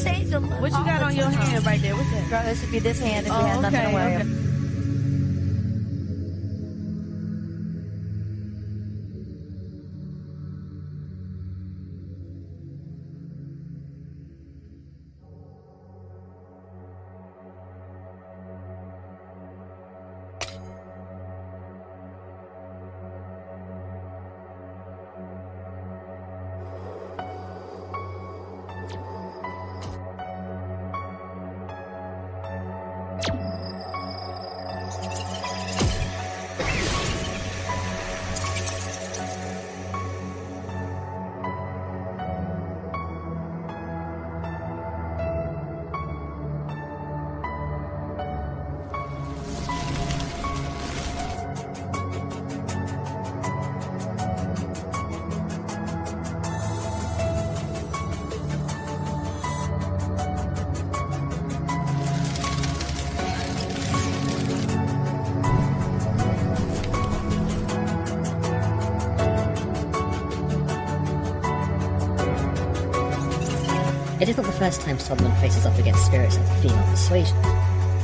changed a lot. What you got on your hand right there? What's that? Girl, it should be this hand if you have nothing to wear. Okay. It is not the first time Solomon faces off against spirits of female persuasion.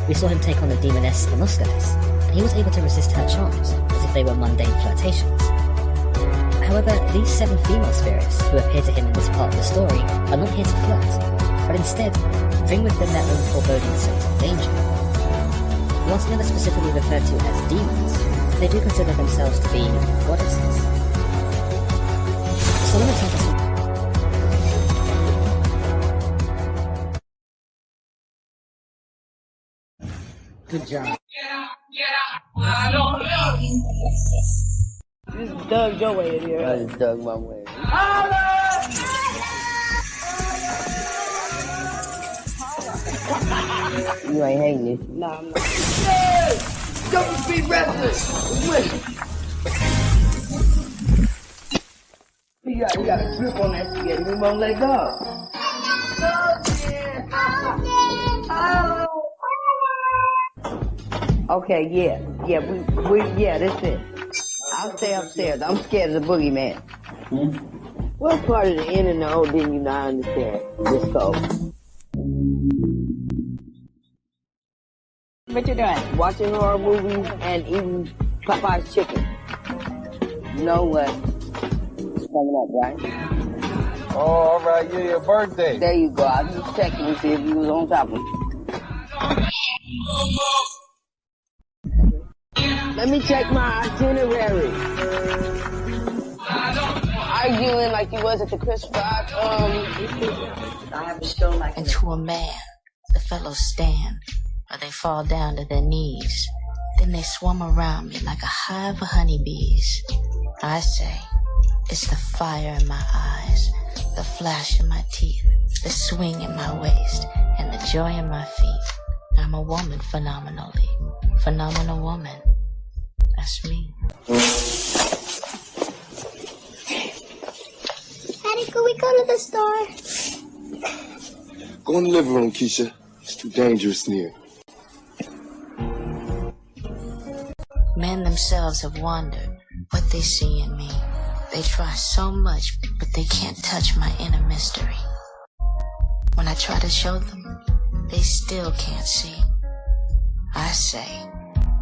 We saw him take on the demoness Agonies, and he was able to resist her charms, as if they were mundane flirtations. However, these 7 female spirits who appear to him in this part of the story are not here to flirt, but instead bring with them their own foreboding sense of danger. Whilst never specifically referred to as demons, they do consider themselves to be goddesses. Solomon tells us good job. Get out, I don't know. You just dug your way in here. I just dug my way. You ain't hating it. Nah, I'm not. Hey! Double speed wrestling! Wait! You got a grip on that spaghetti. We won't let go. Okay, yeah, that's it. I'll stay upstairs. I'm scared of the boogeyman. What part of the in and the O didn't you not understand? This code. What you doing? Watching horror movies and eating Popeye's chicken. You know what? It's coming up, right? Oh, all right, yeah, your birthday. There you go. I was just checking to see if you was on top of it. Let me check my itinerary. Arguing like you was at the Chris Rock, I have a show like and to a man, the fellows stand, or they fall down to their knees. Then they swarm around me like a hive of honeybees. I say, it's the fire in my eyes, the flash in my teeth, the swing in my waist, and the joy in my feet. I'm a woman phenomenally, phenomenal woman. That's me. Daddy, could we go to the store? Go in the living room, Keyshia. It's too dangerous in here. Men themselves have wondered what they see in me. They try so much, but they can't touch my inner mystery. When I try to show them, they still can't see. I say,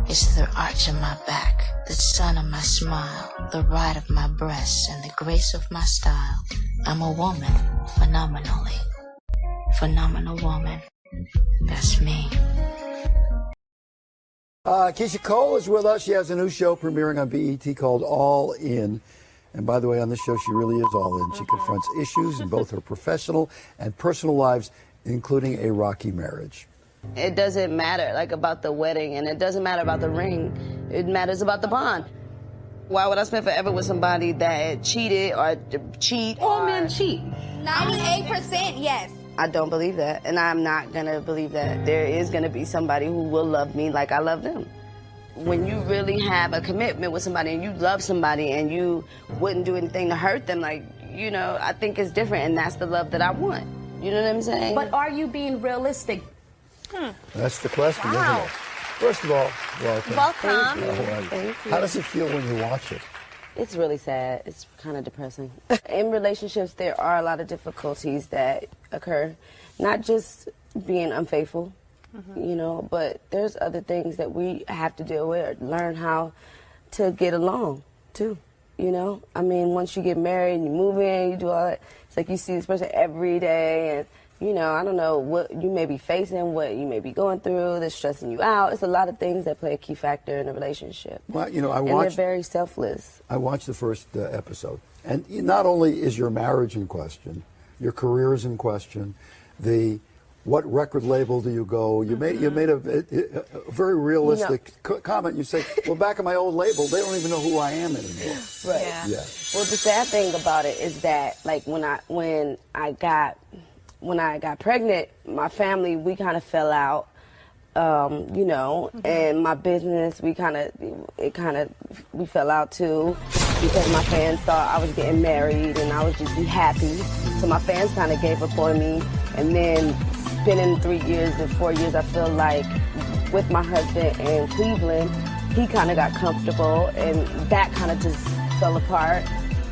it's the arch of my back, the sun of my smile, the ride of my breasts, and the grace of my style. I'm a woman, phenomenally. Phenomenal woman. That's me. Keyshia Cole is with us. She has a new show premiering on BET called All In. And by the way, on this show, she really is all in. She confronts issues in both her professional and personal lives, including a rocky marriage. It doesn't matter, like, about the wedding, and it doesn't matter about the ring. It matters about the bond. Why would I spend forever with somebody that cheated or cheat? All men cheat. 98% yes. I don't believe that, and I'm not gonna believe that. There is gonna be somebody who will love me like I love them. When you really have a commitment with somebody and you love somebody and you wouldn't do anything to hurt them, like, you know, I think it's different, and that's the love that I want. You know what I'm saying? But are you being realistic? That's the question, isn't it? First of all, welcome. Welcome. How does it feel when you watch it? It's really sad. It's kind of depressing. In relationships, there are a lot of difficulties that occur. Not just being unfaithful, you know, but there's other things that we have to deal with or learn how to get along, too. You know? I mean, once you get married and you move in, you do all that. It's like you see this person every day and, you know, I don't know what you may be facing, what you may be going through that's stressing you out. It's a lot of things that play a key factor in a relationship. Well, you know, and they're very selfless. I watched the first episode. And not only is your marriage in question, your career is in question, what record label do you go? You made a very realistic comment. You say, well, back at my old label, they don't even know who I am anymore. Right. Yeah. Well, the sad thing about it is that, like, when I got pregnant, my family, we kind of fell out, you know, and my business, we fell out too, because my fans thought I was getting married and I was just be happy. So my fans kind of gave up on me, and then spending 3 years and 4 years, I feel like with my husband in Cleveland, he kind of got comfortable, and that kind of just fell apart.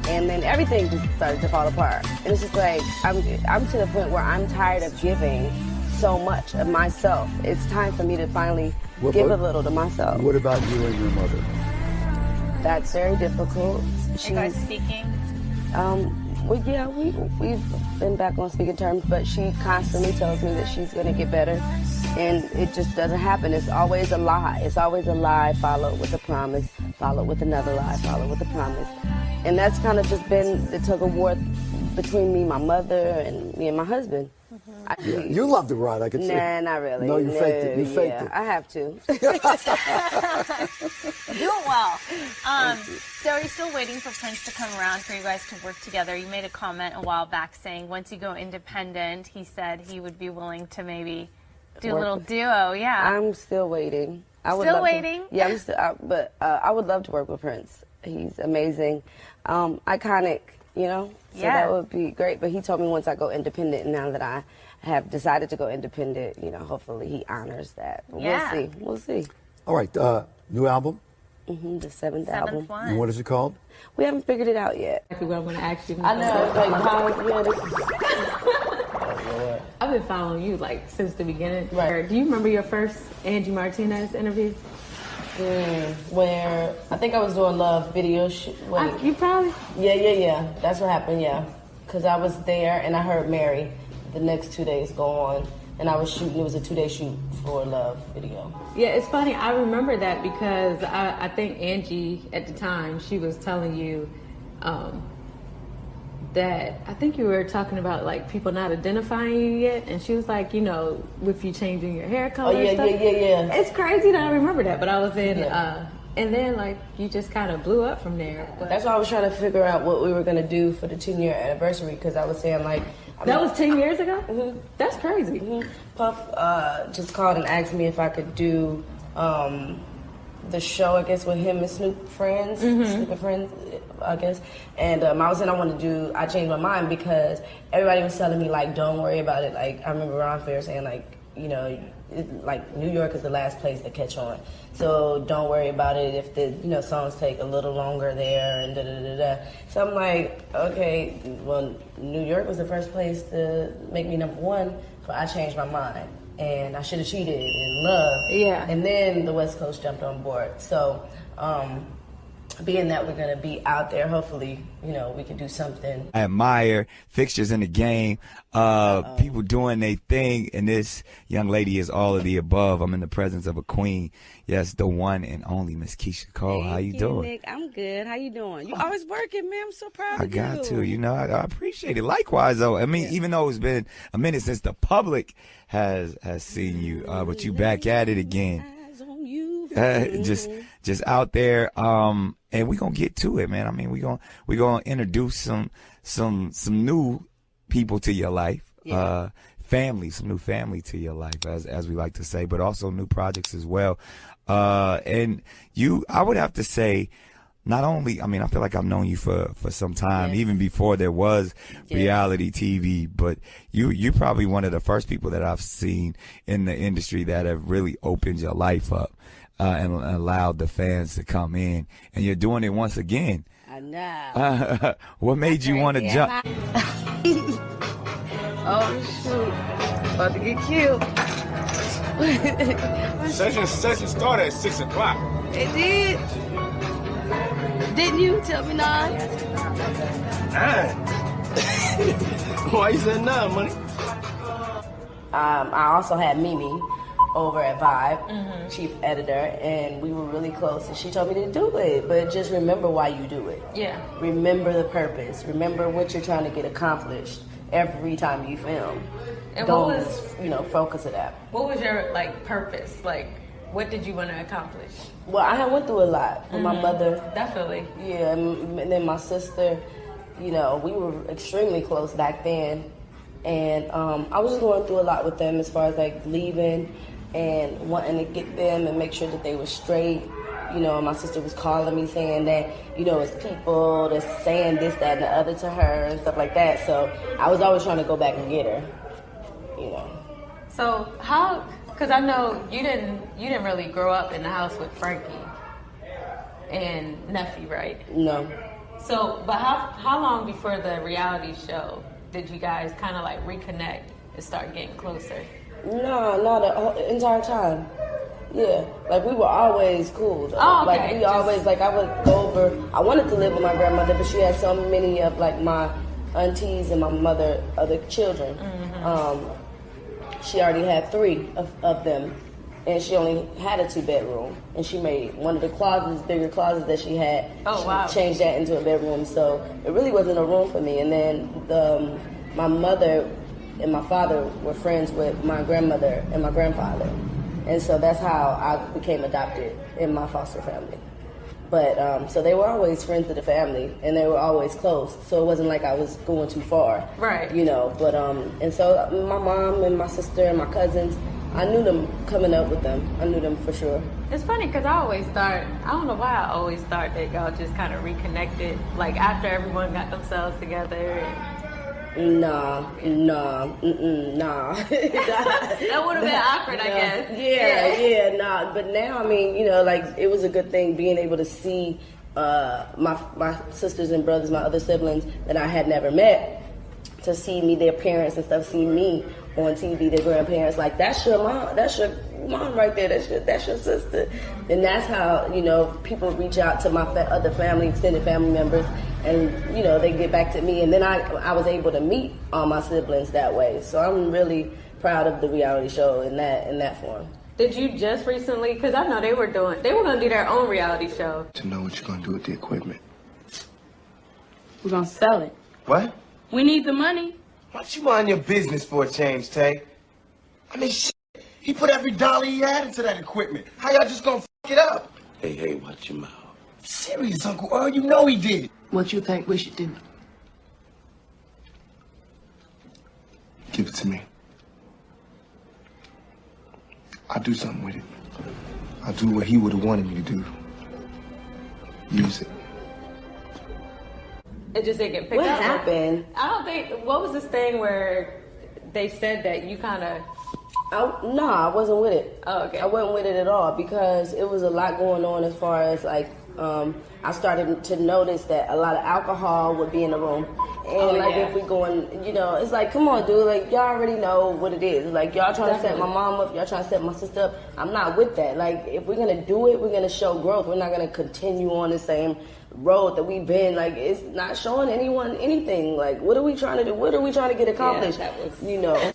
And then everything just started to fall apart. And it's just like, I'm to the point where I'm tired of giving so much of myself. It's time for me to finally give a little to myself. What about you and your mother? That's very difficult. Are you guys speaking? Well, yeah, we've been back on speaking terms, but she constantly tells me that she's going to get better. And it just doesn't happen. It's always a lie. It's always a lie followed with a promise, followed with another lie, followed with a promise. And that's kind of just been the tug of war between me, my mother, and me and my husband. You love to ride, I could say. Nah, not really. No, you faked it. You faked it. I have to. Doing well. So are you still waiting for Prince to come around for you guys to work together? You made a comment a while back saying once you go independent, he said he would be willing to maybe do a little duo. Yeah. I'm still waiting. Still waiting? Yeah, I'm still. But I would love to work with Prince. He's amazing, iconic. You know, so that would be great. But he told me once I go independent, now that I have decided to go independent, you know, hopefully he honors that. But we'll see. All right, new album? The seventh album. One. And what is it called? We haven't figured it out yet. Exactly what I'm going to ask you. I know, this is... I've been following you, like, since the beginning. Right. Do you remember your first Angie Martinez interview? Where I think I was doing Love video shoot. You probably? Yeah. That's what happened, yeah. Because I was there and I heard Mary the next 2 days go on. And I was shooting, it was a 2-day shoot for Love video. Yeah, it's funny. I remember that because I think Angie, at the time, she was telling you that I think you were talking about like people not identifying you yet, and she was like, you know, with you changing your hair color. Yeah. It's crazy that I remember that, but I was in, and then like you just kind of blew up from there. But that's why I was trying to figure out what we were gonna do for the 10-year anniversary, because I was saying like. That was 10 years ago? That's crazy. Puff just called and asked me if I could do the show, I guess, with him and Snoop Friends, Snoop and Friends, I guess. And I was saying I changed my mind because everybody was telling me, like, don't worry about it. Like, I remember Ron Fair saying, like, you know, like, New York is the last place to catch on. So don't worry about it if the, you know, songs take a little longer there and da-da-da-da. So I'm like, okay, well, New York was the first place to make me #1, but I changed my mind. And I should have cheated in Love. Yeah. And then the West Coast jumped on board. So, being that we're going to be out there, hopefully, you know, we can do something. I admire fixtures in the game, people doing their thing, and this young lady is all of the above. I'm in the presence of a queen. Yes, the one and only Miss Keyshia Cole. How you doing? Nick, I'm good. How you doing? You always working, man. I'm so proud of you. I got to. You know, I appreciate it. Likewise, though. I mean, even though it's been a minute since the public has seen you, but you back at it again. Just out there, and we're gonna get to it, man. I mean, we're gonna introduce some new people to your life, some new family to your life, as we like to say, but also new projects as well. And I would have to say, not only, I mean, I feel like I've known you for some time, even before there was reality TV, but you're probably one of the first people that I've seen in the industry that have really opened your life up. And allowed the fans to come in, and you're doing it once again. I no. What made you want to jump? Oh, shoot. About to get killed. Session started at 6 o'clock. It did. Didn't you tell me 9? 9? Why you said 9, money? I also had Mimi over at Vibe, chief editor, and we were really close, and she told me to do it, but just remember why you do it. Yeah. Remember the purpose. Remember what you're trying to get accomplished every time you film. And don't, what was, focus it out. What was your, purpose? What did you want to accomplish? Well, I had went through a lot with my mother. Definitely. Yeah, and then my sister, we were extremely close back then. And I was just going through a lot with them as far as leaving and wanting to get them and make sure that they were straight. My sister was calling me saying that, it's people that's saying this, that, and the other to her and stuff like that. So I was always trying to go back and get her, So how, because I know you didn't really grow up in the house with Frankie and Nephi, right? No. So, but how long before the reality show did you guys kind of reconnect and start getting closer? No, the entire time. Yeah, we were always cool. Though. Oh, okay. We always, I would go over, I wanted to live with my grandmother, but she had so many of, my aunties and my mother, other children. She already had 3 of them, and she only had a 2-bedroom, and she made one of the bigger closets that she had. She changed that into a bedroom, so it really wasn't a room for me. And then my mother and my father were friends with my grandmother and my grandfather, and so that's how I became adopted in my foster family. But so they were always friends of the family, and they were always close. So it wasn't like I was going too far, right? But and so my mom and my sister and my cousins, I knew them coming up with them. I knew them for sure. It's funny because I don't know why I always thought that y'all just kind of reconnected, after everyone got themselves together. Nah. That would have been awkward, I guess. Yeah, nah. But now, it was a good thing being able to see my sisters and brothers, my other siblings that I had never met, to see me, their parents and stuff, see me on TV, their grandparents, that's your mom, that's your mom right there, that's your sister. And that's how, people reach out to my other family, extended family members, and, they get back to me. And then I was able to meet all my siblings that way. So I'm really proud of the reality show in that form. Did you just recently, because I know they were going to do their own reality show. To know what you're going to do with the equipment. We're going to sell it. What? We need the money. Why don't you mind your business for a change, Tay? Shit. He put every dollar he had into that equipment. How y'all just gonna f it up? Hey, watch your mouth. Serious, Uncle Earl, you know he did. What you think we should do? Give it to me. I'll do something with it. I'll do what he would have wanted me to do. Use it. It just didn't get picked up. What happened? I don't think, what was this thing where they said that you kind of... No, I wasn't with it. Oh, okay. I wasn't with it at all because it was a lot going on as far as I started to notice that a lot of alcohol would be in the room. And if we going, it's come on, dude, y'all already know what it is. Y'all trying to set my mom up, y'all trying to set my sister up. I'm not with that. If we're going to do it, we're going to show growth. We're not going to continue on the same road that we've been. It's not showing anyone anything. What are we trying to do? What are we trying to get accomplished?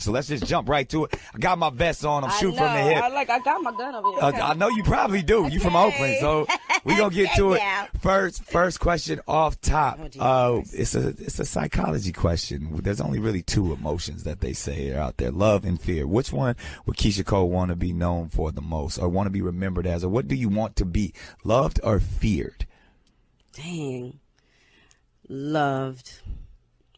So let's just jump right to it. I got my vest on. I'm shooting from the hip. I got my gun over here. I know you probably do. Okay. You from Oakland, so we gonna get to it. First question off top. It's a psychology question. There's only really 2 emotions that they say are out there: love and fear. Which one would Keyshia Cole want to be known for the most, or want to be remembered as, or what do you want to be, loved or feared? Dang. Loved.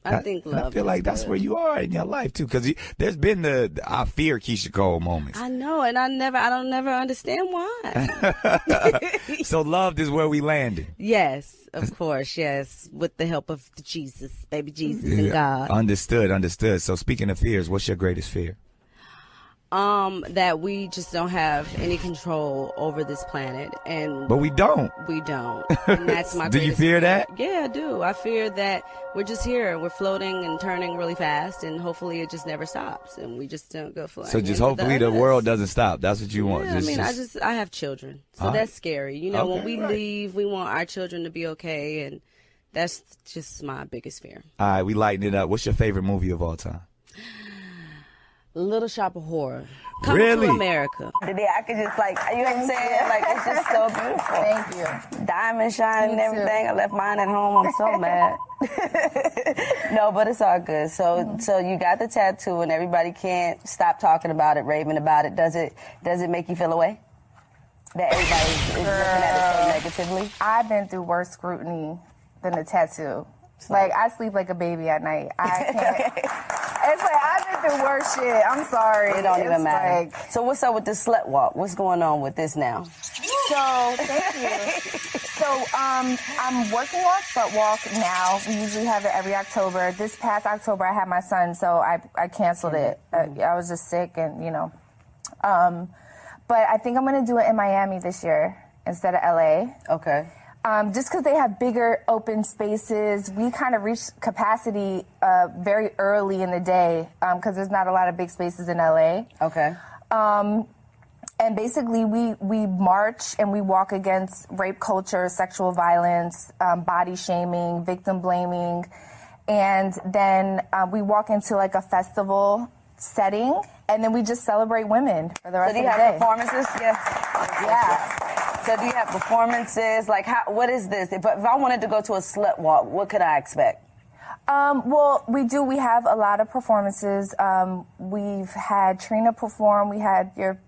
I think love. I feel like that's where you are in your life too, because there's been the I fear Keyshia Cole moments. I know, and I don't never understand why. So loved is where we landed. Yes, of course, yes, with the help of Jesus, baby Jesus, and God. Understood. So speaking of fears, what's your greatest fear? That we just don't have any control over this planet, But we don't. We don't. And that's my. Do you fear that? Yeah, I do. I fear that we're just here. We're floating and turning really fast, and hopefully it just never stops, and we just don't go flying. So just hopefully the world doesn't stop. That's what you want. Yeah, I have children, so that's scary. You know, when we leave, we want our children to be okay, and that's just my biggest fear. All right, we lighten it up. What's your favorite movie of all time? Little Shop of Horror. Really? To America. Today I could just you know what I'm saying? Like, it's just so beautiful. Thank you. Diamond shining and everything. I left mine at home. I'm so mad. No, but it's all good. So you got the tattoo and everybody can't stop talking about it, raving about it. Does it make you feel away? That everybody is looking at it so negatively? I've been through worse scrutiny than the tattoo. Like, I sleep like a baby at night. I can't. It's like, I've been through worse shit. I'm sorry. It don't even matter. So what's up with this slut walk? What's going on with this now? So, thank you. So, I'm working on Slut Walk now. We usually have it every October. This past October, I had my son, so I canceled it. I was just sick and, you know. But I think I'm going to do it in Miami this year instead of LA. Okay. Just because they have bigger open spaces. We kind of reached capacity very early in the day because there's not a lot of big spaces in LA. Okay. And basically we march and we walk against rape culture, sexual violence, body shaming, victim blaming. And then we walk into like a festival setting and then we just celebrate women for the rest of the day. So do you have performances? Yeah. So do you have performances? Like, what is this? If I wanted to go to a slut walk, what could I expect? Well, we do. We have a lot of performances. We've had Trina perform. We had your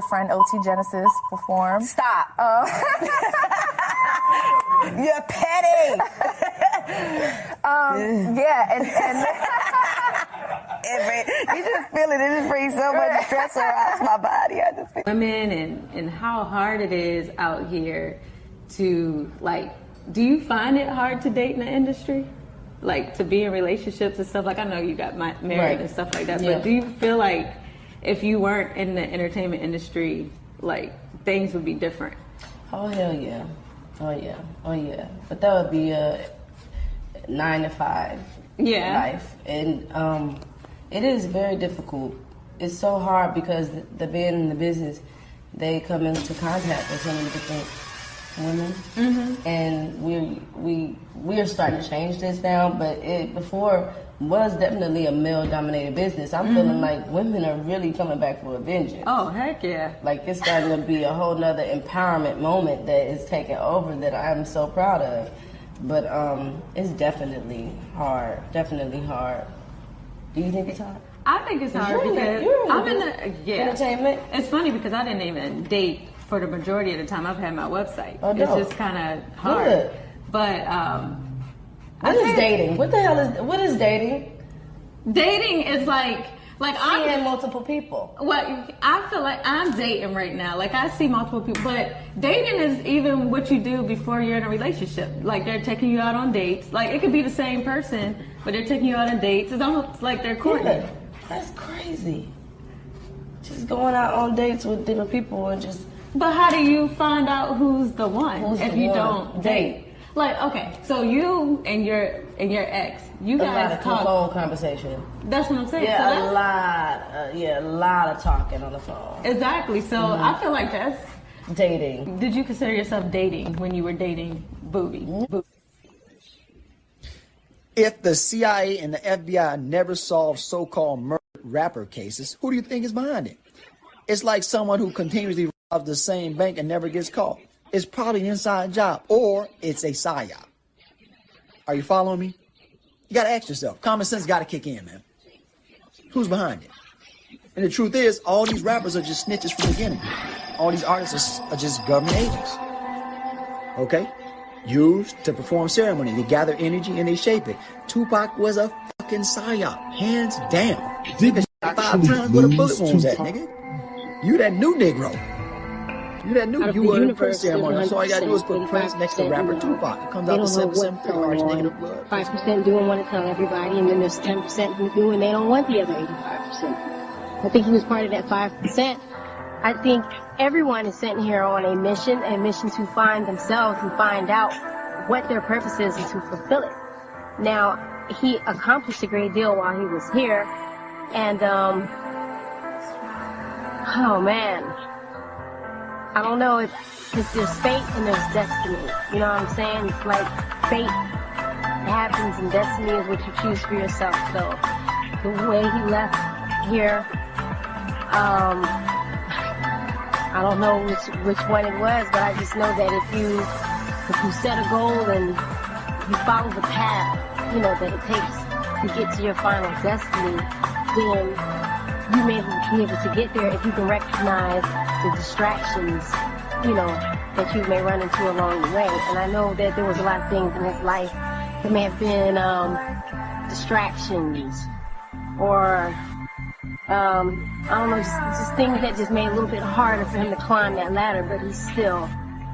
friend O.T. Genesis perform. Stop. You're petty. Yeah, and you just feel it. It just brings so much stress around my body. I just feel women and how hard it is out here to, like, do you find it hard to date in the industry? Like, to be in relationships and stuff? Like, I know you got married and stuff like that, but do you feel like if you weren't in the entertainment industry, like, things would be different? Oh, hell yeah. Oh, yeah. Oh, yeah. But that would be a 9 to 5 life. And it is very difficult. It's so hard because the being in the business, they come into contact with so many different women. And we're starting to change this now, but it before was definitely a male-dominated business. I'm feeling like women are really coming back for a vengeance. Oh, heck yeah. Like, it's starting to be a whole nother empowerment moment that is taking over that I'm so proud of. But it's definitely hard. Definitely hard. Do you think it's hard? I think it's hard because I'm in the entertainment. It's funny because I didn't even date for the majority of the time I've had my website. Oh, it's just kind of hard. Good. But what is dating? What the hell what is dating? Dating is like I'm seeing multiple people. Well, I feel like I'm dating right now. Like, I see multiple people, but dating is even what you do before you're in a relationship. Like, they're taking you out on dates. Like, it could be the same person, but they're taking you out on dates. It's almost like they're courting. Yeah, that's crazy. Just going out on dates with different people and just. But how do you find out who's the one if you don't date? Like, okay, so you and your ex, you guys talk. A lot of phone conversation. That's what I'm saying. Yeah, so a lot of talking on the phone. Exactly. So I feel like that's dating. Did you consider yourself dating when you were dating Booby? If the CIA and the FBI never solve so-called murder rapper cases, who do you think is behind it? It's like someone who continuously robs the same bank and never gets caught. It's probably an inside job, or it's a psyop. Are you following me? You gotta ask yourself. Common sense gotta kick in, man. Who's behind it? And the truth is, all these rappers are just snitches from the beginning. All these artists are just government agents. Okay? Used to perform ceremony. They gather energy and they shape it. Tupac was a fucking psyop, hands down. Nigga shot 5 times where the bullet wounds at, nigga. You that new Negro. You were in the Prince ceremony. So all you gotta do is put Prince next to rapper Tupac. It comes out to 773 large negative blood. 5% do and want to tell everybody, and then there's 10% who do and they don't want the other 85%. I think he was part of that 5%. I think everyone is sent here on a mission to find themselves and find out what their purpose is and to fulfill it. Now, he accomplished a great deal while he was here, and, oh man, I don't know if there's fate and there's destiny. You know what I'm saying? It's like fate happens and destiny is what you choose for yourself. So the way he left here, I don't know which one it was, but I just know that if you set a goal and you follow the path, you know, that it takes to get to your final destiny, then you may be able to get there if you can recognize the distractions, you know, that you may run into along the way. And I know that there was a lot of things in his life that may have been distractions or I don't know, just things that just made it a little bit harder for him to climb that ladder, but he still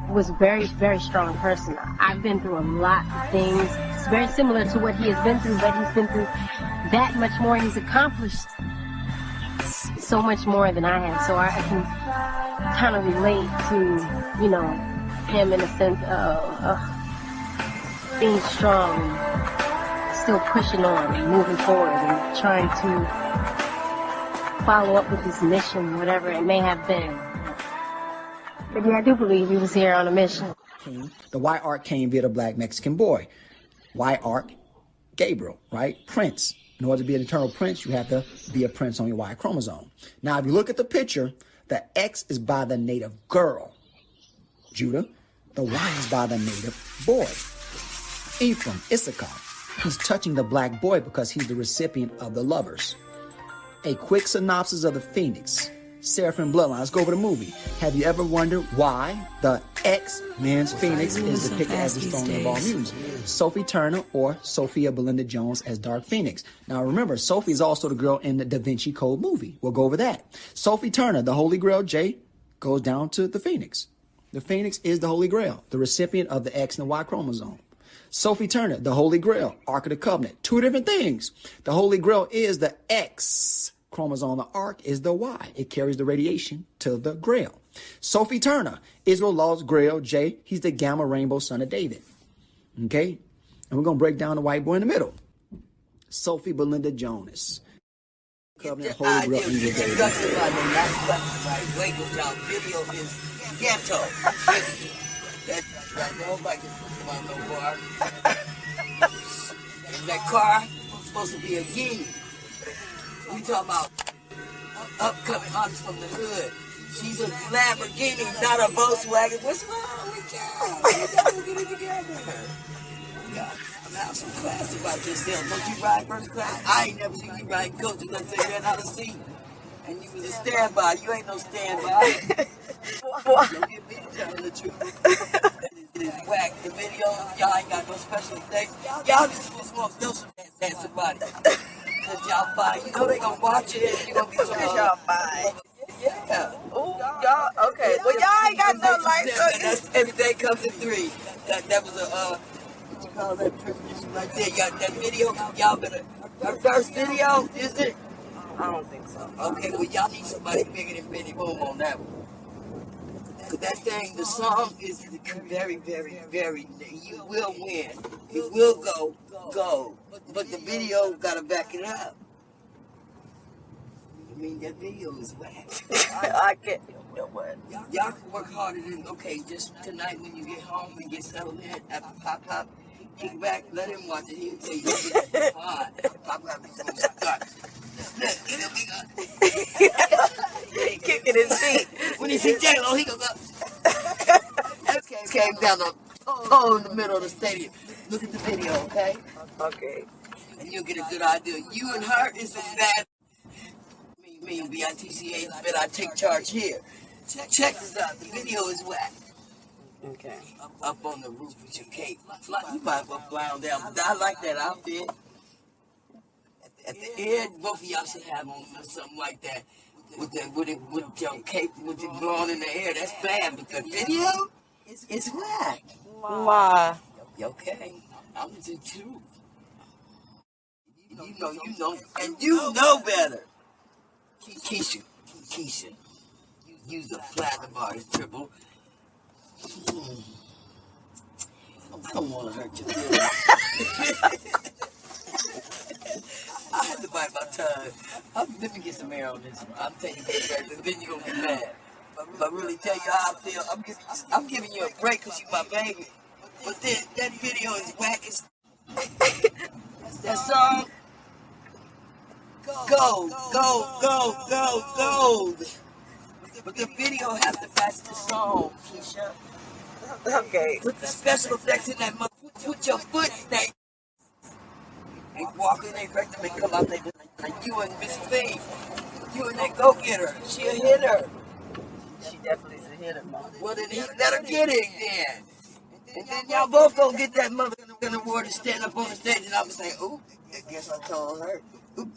was a very, very strong person. I've been through a lot of things. It's very similar to what he has been through, but he's been through that much more. He's accomplished so much more than I have, so I can kind of relate to, you know, him in a sense of being strong and still pushing on and moving forward and trying to follow up with his mission, whatever it may have been. But yeah, I do believe he was here on a mission. The Y arc came via the black Mexican boy. Y arc, Gabriel, right? Prince. In order to be an eternal prince, you have to be a prince on your Y chromosome. Now, if you look at the picture, the X is by the native girl, Judah. The Y is by the native boy, Ephraim, Issachar. He's touching the black boy because he's the recipient of the lovers. A quick synopsis of the Phoenix, Serpent bloodline. Let's go over the movie. Have you ever wondered why the X-Men's Phoenix is depicted as the strongest of all mutants? Sophie Turner or Sophia Belinda Jones as Dark Phoenix. Now remember, Sophie is also the girl in the Da Vinci Code movie. We'll go over that. Sophie Turner, the Holy Grail, J, goes down to the Phoenix. The Phoenix is the Holy Grail, the recipient of the X and the Y chromosome. Sophie Turner, the Holy Grail, Ark of the Covenant. Two different things. The Holy Grail is the X chromosome. The Ark is the Y. It carries the radiation to the Grail. Sophie Turner, Israel Law's Grail, J. He's the Gamma Rainbow son of David. Okay? And we're going to break down the white boy in the middle. Sophie Belinda Jones. Covenant, Holy Grail, Angel David. Video is ghetto. Nobody can put on no bar. That car was supposed to be a Yee. We talk about upcoming artists from the hood. She's a Lamborghini, not a Volkswagen. What's wrong with y'all? We gotta get it together. Yeah, I'm having some class about yourself. Don't you ride first class? I ain't never seen you ride coach unless they ran out of seat. And you was a standby. You ain't no standby. Don't get me telling the truth. It's whack. The video, y'all ain't got no special things. Y'all just want to some at somebody. Cause y'all fine. You know they gonna watch it and you gonna be so y'all fine. Yeah. Ooh, y'all, okay. Well, y'all ain't got no lights. That's everything comes in 3. That was a, what you call that premonition right there. Y'all, that video, y'all better, our first video, is it? I don't think so. Okay, well, y'all need somebody bigger than Benny Boom on that one. Cause that thing, the song is very, very, very, you will win. It will go. But the video gotta back it up. I mean, that video is whack. I can't, you know what? Y'all can work harder than, okay, just tonight when you get home and get settled in, after Pop, kick back, let him watch it. He'll tell you, it's fine. Pop be so stuck. He kicking his feet. When he see J-Lo, he goes up. Came down the pole in the middle of the stadium. Look at the video, okay? Okay. And you'll get a good idea. You and her is some bad. Me and B-I-T-C-A, but I take charge here. Check this out. The video is whack. Okay. Up on the roof with your cape. You might as well fly on down. I like that outfit. At the end, both of y'all should have on something like that. With your cape, with it blowing in the air. That's bad. But the video, it's whack. Ma. Okay. I'm the truth. You know, and you know better. Keyshia, use a platinum artist triple. I don't want to hurt your feelings. I had to bite my tongue. Let me get some air on this. I'm taking this back, and then you're going to be mad. If I really tell you how I feel, I'm giving you a break because you're my baby. But then, that video is whack as... That song... Gold. But the video has to match the song, Keyshia. Okay. Put the special effects in that mother. Put your foot in that. They walk in, they wreck them, and come out, they like you and Miss Thing. You and that go-getter. She a hitter. She definitely is a hitter, Mom. Well, then let her get it, then. And then y'all both gonna get that mother gonna award to stand up on the stage, and I'm gonna say, ooh, I guess I told her. Ooh.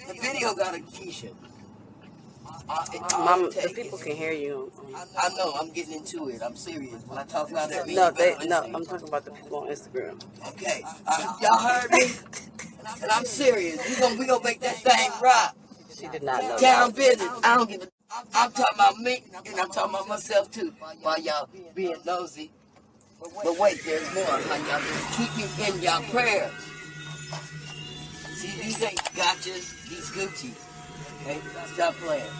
The video got a Keyshia. Mom, the people can hear you. I know, I'm getting into it. I'm serious. When I talk about that, No, I'm talking about the people on Instagram. Okay, y'all heard me? And I'm serious. We gonna make that thing rock. She did not know. Down business. I don't give a... I'm talking about me, and I'm talking about myself, too, while y'all being nosy. But wait, there's more. Y'all keep me in y'all prayers. See, these ain't gotchas, these Gucci. Okay? Stop playing.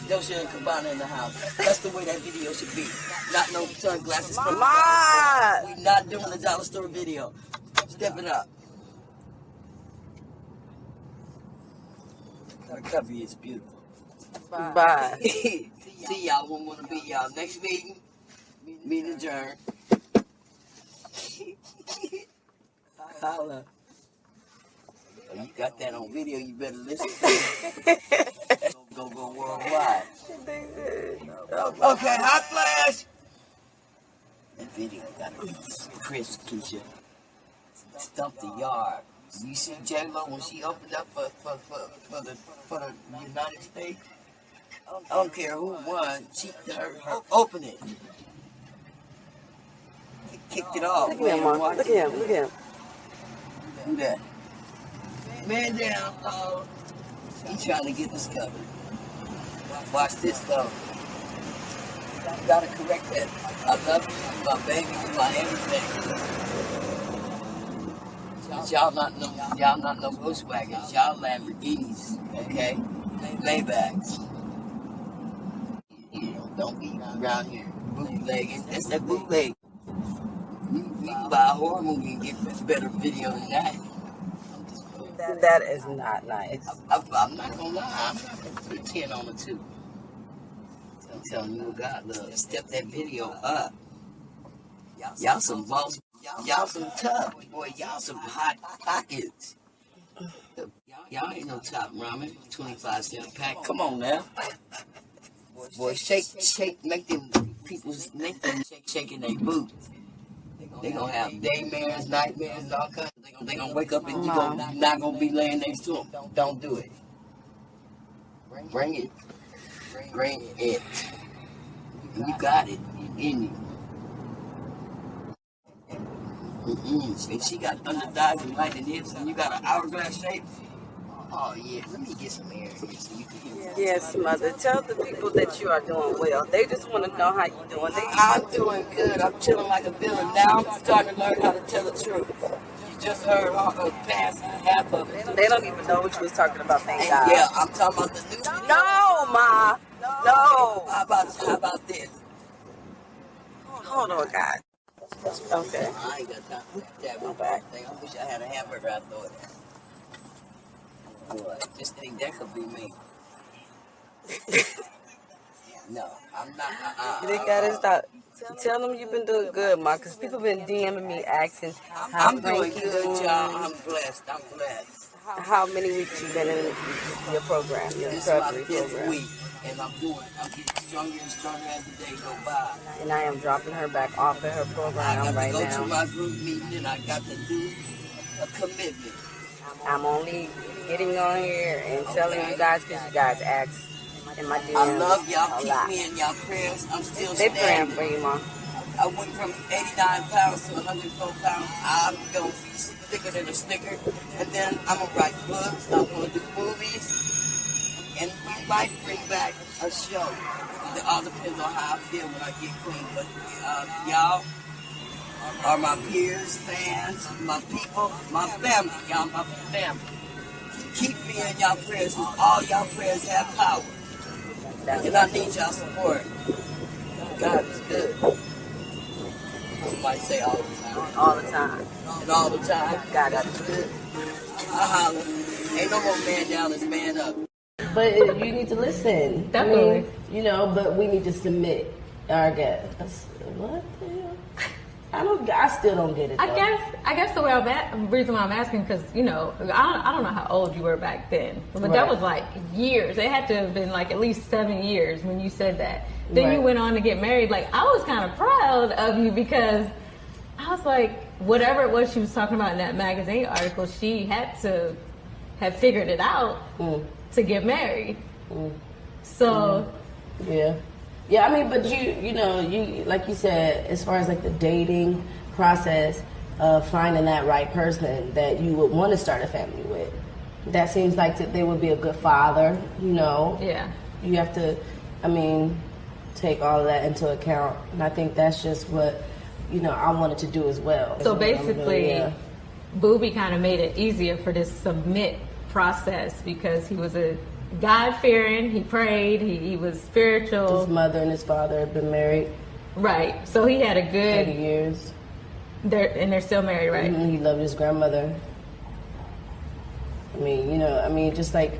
Keyshia and Cabana in the house. That's the way that video should be. Not no sunglasses. Mama! We not doing the dollar store video. Step it up. The recovery is beautiful. Bye. See y'all. Won't want to be y'all. Next meeting adjourned. Holla. Oh, you got that on video, you better listen to it. Go worldwide. Okay, hot flash. That video got to be crisp, Keyshia. Stump the yard. You see J-Lo when she opened up for the United States? I don't care who won, her opening. He kicked it off. Look at him, Mom. Look at him. Who that? Man down, he's trying to get discovered. Watch this though. You gotta correct that. I love you, my baby, my everything. Y'all not no Volkswagens, y'all Lamborghinis, okay? Maybachs. Don't be around here bootlegging. That's that bootleg. We can buy a horror movie and get better video than that. That is not nice. I'm not gonna lie. I'm not gonna put a 10 on the 2. I'm telling you what God loves. Step that video up. Y'all some boss. Y'all some tough. Boy, y'all some hot pockets. Y'all ain't no top ramen. 25-cent pack. Come on now. Boy, shake, make them people shaking their boots. They gonna have daymares, nightmares, and all kinds. They gonna wake up and you're not gonna be laying next to them. Don't do it. Bring it. You got it in you. And she got underdog and light and hips, and you got an hourglass shape. Oh yeah, let me get some air here so you can hear me. Yes, Mother. Tell the people that you are doing well. They just want to know how you're doing. I'm doing good. I'm chilling like a villain. Now I'm starting to learn how to tell the truth. You just heard past half of it. They don't even know what you was talking about. Thank God. Yeah, I'm talking about the new. No, Ma. No. How about this? Hold on, God. Okay. I ain't got time for that one back thing. I wish I had a hamburger. I thought. Boy, just think that could be me. No, I'm not. They gotta stop. Tell them you've been doing good, Ma, because people been DMing me asking how I'm doing good, y'all. I'm blessed. How many weeks you been in your program, your recovery program? Week, and I'm getting stronger and stronger as the day go by. And I am dropping her back off at her program right now. I got to go to my group meeting, and I got to do a commitment. I'm only getting on here and telling you guys because you guys asked in my DMs. I love y'all. Keep me in y'all prayers. I'm still They standing. praying for you, Mom. I went from 89 pounds to 104 pounds. I'm going to be thicker than a Snicker. And then I'm going to write books. I'm going to do movies. And we might bring back a show. It all depends on how I feel when I get clean. But y'all are my peers, fans, my people, my family. Y'all my family. Keep me in y'all prayers, because all y'all prayers have power. And I need y'all support. God is good. Somebody say all the time. All the time. And all the time. God is good. I holler. Ain't no more man down, it's man up. But you need to listen. Definitely. I mean, you know, but we need to submit our guests. What the hell? I still don't get it. Though. I guess the reason why I'm asking, because you know, I don't know how old you were back then, but Right. that was like years. It had to have been like at least 7 years when you said that. Then Right. you went on to get married. Like, I was kind of proud of you, because I was like, whatever it was she was talking about in that magazine article, she had to have figured it out to get married. So, Yeah. Yeah, I mean, but you know, you like you said, as far as like the dating process of finding that right person that you would want to start a family with, that seems like they would be a good father, you know. Yeah. You have to, I mean, take all of that into account. And I think that's just what, you know, I wanted to do as well. So basically, Yeah. Booby kind of made it easier for this submit process, because he was a God-fearing, he prayed, he was spiritual. His mother and his father had been married. Right. So he had a good 30 years. They're still married, right? He loved his grandmother. I mean, you know, just like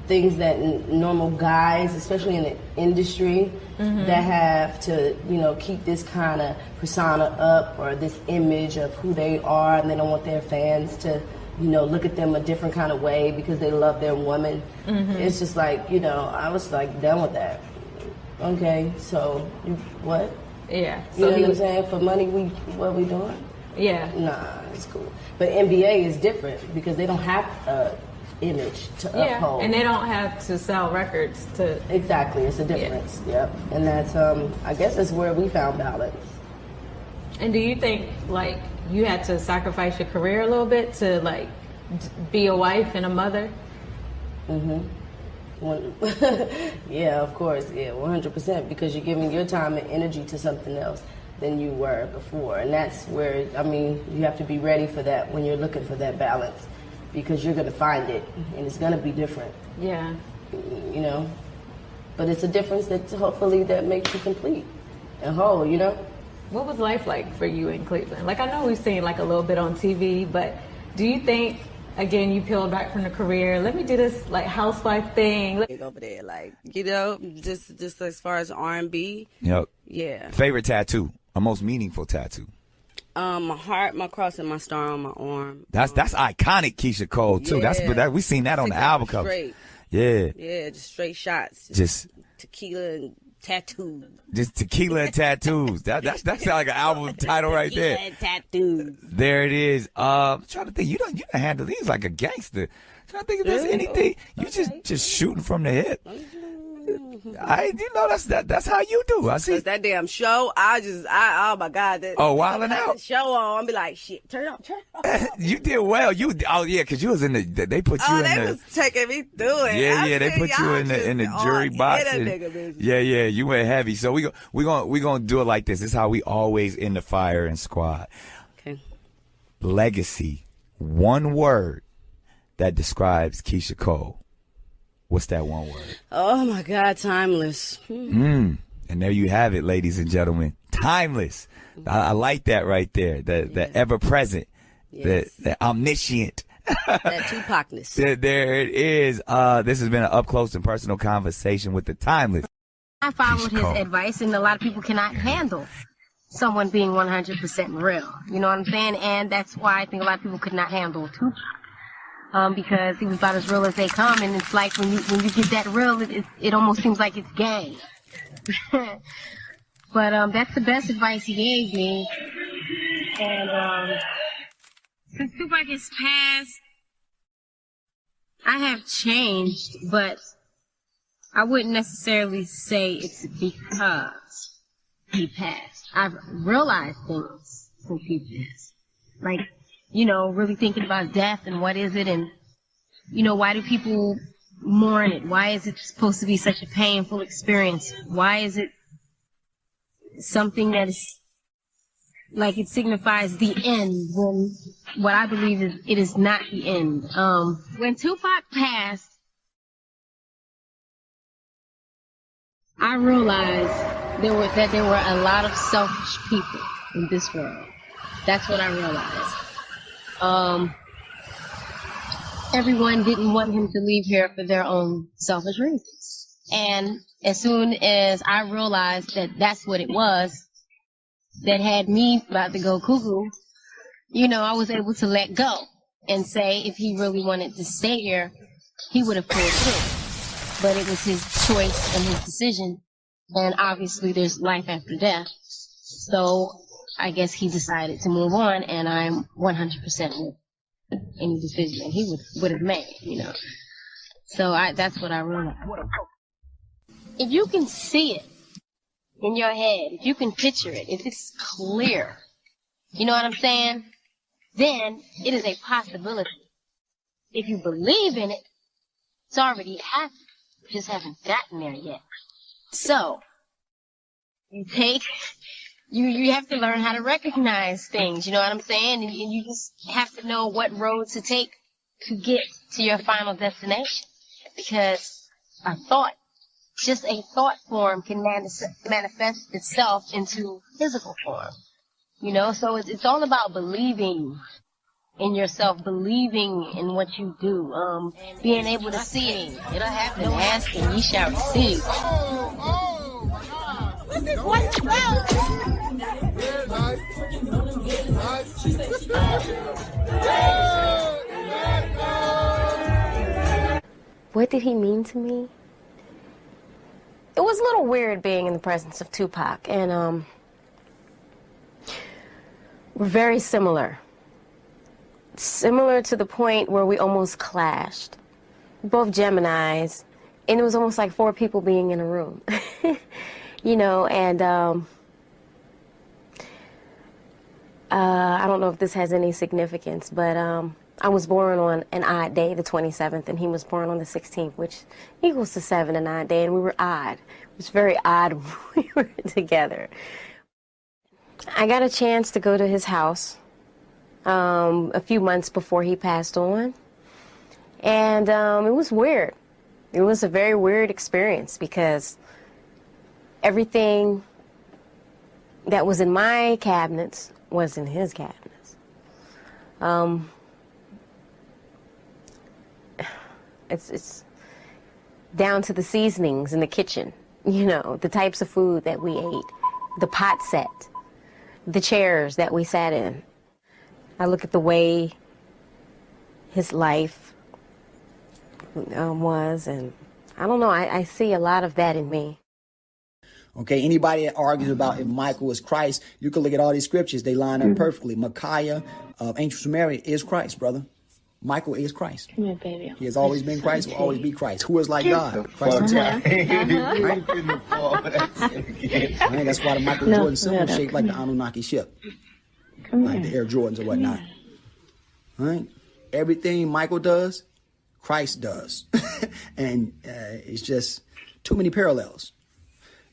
things that normal guys, especially in the industry, that have to, you know, keep this kind of persona up, or this image of who they are, and they don't want their fans to, you know, look at them a different kind of way because they love their woman. It's just like, you know, I was like done with that. Okay, so what? Yeah. You know what I'm saying? For money, what we doing? Yeah. Nah, it's cool. But NBA is different because they don't have a image to uphold. And they don't have to sell records to. Exactly, it's a difference. Yep. And that's I guess that's where we found balance. And do you think, like, you had to sacrifice your career a little bit to, like, be a wife and a mother? Yeah, of course. Yeah, 100%. Because you're giving your time and energy to something else than you were before. And that's where, I mean, you have to be ready for that when you're looking for that balance. Because you're going to find it. And it's going to be different. Yeah. You know? But it's a difference that hopefully that makes you complete and whole, you know? What was life like for you in Cleveland? Like, I know we've seen like a little bit on TV, but do you think, again, you peeled back from the career, let me do this like housewife thing? Over there, like, you know, just as far as R&B. Yep. Yeah. Favorite tattoo? A most meaningful tattoo? My heart, my cross, and my star on my arm. That's iconic, Keyshia Cole too. Yeah. We seen that on the album cover. Straight. Yeah. Yeah, just straight shots. Just tequila and tattoos. Just tequila and tattoos. That sounds like an album title right there. Tequila and tattoos. There it is. I'm trying to think. You don't handle these like a gangster. Trying to think if there's anything. You just shooting from the hip. That's how you do. I see. Cause that damn show, oh my God. Wildin' Out. Show on, I'll be like, shit, turn it on. You did well. Because you was in the. They put you in they the. was taking me through it. Yeah, they put you in the jury box. Yeah, you went heavy. So we gonna do it like this. This is how we always end the Fire and Squad. Okay. Legacy. One word that describes Keyshia Cole. What's that one word? Oh my God, timeless. And there you have it, ladies and gentlemen. Timeless. I like that right there. The ever present. Yes. The omniscient. That Tupacness. There it is. This has been an up close and personal conversation with the timeless. I followed his advice, and a lot of people cannot handle someone being 100% real. You know what I'm saying? And that's why I think a lot of people could not handle Tupac. Because he was about as real as they come, and it's like when you get that real, it almost seems like it's gang. But that's the best advice he gave me. And since Tupac has passed, I have changed, but I wouldn't necessarily say it's because he passed. I've realized things since he passed, like, you know, really thinking about death and what is it, and, you know, why do people mourn it? Why is it supposed to be such a painful experience? Why is it something that is like it signifies the end when what I believe is it is not the end? When Tupac passed, I realized that there were a lot of selfish people in this world. That's what I realized. Everyone didn't want him to leave here for their own selfish reasons. And as soon as I realized that that's what it was that had me about to go cuckoo, you know, I was able to let go and say if he really wanted to stay here, he would have pulled through. But it was his choice and his decision. And obviously there's life after death. So I guess he decided to move on, and I'm 100% with any decision he would have made, you know. So that's what I realized. If you can see it in your head, if you can picture it, if it's clear, you know what I'm saying? Then it is a possibility. If you believe in it, it's already happened. You just haven't gotten there yet. So, you have to learn how to recognize things, you know what I'm saying? And you just have to know what road to take to get to your final destination. Because a thought, just a thought form can manifest itself into physical form. You know, so it's all about believing in yourself, believing in what you do, being able to see it. It'll happen. Ask and ye shall receive. What did he mean to me? It was a little weird being in the presence of Tupac, and we're very similar. Similar to the point where we almost clashed. Both Geminis, and it was almost like 4 people being in a room. You know, and I don't know if this has any significance, but I was born on an odd day, the 27th, and he was born on the 16th, which equals to 7, an odd day, and we were odd. It was very odd when we were together. I got a chance to go to his house a few months before he passed on, and it was weird. It was a very weird experience because everything that was in my cabinets was in his cabinets. It's down to the seasonings in the kitchen, you know, the types of food that we ate, the pot set, the chairs that we sat in. I look at the way his life was, and I don't know, I see a lot of that in me. Okay, anybody that argues about if Michael is Christ, you can look at all these scriptures. They line up perfectly. Micaiah, Angels from Mary is Christ, brother. Michael is Christ. Come here, baby. He has always been Christ, will always be Christ. Who is like God? Christ himself. Right? That's why the Michael Jordan symbol is shaped like the Anunnaki ship. Like the Air Jordans or whatnot. Right? Everything Michael does, Christ does. And it's just too many parallels.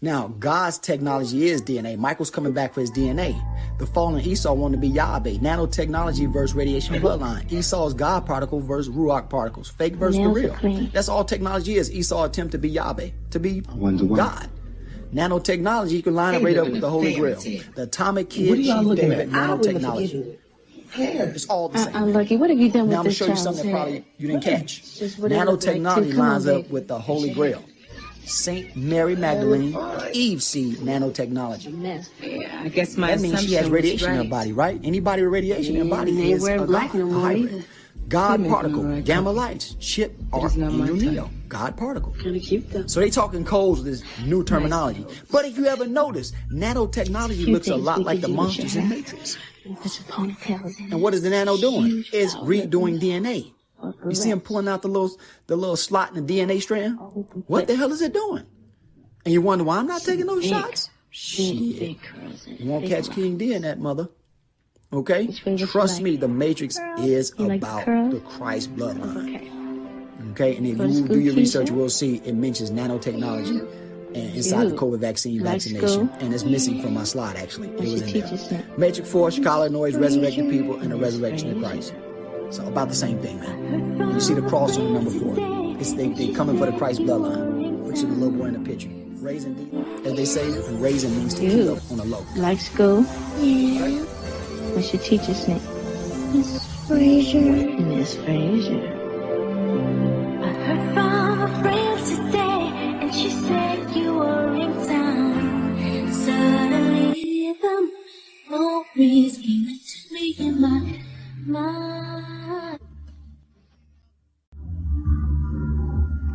Now, God's technology is DNA. Michael's coming back for his DNA. The fallen Esau wanted to be Yahweh. Nanotechnology versus radiation bloodline. Esau's God particle versus Ruach particles. Fake versus the real. That's all technology is. Esau attempt to be Yahweh, to be God. Nanotechnology, you can line it right up with the Holy Grail. The atomic kid, Chief David, nanotechnology. It's all the same. Unlucky. What have you done with now, this I'm going to show you something that probably you didn't catch. Nanotechnology lines up with the Holy Grail. Saint Mary Magdalene, Eve seed, nanotechnology. Yeah, I guess my that means she has radiation in her body, right? Anybody with radiation in her body is a hybrid. God particle, gamma lights, chip, arc, angel neo, God particle. Kind of cute though. So they talking codes with this new terminology. But if you ever notice, nanotechnology looks a lot like the monsters in Matrix. And what is the nano doing? It's redoing DNA. You see him pulling out the little slot in the DNA strand? What the hell is it doing? And you wonder why I'm not taking those shots? Shit. You won't catch King D in that, mother. Okay? Trust me, the Matrix is about the Christ bloodline. Okay, and if you do your research, you will see it mentions nanotechnology and inside the COVID vaccination, and it's missing from my slide actually. It was in there. Matrix Force, Scarlet Noise, resurrected people, and the resurrection of Christ. So about the same thing, man. You see the cross on number 4. It's they coming for the Christ bloodline, which is the little boy in the picture. Raising, as they say, raising means to keep up on the low. Like school? Yeah. What's your teacher's name? Miss Frazier. Miss Frazier. I heard from a friend today, and she said you were in town. Suddenly the memories came into me in my mind.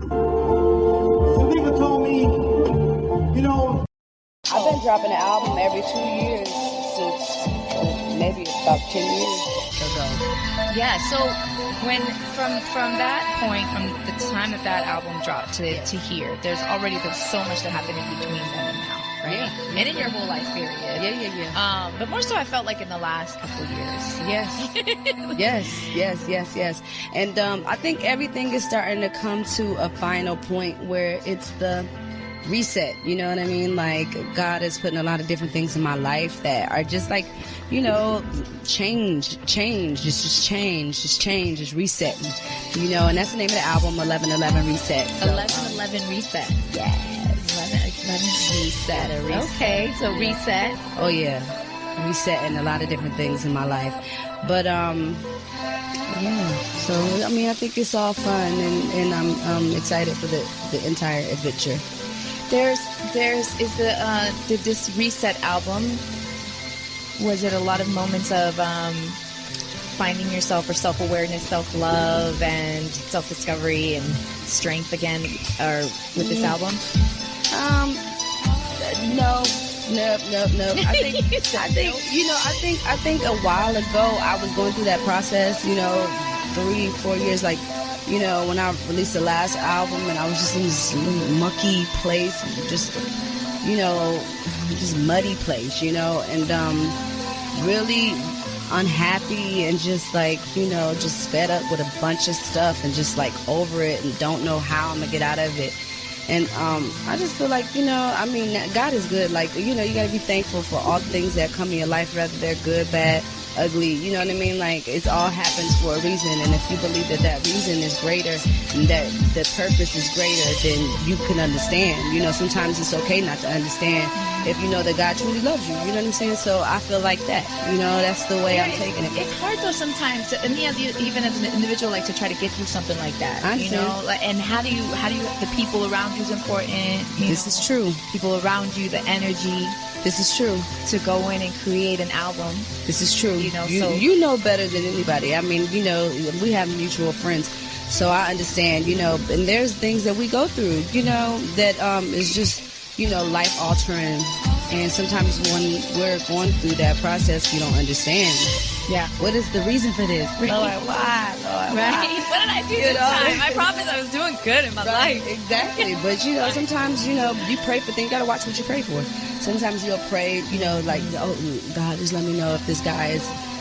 Some people told me, you know, I've been dropping an album every 2 years since maybe about 10 years ago. Yeah, so when from that point, from the time that album dropped to here, there's so much that happened in between then and now, right? Yeah. And in your whole life period. Yeah. But more so I felt like in the last couple of years. Yes. And I think everything is starting to come to a final point where it's the reset, you know what I mean? Like, God is putting a lot of different things in my life that are just like, you know, change, just resetting, you know, and that's the name of the album, 1111 Reset. So, 1111 Reset. Yes. 1111 Reset. Okay, so reset. Oh yeah, resetting a lot of different things in my life. But yeah, so I mean, I think it's all fun, and I'm excited for the entire adventure. Did this Reset album, was it a lot of moments of finding yourself, or self-awareness, self-love, and self-discovery and strength again, or with this album? No. I think a while ago I was going through that process, you know, 3-4 years, like, you know, when I released the last album, and I was just in this mucky place, just, you know, just muddy place, you know, and really unhappy, and just like, you know, just fed up with a bunch of stuff, and just like over it, and don't know how I'm gonna get out of it. And I just feel like, you know, I mean, God is good. Like, you know, you gotta be thankful for all the things that come in your life, whether they're good, bad, ugly, you know what I mean? Like, it all happens for a reason, and if you believe that reason is greater, and that the purpose is greater, then you can understand. You know, sometimes it's okay not to understand if you know that God truly loves you, you know what I'm saying? So I feel like that, you know, that's the way I'm taking it. It's hard though sometimes, to me, even as an individual, like, to try to get through something like that, you know? And how do you, the people around you is important. This is true. People around you, the energy. This is true. To go in and create an album. This is true. You know, you know better than anybody. I mean, you know, we have mutual friends, so I understand, you know, and there's things that we go through, you know, that is just, you know, life altering. And sometimes when we're going through that process, you don't understand. Yeah. What is the reason for this? Lord, why? Right? What did I do this time? I promise I was doing good in my life. Exactly. But, you know, sometimes, you know, you pray for things. You got to watch what you pray for. Sometimes you'll pray, you know, like, oh, God, just let me know if this guy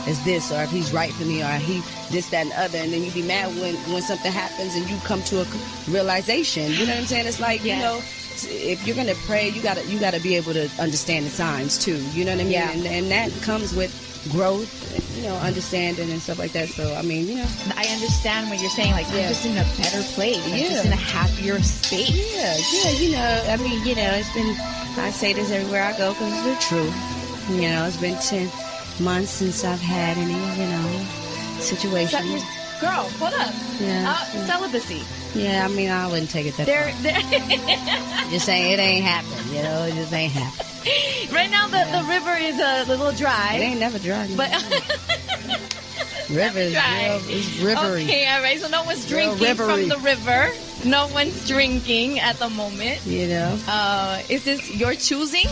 is this, or if he's right for me, or he this, that, and the other. And then you be mad when something happens and you come to a realization. You know what I'm saying? It's like, you know, if you're gonna pray, you gotta be able to understand the signs too. You know what I mean? Yeah. And that comes with growth, you know, understanding and stuff like that. So I mean, you know, I understand what you're saying. Like, I'm just in a better place. I'm just in a happier space. Yeah. You know, I mean, you know, it's been. I say this everywhere I go because it's true. You know, it's been 10 months since I've had any, you know, situation. Girl, hold up. Yeah. Celibacy. Yeah, I mean, I wouldn't take it that far. Just saying, it ain't happening, you know, it just ain't happening. Right now, the river is a little dry. It ain't never dry. But river is rivery. Okay, all right, so no one's drinking from the river. No one's drinking at the moment. You know. Is this your choosing?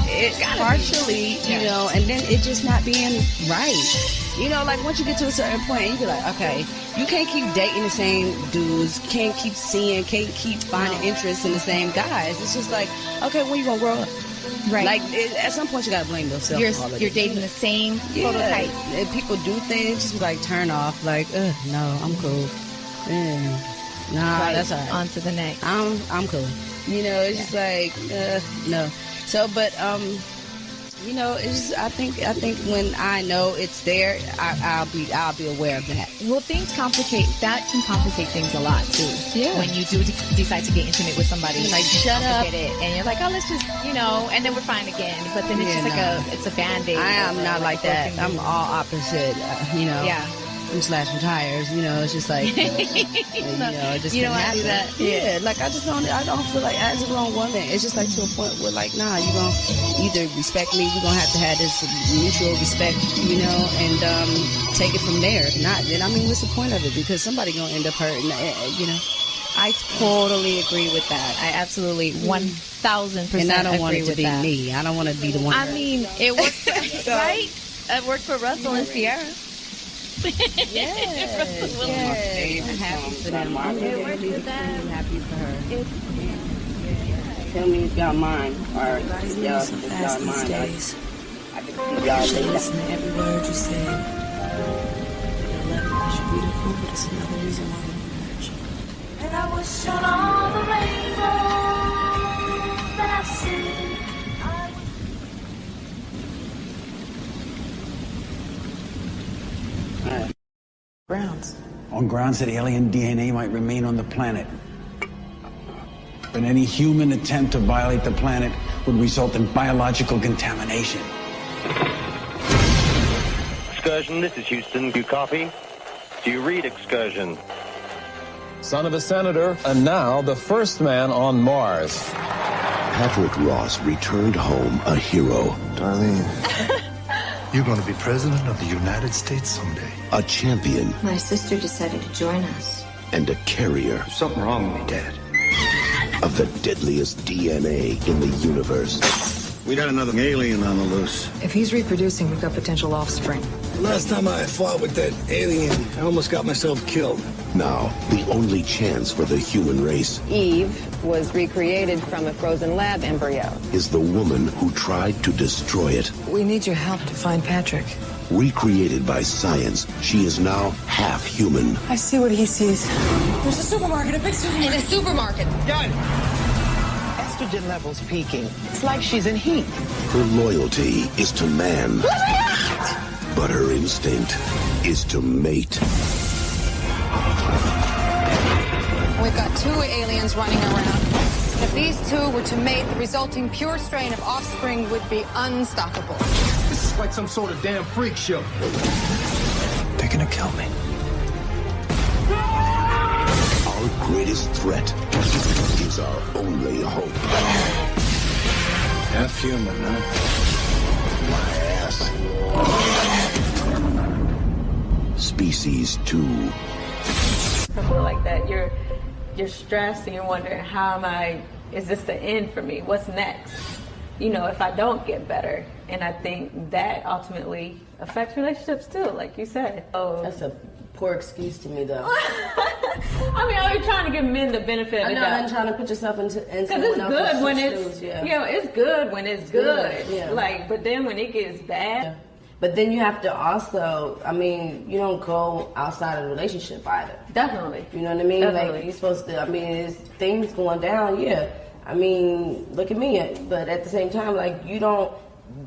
It's partially, you know, and then it just not being right. You know, like once you get to a certain point, you be like, okay, you can't keep dating the same dudes, can't keep finding interest in the same guys. It's just like, okay, when you gonna grow up? Right. Like, at some point you gotta blame yourself. You're dating the same prototype. And people do things, just like turn off, like, no, I'm cool. Yeah. Nah, Right, that's all right. on to the next. I'm cool. You know, it's just like no. So, but you know, it's just, I think when I know it's there, I'll be aware of that. Well, things complicate. That can complicate things a lot too. Yeah. When you do decide to get intimate with somebody, Like, you shut up. complicate it, and you're like, oh, let's just, you know, and then we're fine again. But then it's Yeah, just like it's a band-aid. I am not like that. broken I'm news. all opposite. You know. Yeah. I'm slashing tires. You know, it's just like you know, it just You don't can wanna do happen. that? Yeah, like I don't feel like as a grown woman, it's just like to a point where like, nah, you gonna either respect me, we're gonna have to have this mutual respect, you know, and take it from there. If not, then I mean, what's the point of it? Because somebody gonna end up hurting, you know. I totally agree with that. I absolutely 1,000% And I don't want agree it to with be that. me. I don't want to be the one. I mean, it worked, right? It worked for Russell and Sierra. Yes. I'm happy for them. I'm really happy for her. Tell me if y'all mind, or if y'all mind. I can see y'all later. Listen to every word you say. I love you because you're beautiful, but it's another reason why we merge. And I wish on all the rainbows that I've seen. Grounds. On grounds that alien DNA might remain on the planet. But any human attempt to violate the planet would result in biological contamination. Excursion, this is Houston. Do you copy? Do you read Excursion? Son of a senator, and now the first man on Mars. Patrick Ross returned home a hero. Darlene, you're going to be president of the United States someday. A champion My sister decided to join us. and a carrier. Something wrong with me, Dad. Of the deadliest DNA in the universe. We got another alien on the loose. If he's reproducing, we've got potential offspring. Last time I fought with that alien, I almost got myself killed. Now, the only chance for the human race Eve was recreated from a frozen lab embryo. is the woman who tried to destroy it. We need your help to find Patrick. Recreated by science, she is now half human. I see what he sees. There's a supermarket, a big supermarket. In a supermarket. Done. Estrogen levels peaking. It's like she's in heat. Her loyalty is to man, but her instinct is to mate. We've got two aliens running around. If these two were to mate, the resulting pure strain of offspring would be unstoppable. This is like some sort of damn freak show. They're gonna kill me. Our greatest threat is our only hope. Half human, huh? My ass. Species 2. Something like that. You're stressed and you're wondering, is this the end for me? What's next? You know, if I don't get better. And I think that ultimately affects relationships too, like you said. Oh, That's a poor excuse to me, though. I mean, are you trying to give men the benefit of I the know, doubt? I'm trying to put yourself into Because someone it's else's good when shoes, it's, yeah. you know, it's good when it's good. Yeah. Like, but then when it gets bad. But then you have to also, I mean, you don't go outside of the relationship either. Definitely. You know what I mean? Definitely. Like, you're supposed to, I mean, it's things going down, yeah. I mean, look at me. But at the same time, like, you don't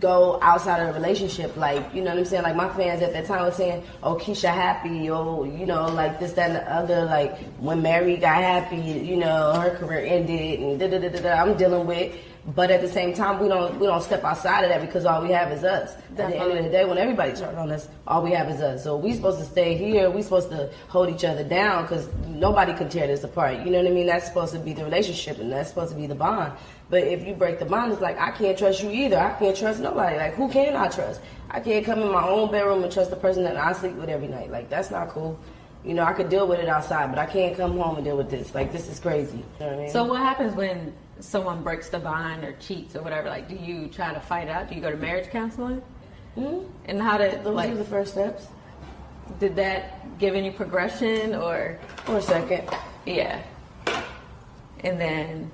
go outside of the relationship. Like, you know what I'm saying? Like, my fans at that time were saying, oh, Keyshia happy, oh, you know, like this, that, and the other. Like, when Mary got happy, you know, her career ended, and da-da-da-da-da, I'm dealing with. But at the same time, we don't step outside of that because all we have is us. At the end of the day, when everybody turns on us, all we have is us. So we supposed to stay here. We supposed to hold each other down because nobody can tear this apart. You know what I mean? That's supposed to be the relationship and that's supposed to be the bond. But if you break the bond, it's like, I can't trust you either. I can't trust nobody. Like, who can I trust? I can't come in my own bedroom and trust the person that I sleep with every night. Like, that's not cool. You know, I could deal with it outside, but I can't come home and deal with this. Like, this is crazy. You know what I mean? So what happens when someone breaks the bond or cheats or whatever? Like, do you try to fight it out? Do you go to marriage counseling? Mm-hmm. And how did Those are the first steps. Did that give any progression or? For a second. Yeah. And then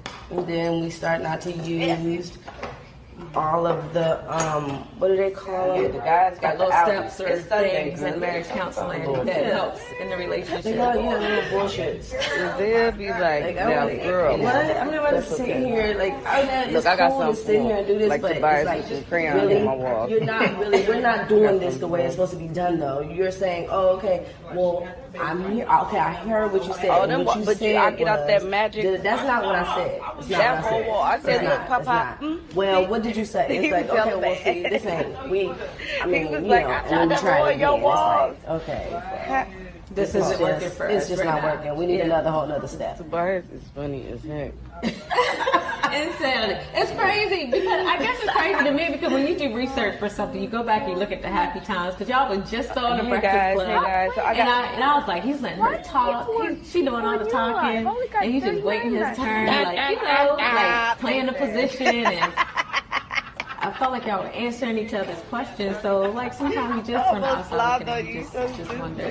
we start not to use. all of the what do they call them? The guys got little the steps or things in marriage counseling that helps in the relationship. They got, little bullshits. They'll be like now, girl. What? I'm not about to sit here like look, I got something to sit here and do this, but it's like really, on my wall. You're not really. We're not doing this the way it's supposed to be done, though. You're saying, oh, okay, well, I'm here. Okay, I heard what you said. Oh, then what you said I get out that magic. That's not what I said. It's not that what I said. whole wall. I said, look, Papa. Well, what did you say? It's like, okay, well, see, this ain't we. I mean, was like, I tried to ruin your walls. Okay. This isn't working for us. It's just not working. We need another whole nother step. Tobias is funny as heck. Insanity. It's crazy because I guess it's crazy to me because when you do research for something, you go back and you look at the happy times because y'all was just on the Breakfast Club. Hey guys. So and I was like, he's letting her talk. She doing all the talking, and he's just waiting his turn, like like playing the position and. I felt like y'all were answering each other's questions, so like sometimes you just from the outside and you just wonder.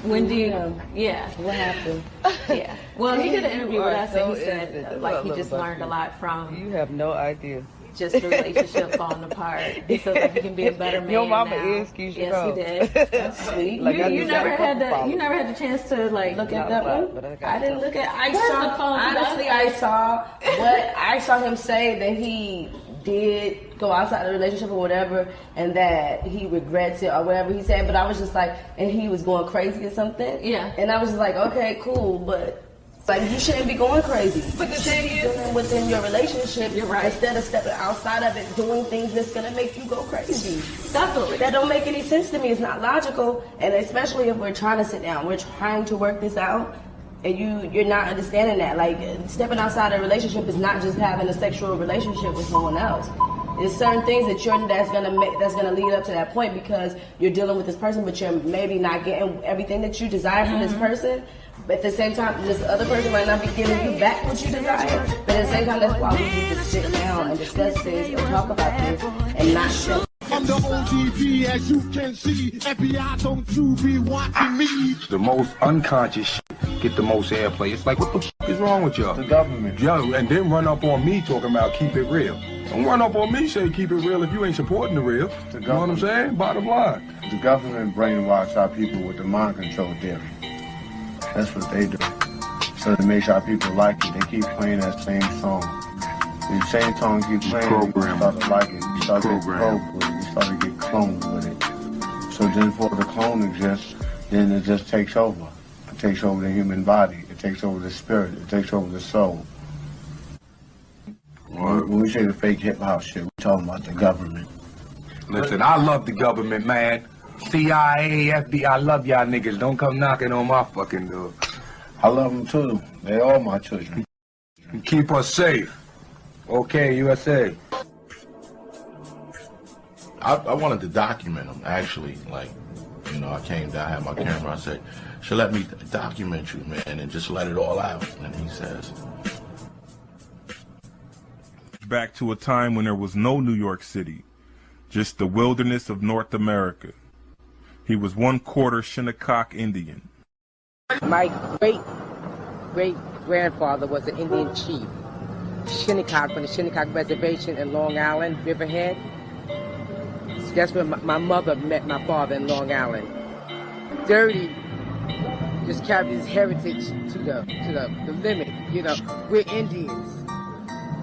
When do you? Yeah. What happened? Yeah. Well, he did an interview with us, and he said like he just learned a lot from. You have no idea. Just the relationship falling apart. He feels like he can be a better man. Your mama now. is Keyshia. Yes, he did. That's sweet. Like, you never had the chance to like look at that one. I didn't look at. Honestly, I saw him say that he did go outside the relationship or whatever, and that he regrets it or whatever he said. But I was just like, and he was going crazy or something. Yeah. And I was just like, okay, cool, but. Like, you shouldn't be going crazy. But the thing is, dealing within your relationship, you're right. Instead of stepping outside of it, doing things that's gonna make you go crazy. Definitely. That don't make any sense to me. It's not logical. And especially if we're trying to sit down, we're trying to work this out, and you're not understanding that. Like, stepping outside a relationship is not just having a sexual relationship with someone else. There's certain things that's gonna lead up to that point because you're dealing with this person, but you're maybe not getting everything that you desire from this person. But at the same time, this other person might not be giving you back what you desire. But at the same time, that's why we need to sit down and discuss this and talk about this and not show. I'm the O.D.B, as you can see. FBI, don't you be watching me. The most unconscious shit get the most airplay. It's like, what the f is wrong with y'all? The government. Yo, and then run up on me talking about keep it real. Don't run up on me saying keep it real if you ain't supporting the real. You know what I'm saying? Bottom line. The government brainwash our people with the mind control theory. That's what they do. So to make sure our people like it, they keep playing that same song. The same song keep playing, you start to like it. You start to get broke with it. You start to get cloned with it. So then before the clone exists, then it just takes over. It takes over the human body. It takes over the spirit. It takes over the soul. When we say the fake hip-hop shit, we're talking about the government. Listen, I love the government, man. CIA, FBI, I love y'all niggas. Don't come knocking on my fucking door. I love them too. They all my children. Keep us safe. Okay, USA. I wanted to document them, actually. Like, you know, I came down, I had my camera. I said, "She'll let me document you, man, and just let it all out." And he says, back to a time when there was no New York City, just the wilderness of North America. He was 1/4 Shinnecock Indian. My great-great-grandfather was an Indian chief. Shinnecock, from the Shinnecock Reservation in Long Island, Riverhead. So that's where my mother met my father in Long Island. Dirty just carried his heritage to the limit, you know. We're Indians.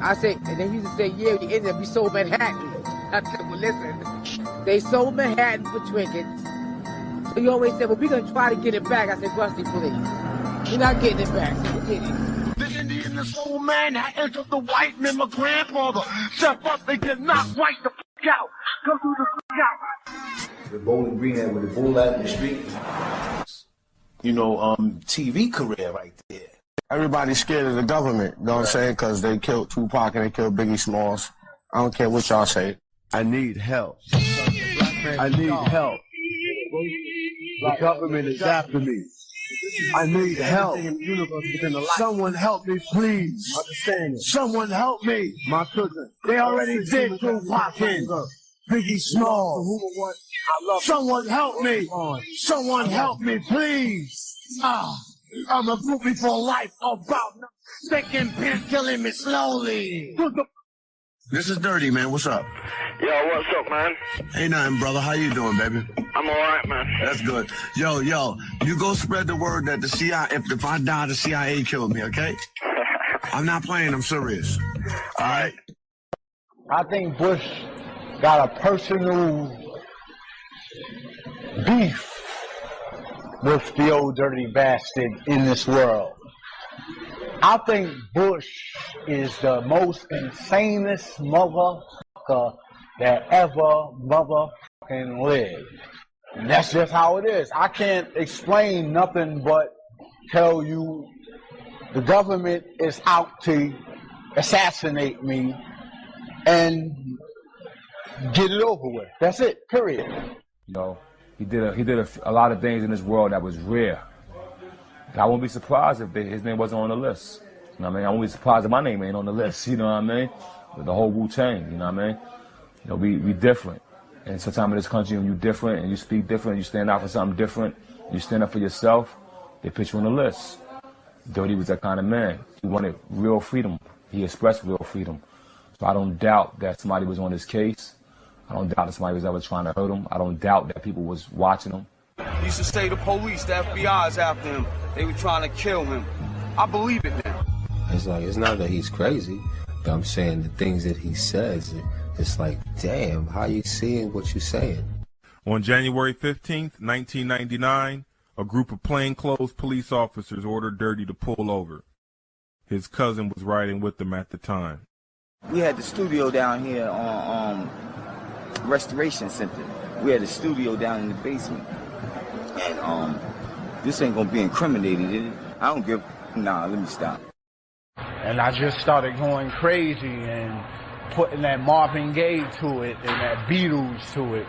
I say, and they used to say, yeah, the Indians, we sold Manhattan. I said, well, listen, they sold Manhattan for trinkets. So you always said, well, we're going to try to get it back. I said, Rusty, please. You're not getting it back, so forget it. The Indian, this old man that entered the white man, my grandfather. Step up and get knocked right the f*** out. Come through the f*** out. The Bowling Green had with the bull out in the street. You know, TV career right there. Everybody's scared of the government, you know what I'm saying? Because they killed Tupac and they killed Biggie Smalls. I don't care what y'all say. I need help. I need help. The government is after me. I need help. Someone help me, please. Understand it. Someone help me. My cousin. They already did Tupac and Biggie Smalls. Someone help me. Someone help me, please. I'm a groupie for life about second pen killing me slowly. This is Dirty, man. What's up? Yo, what's up, man? Ain't nothing, brother. How you doing, baby? I'm alright, man. That's good. Yo, you go spread the word that the CIA, if I die, the CIA killed me, okay? I'm not playing. I'm serious. All right. I think Bush got a personal beef with the old dirty bastard in this world. I think Bush is the most insanest motherfucker that ever motherfucking lived. And that's just how it is. I can't explain nothing but tell you the government is out to assassinate me and get it over with. That's it, period. You know, he did a lot of things in this world that was rare. And I wouldn't be surprised if his name wasn't on the list. You know what I mean? I wouldn't be surprised if my name ain't on the list. You know what I mean? With the whole Wu-Tang, you know what I mean? You know, we different. And sometimes in this country, when you different and you speak different, you stand out for something different, you stand up for yourself, they put you on the list. Dirty was that kind of man. He wanted real freedom. He expressed real freedom. So I don't doubt that somebody was on his case. I don't doubt that somebody was ever trying to hurt him. I don't doubt that people was watching him. He used to say the police, the FBI is after him. They were trying to kill him. I believe it now. It's like, it's not that he's crazy, but I'm saying the things that he says, it's like, damn, how you seeing what you're saying? On January 15th, 1999, a group of plainclothes police officers ordered Dirty to pull over. His cousin was riding with them at the time. We had the studio down here on Restoration Center. We had a studio down in the basement. And this ain't gonna be incriminated, is it? I don't give, nah, let me stop. And I just started going crazy and putting that Marvin Gaye to it and that Beatles to it.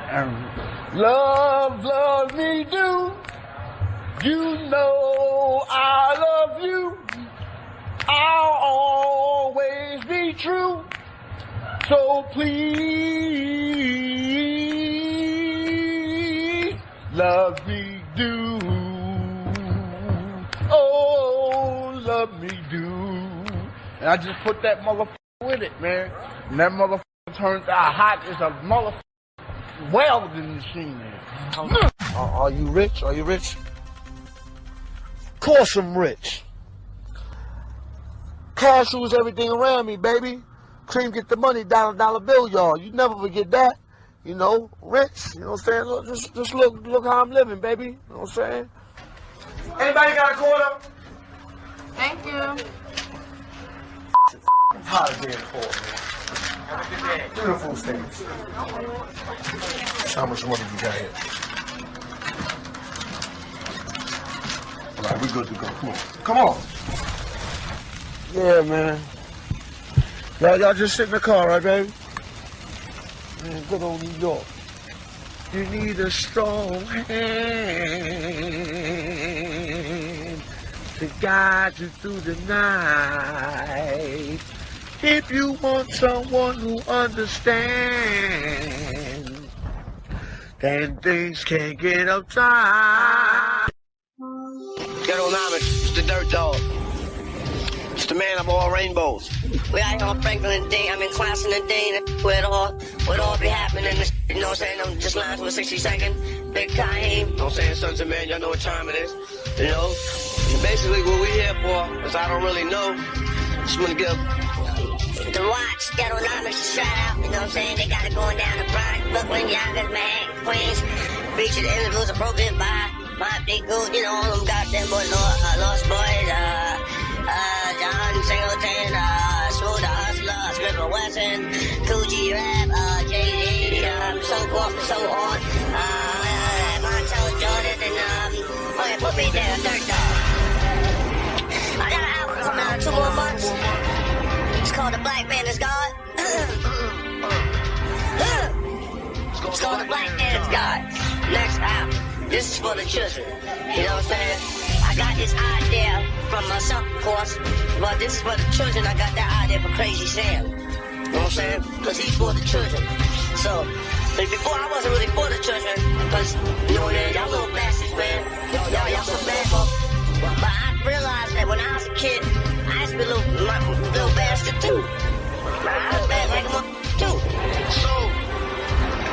And love, love me do. You know I love you. I'll always be true. So please love me do. Oh, love me do. And I just put that motherfucker with it, man. And that motherfucker turns out hot as a motherfucker welding machine, man. Are you rich? Are you rich? Of course I'm rich. Cash rules everything around me, baby. Cream get the money, dollar bill, y'all. You never forget that. You know, rich. You know what I'm saying? Just look how I'm living, baby. You know what I'm saying? Anybody got a quarter? Thank you. I'm tired of being poor, man. Have a good day. Beautiful things. How much money you got here? All right, we good to go. Come on. Come on. Yeah, man. Y'all just sit in the car, right, baby? Man, good old New York. You need a strong hand to guide you through the night. If you want someone who understands, then things can get uptight. Ghetto Nomics, it's the Dirt Dog. It's the man of all rainbows. We out here on Franklin today, I'm in class in the day, where it all be happening, you know what I'm saying? I'm just lines with 60 seconds, Big Kaheem. You know what I'm saying, sons of man, y'all know what time it is. You know, and basically what we here for is I don't really know. Just want to give the watch, Ghetto Nomics, shout out, you know what I'm saying? They got it going down the Bronx, Brooklyn, Yonkers, Manhattan, Queens. Featured interviews appropriate by Big Good, you know, all them goddamn boys, Lost Boys, John Singleton, Smooth the Hustler, Smith & Wesson, Coogee Rap, Jay-Z, so forth and so on. Montel Jordan, and, put me there, Dirt Dog. I got an album coming out in 2 more months. It's called The Black Man Is God. It's called The Black Man Is God. Next album. This is for the children. You know what I'm saying? I got this idea from myself, of course, but this is for the children. I got that idea for Crazy Sam. You know what I'm saying? Because he's for the children. So, before I wasn't really for the children, because, you know, y'all little bastards, man. Y'all so bad, but I realized that when I was a kid, I used to be a little bastard too. I'm bad like one too. So,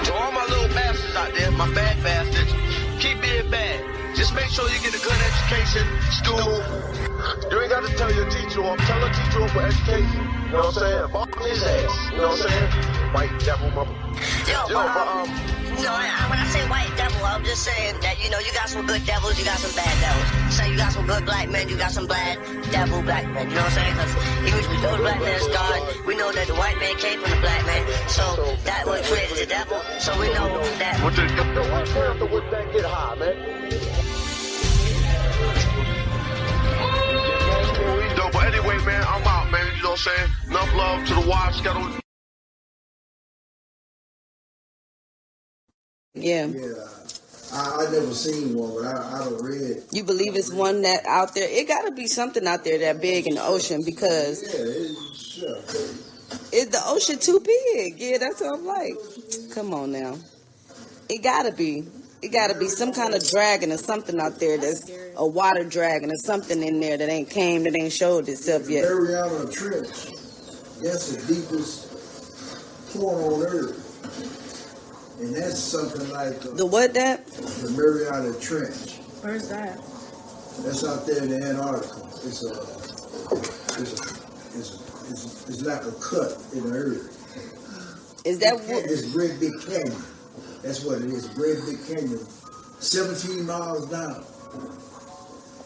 to all my little bastards out there, my bad bastards, keep being bad. Just make sure you get a good education, school. You ain't got to tell your teacher off. Tell a teacher off for education. You know what I'm saying? Fuck his ass. You know what I'm saying? White devil mother. You know, when I say white devil, I'm just saying that, you know, you got some good devils, you got some bad devils. Say you got some good black men, you got some bad devil black men. You know what I'm saying? Because even if we know the black man is God, we know that the white man came from the black man. So that what created the devil. So we know that. What the one time the Wu-Tang get high, man? But anyway, man, I'm out, man. You know what I'm saying? Enough love to the wives. Yeah. I never seen one, but I don't read. You believe it's one that out there? It got to be something out there that big in the ocean because is the ocean too big? Yeah, that's what I'm like. Come on now. It got to be. It got to be some kind of dragon or something out there that's a water dragon or something in there that ain't showed itself yet. Mariana Trench. That's the deepest point on Earth. And that's something like... the what that? The Mariana Trench. Where's that? That's out there in the Antarctica. It's like a cut in the earth. Is that what? It's a great big canyon. That's what it is, a great big canyon. 17 miles down.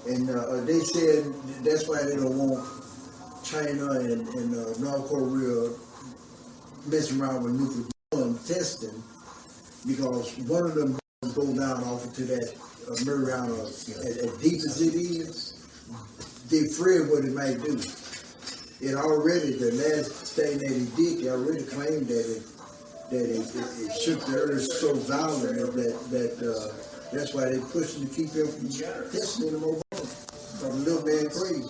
And they said that's why they don't want China and North Korea messing around with nuclear bomb testing, because one of them go down off into that Mariana, as deep as it is, they're afraid what it might do. It already, the last thing that he did, they already claimed that it shook the earth so violently that that's why they pushing to keep him from testing them over. From the little man crazy.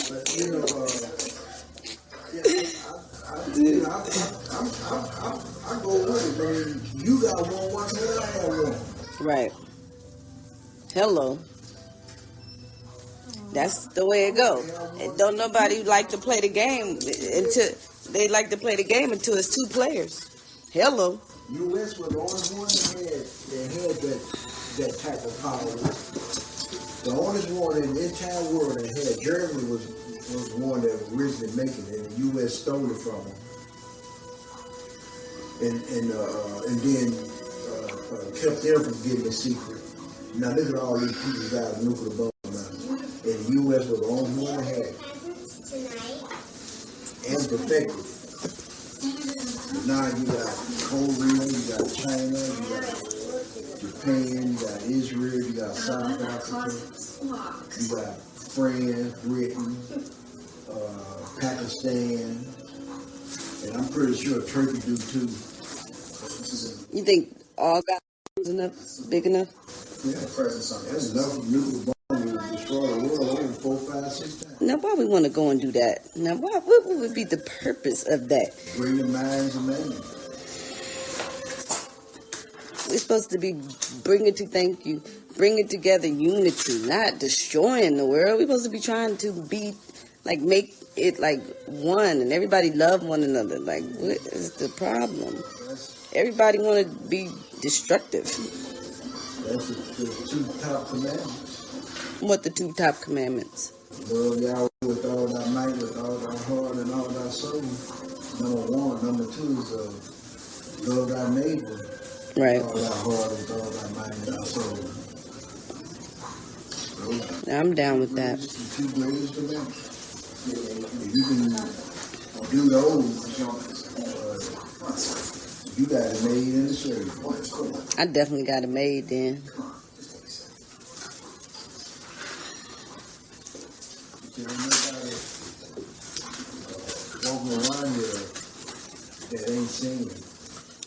But you know, I go with it, man. You got one man, I have one. Right. Hello. That's the way it go. And don't nobody like to play the game until they like to play the game until it's two players. Hello. U.S. was the only one that had that type of power. The only one in the entire world that had. Germany was the one that was originally making it, and the U.S. stole it from them. And then kept them from getting the secret. Now look at all these people who got a nuclear bomb now. And the U.S. was the only one that had it. And perfected it. Now you got Korea, you got China, you got Japan, you got Israel, you got South Africa, you got France, Britain, Pakistan, and I'm pretty sure Turkey do too. You think all got enough, big enough? Yeah, that's enough nuclear bomb to destroy the world over 4, 5, 6 times. Now, why we want to go and do that? Now, what would be the purpose of that? Greater minds of men. We're supposed to be bringing together unity, not destroying the world. We're supposed to be trying to be, like, make it, like, one, and everybody love one another. Like, what is the problem? Everybody want to be destructive. That's the 2 top commandments. What the 2 top commandments? Love Yahweh with all thy might, with all thy heart, and all thy soul. Number 1. Number 2 is love thy neighbor. Right. All thy heart, with all thy might, and thy soul. So, I'm down with that. It's the 2 greatest commandments. If you can do those, you got it made in the service. I definitely got it made then. Walking around here that ain't seen.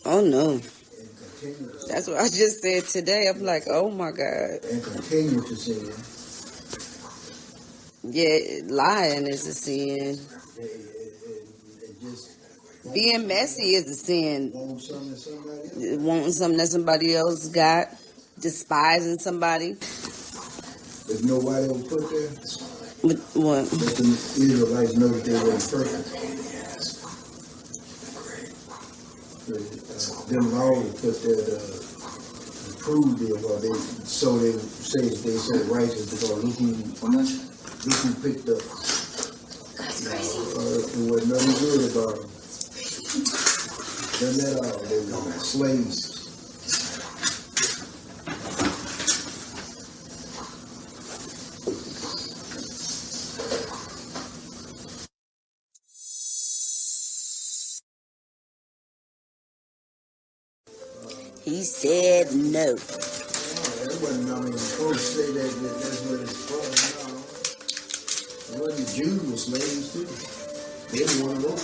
Oh no. That's what I just said today. I'm like, oh my God. And continue to sin. Yeah, lying is a sin. Being messy is a sin. Wanting something that somebody else got. Despising somebody. If nobody will put there. What? Let the Israelites know that they were perfect. Them laws put that prove it, or they so they say they so righteous because look who picked up. That's crazy. It wasn't nothing good about them. Done that all. They were slaves. He said no. That wasn't, I mean, folks say that's what it's for. No. It wasn't the Jews were slaves too. They didn't want to go to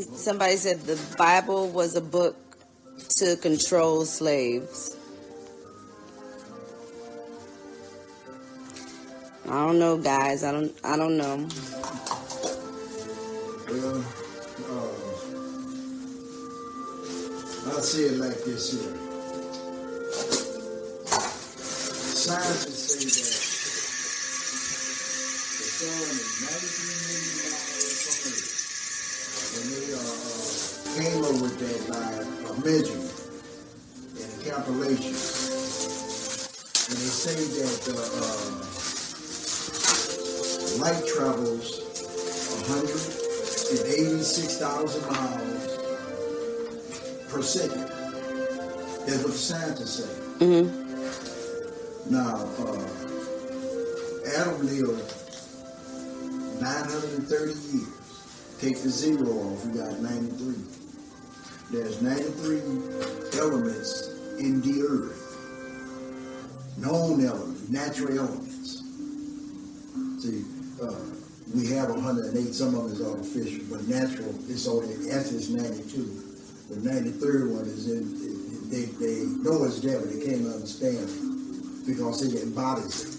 Somebody said the Bible was a book to control slaves. I don't know, guys. I don't know. Well, I'll say it like this here. Scientists say that the sun is 93 million miles from Earth. And they came up with that by a measurement and a calculation. And they say that light travels 186,000 miles per second. That's what the scientists say. Mm-hmm. Now, Adam lived 930 years. Take the zero off, we got 93. There's 93 elements in the earth. Known elements, natural elements. See, we have 108, some of them is artificial, but natural, it's only, actually it's 92. The 93rd one is they know it's there, but they can't understand it because it embodies it.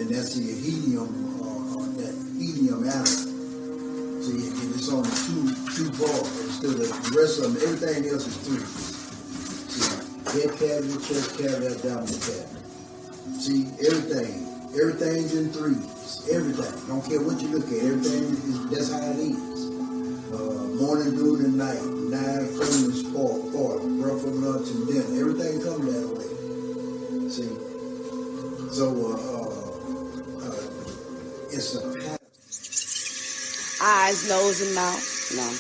And that's the helium, that helium atom. See, it's only two bars instead of the rest of them, everything else is three. See, head cavity, chest cavity, abdominal cavity. See, everything's in threes. Everything. Don't care what you look at, that's how it is. Morning, noon, and night. 9 from sport, breakfast, lunch, and dinner. Everything comes that way. See? So, it's a pattern. Eyes, nose, and mouth. No, I'm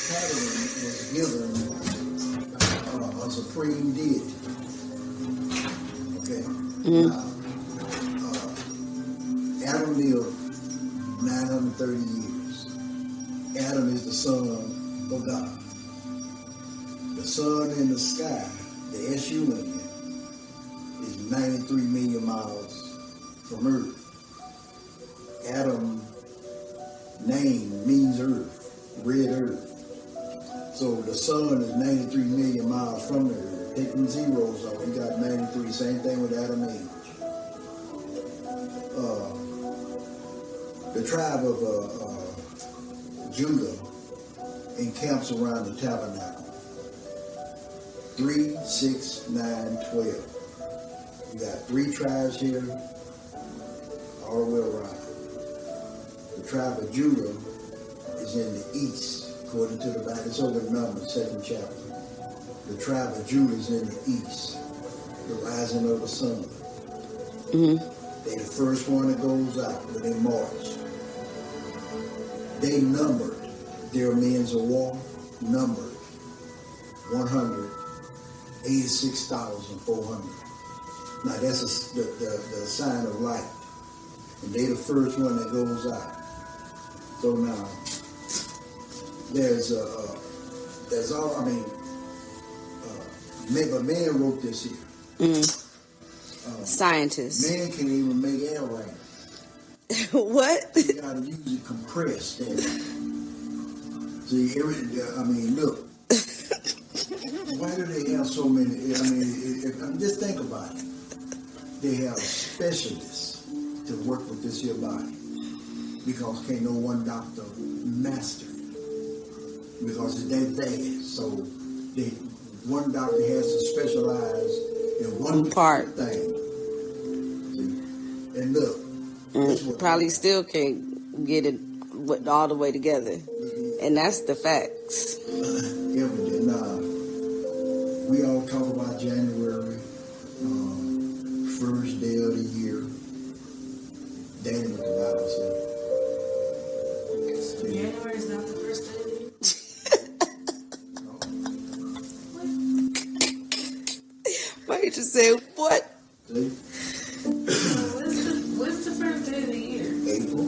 pattern was given a supreme deity. Okay? Mm-hmm. Adam lived 930 years. Adam is the son of God. The sun in the sky, the S-U-N, is 93 million miles from Earth. Adam's name means Earth, red Earth. So the sun is 93 million miles from the Earth. Take them zeros off, you got 93. Same thing with Adam age. The tribe of Judah encamps around the tabernacle. 3, 6, 9, 12. You got 3 tribes here, all the way around. The tribe of Judah is in the east, according to the Bible. It's over in Numbers, 2nd chapter. The tribe of Judah is in the east, the rising of the sun. Mm-hmm. They're the first one that goes out when they march. They numbered their men of war, numbered 186,400. Now that's the sign of light. And they the first one that goes out. So now, there's all, I mean, but man wrote this here. Mm. Scientists. Man can't even make air rain. What? You gotta use it compressed. See, I mean, look. Why do they have so many? I mean, just think about it. They have specialists to work with this here body because can't no one doctor master it because it's that vast. So one doctor has to specialize one part. thing. And look, probably still can't get it all the way together, and that's the facts. We all talk about January, first day of the year. That ain't what the Bible says. January is not the first day of the year. Why you just say what? What's the first day of the year? April.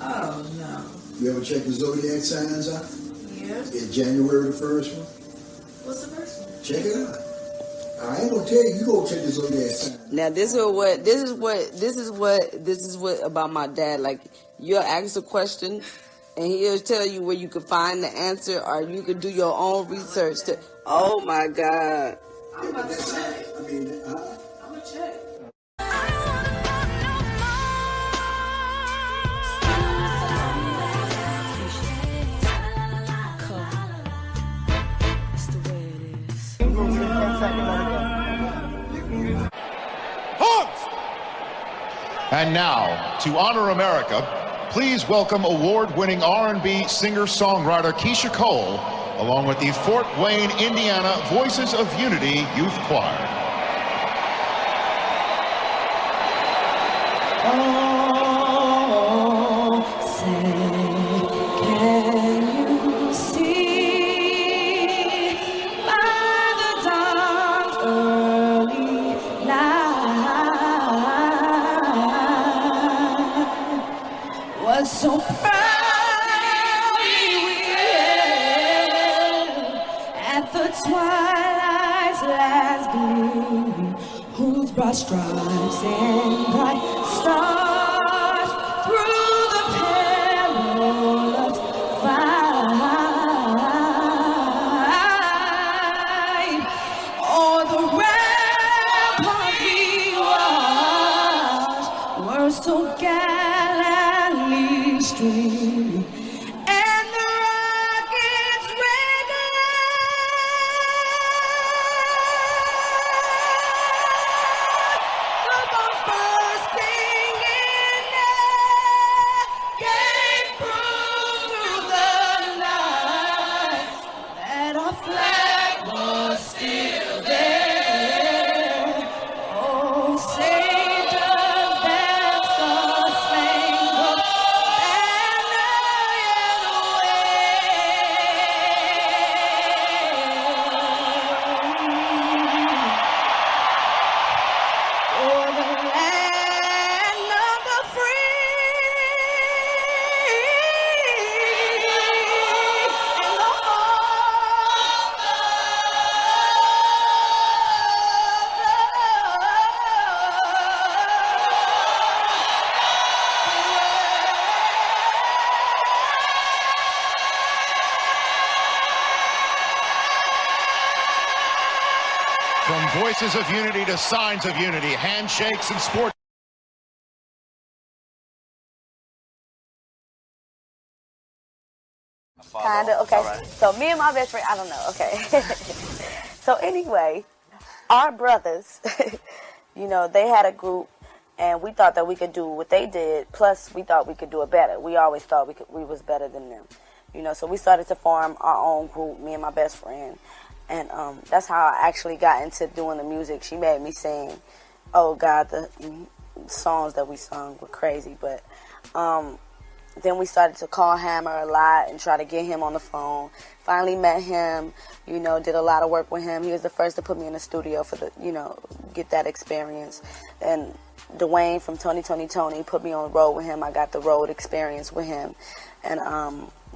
Oh no. You ever check the zodiac signs out? Yeah. Is January the first one? What's the first one? Check it out. I ain't gonna tell you. You go check the zodiac signs. Now this is what about my dad. Like, you'll ask a question, and he'll tell you where you can find the answer, or you can do your own research. Oh my God. I'm about to check. I'm gonna check. And now, to honor America, please welcome award-winning R&B singer-songwriter Keyshia Cole, along with the Fort Wayne, Indiana Voices of Unity Youth Choir. Oh, say, can you see by the dawn's early light what so proudly we hailed at the twilight's last gleam, whose broad stripes and bright stars through the perilous fight, o'er the rampart we watched were so gallantly streaming, and the rockets red the bombs bursting in air gave proof through the night that our flag was still there. Oh, say does that star-spangled banner yet wave o'er the land of the free and the From Voices of Unity to Signs of Unity, handshakes and sport. Kinda, okay. All right. So me and my best friend, I don't know, okay. So anyway, our brothers, you know, they had a group, and we thought that we could do what they did, plus we thought we could do it better. We always thought we was better than them. You know, so we started to form our own group, me and my best friend. And that's how I actually got into doing the music. She made me sing. Oh God, the songs that we sung were crazy. But then we started to call Hammer a lot and try to get him on the phone. Finally met him, you know, did a lot of work with him. He was the first to put me in the studio for the, you know, get that experience. And Dwayne from Tony put me on the road with him. I got the road experience with him. And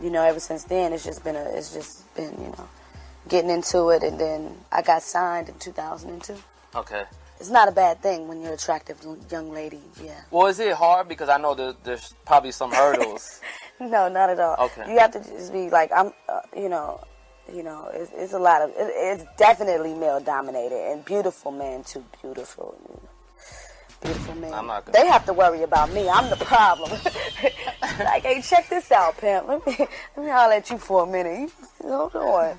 you know, ever since then, it's just been, you know, getting into it. And then I got signed in 2002. Okay. It's not a bad thing when you're an attractive young lady, yeah. Well, is it hard? Because I know there's probably some hurdles. No, not at all. Okay. You have to just be like, you know, it's a lot of, it's definitely male dominated, and beautiful men too, beautiful. beautiful men. I'm not gonna. They have to worry about me. I'm the problem. Like, hey, check this out, pimp. Let me holler at you for a minute. Hold on.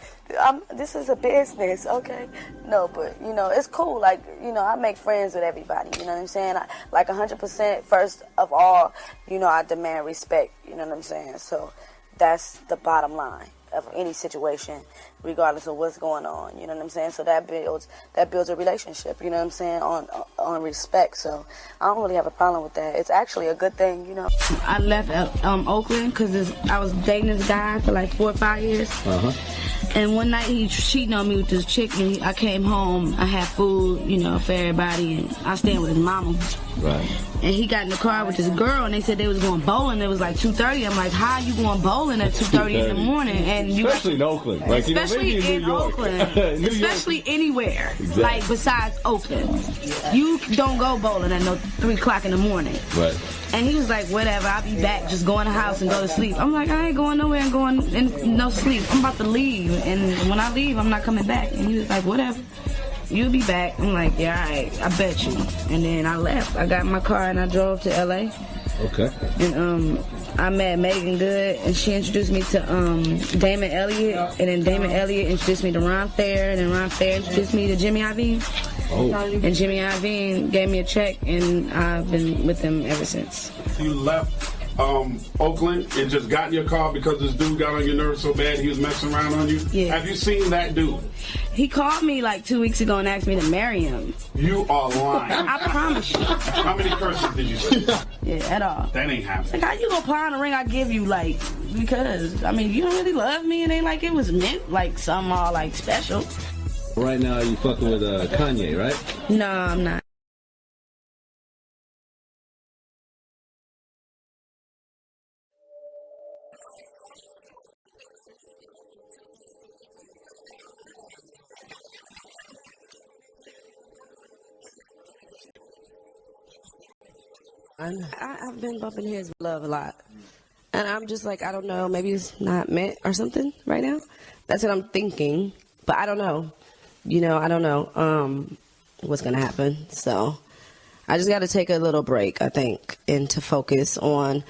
This is a business, okay? No, but, you know, it's cool. Like, you know, I make friends with everybody. You know what I'm saying? Like 100%, first of all, you know, I demand respect. You know what I'm saying? So that's the bottom line of any situation, regardless of what's going on. You know what I'm saying? So that builds a relationship. You know what I'm saying? On respect. So I don't really have a problem with that. It's actually a good thing. You know. I left Oakland because I was dating this guy for like 4 or 5 years. And one night he cheating on me with this chick, and I came home. I had food, you know, for everybody, and I was staying with his mama. Right. And he got in the car with this girl, and they said they was going bowling. It was like 2:30. I'm like, how are you going bowling at 2:30 in the morning? And you especially in Oakland, like, especially you know, maybe in New York. Oakland, especially anywhere, exactly. Like besides Oakland, you don't go bowling at no 3 o'clock in the morning. Right. And he was like, whatever, I'll be back. Just go in the house and go to sleep. I'm like, I ain't going nowhere and going in no sleep. I'm about to leave, and when I leave, I'm not coming back. And he was like, whatever. You'll be back. I'm like, yeah, all right, I bet you. And then I left. I got in my car and I drove to LA. Okay. And I met Megan Good, and she introduced me to Damon Elliott, and then Damon Elliott introduced me to Ron Fair, and then Ron Fair introduced me to Jimmy Iovine. Oh. And Jimmy Iovine gave me a check, and I've been with him ever since. You left Oakland and just got in your car because this dude got on your nerves so bad he was messing around on you? Yeah. Have you seen that dude? He called me like 2 weeks ago and asked me to marry him. You are lying. I promise you. How many curses did you say? Yeah, at all. That ain't happening. Like, how you gonna pawn a ring I give you, like, because, I mean, you don't really love me, and ain't like it was meant like something all, like, special. Right now, you fucking with Kanye, right? No, I'm not. I've been bumping heads with love a lot. And I'm just like, I don't know, maybe it's not meant or something right now. That's what I'm thinking. But I don't know. You know, I don't know what's going to happen. So I just got to take a little break, I think, and to focus on,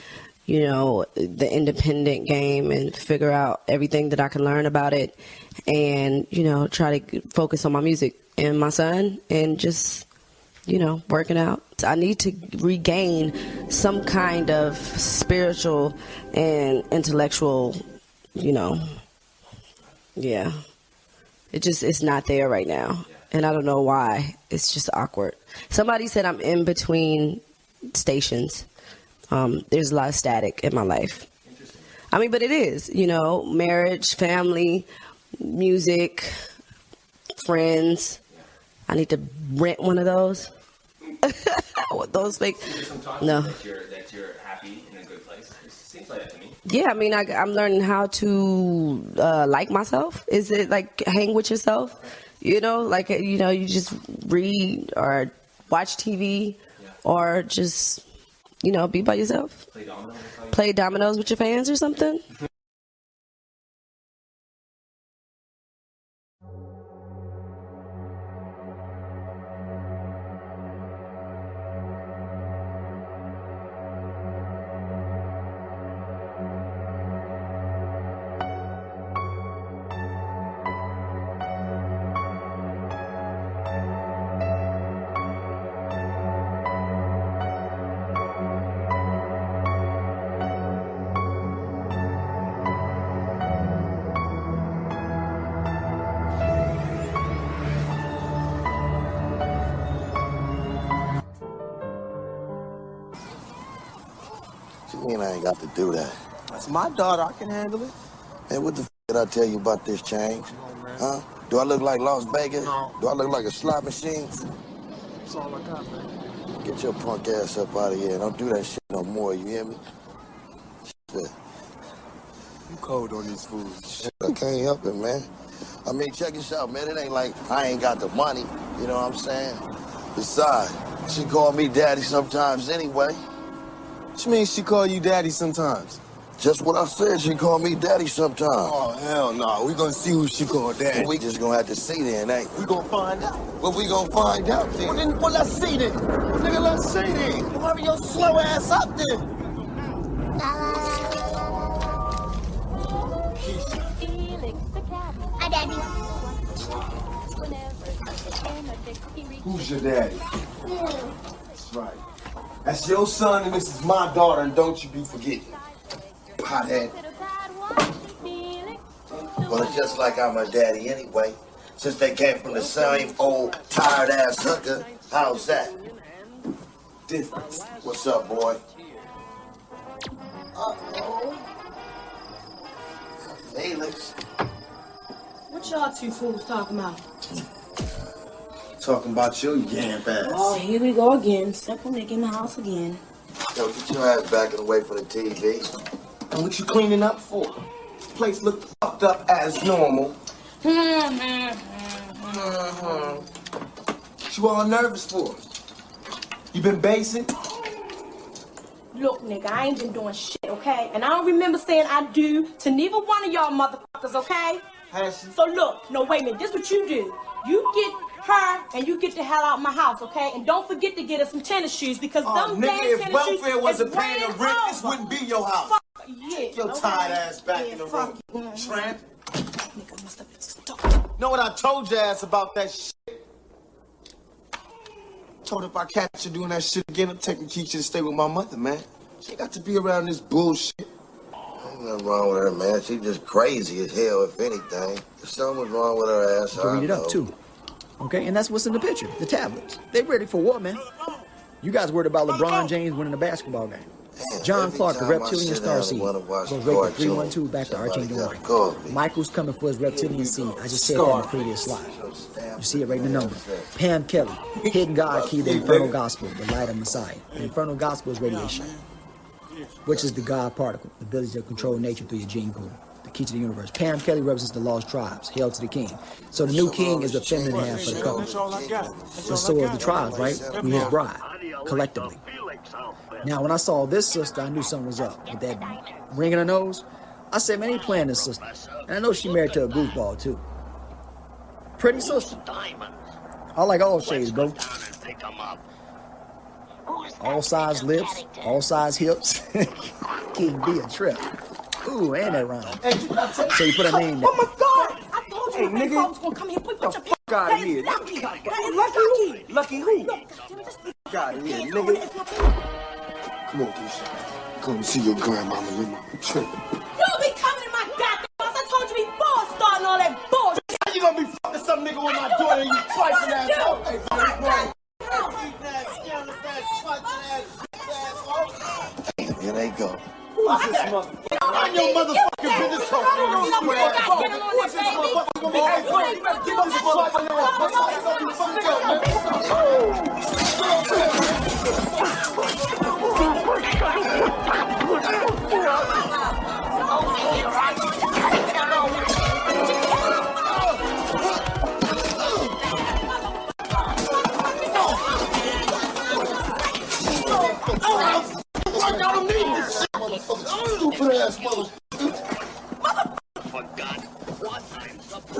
you know, the independent game and figure out everything that I can learn about it and, you know, try to focus on my music and my son and just, you know, working out. I need to regain some kind of spiritual and intellectual, you know, yeah. It's not there right now. And I don't know why. It's just awkward. Somebody said I'm in between stations. There's a lot of static in my life. I mean, but it is, you know, marriage, family, music, friends. I need to rent one of those. Those things. No. That you're happy in a good place. It seems like that to me. Yeah, I mean, I'm learning how to like myself. Is it like hang with yourself? You know, like, you know, you just read or watch TV or just, you know, be by yourself. Play dominoes with your fans or something. I ain't got to do that. That's my daughter. I can handle it. Hey, what the f did I tell you about this change? Huh? Do I look like Las Vegas? No. Do I look like a slot machine? That's all I got, man. Get your punk ass up out of here. Don't do that shit no more, you hear me? Shit. You cold on these fools. Shit, I can't help it, man. I mean, check this out, man. It ain't like I ain't got the money, you know what I'm saying? Besides, she call me daddy sometimes anyway. What you mean she call you daddy sometimes? Just what I said, she call me daddy sometime. Oh, hell no. We gonna see who she called daddy. We just gonna have to see then, ain't we? We gonna find out. Well, we gonna find out then. Well, let's see then. Nigga, let's see then. Hurry your slow ass up then. Hi, Daddy. Who's your daddy? That's right. That's your son and this is my daughter, and don't you be forgetting. Pothead. Well, it's just like I'm her daddy anyway. Since they came from the same old tired-ass hooker, how's that? Difference. What's up, boy? Uh-oh. Felix. What y'all two fools talking about? Talking about your yam ass. Oh, here we go again. Simple nigga in the house again. Yo, get your ass back and away from the TV. And what you cleaning up for? This place look fucked up as normal. What you all nervous for? You been basing? Look, nigga, I ain't been doing shit, okay? And I don't remember saying I do to neither one of y'all motherfuckers, okay? So look, no, wait a minute. This is what you do. You get her and you get the hell out of my house, okay? And don't forget to get her some tennis shoes because them damn tennis shoes. If welfare wasn't paying the rent, this wouldn't be your house. Fuck yeah. Get your tired ass back in the room, tramp. Nigga must have been stuck. Know what I told your ass about that shit? Told her if I catch her doing that shit again, I'm taking Keyshia to stay with my mother, man. She got to be around this bullshit. Ain't nothing wrong with her, man. She just crazy as hell, if anything. If something was wrong with her ass, You can read it up, too. Okay, and that's what's in the picture, the tablets. They ready for war, man. You guys worried about LeBron James winning a basketball game. John Clark, a reptilian starseed, goes right to 312 back to Archangel Warren. Michael's coming for his reptilian seed. I just said that in the previous slide. You see it right in the number. Pam Kelly, hidden God key, the Infernal Gospel, the light of Messiah. The Infernal Gospel is radiation, which is the God particle, the ability to control nature through your gene pool. The key to the universe. Pam Kelly represents the lost tribes. Hail to the king. So the new king is the feminine half of the couple. But so are the tribes, right? We his bride, collectively. Now, when I saw this sister, I knew something was up. With that ring in her nose, I said, man, ain't playing this sister. And I know she married to a goofball, too. Pretty sister. I like all shades, bro. All size lips, all size hips. King B a trip. Ooh, and that rhyme. So you put a name there. Oh my God! I told you my folks gonna come here. Put your fuck out of here. Lucky who? Lucky who? Fuck out of here, nigga. Come on, Keyshia. Come see your grandmama. Your mama tripping. You be coming in my goddamn house. I told you before starting all that bullshit. How you gonna be fucking some nigga with my daughter and you trifling ass hoe? Hey, Here they go. Who's this motherfucker? I'm your motherfucking business talking on this square ass nigga. What's this motherfucker gonna be? Hey, bro, you better get this motherfucker now. What's this I don't need this shit, motherfucker. Stupid ass motherfucker.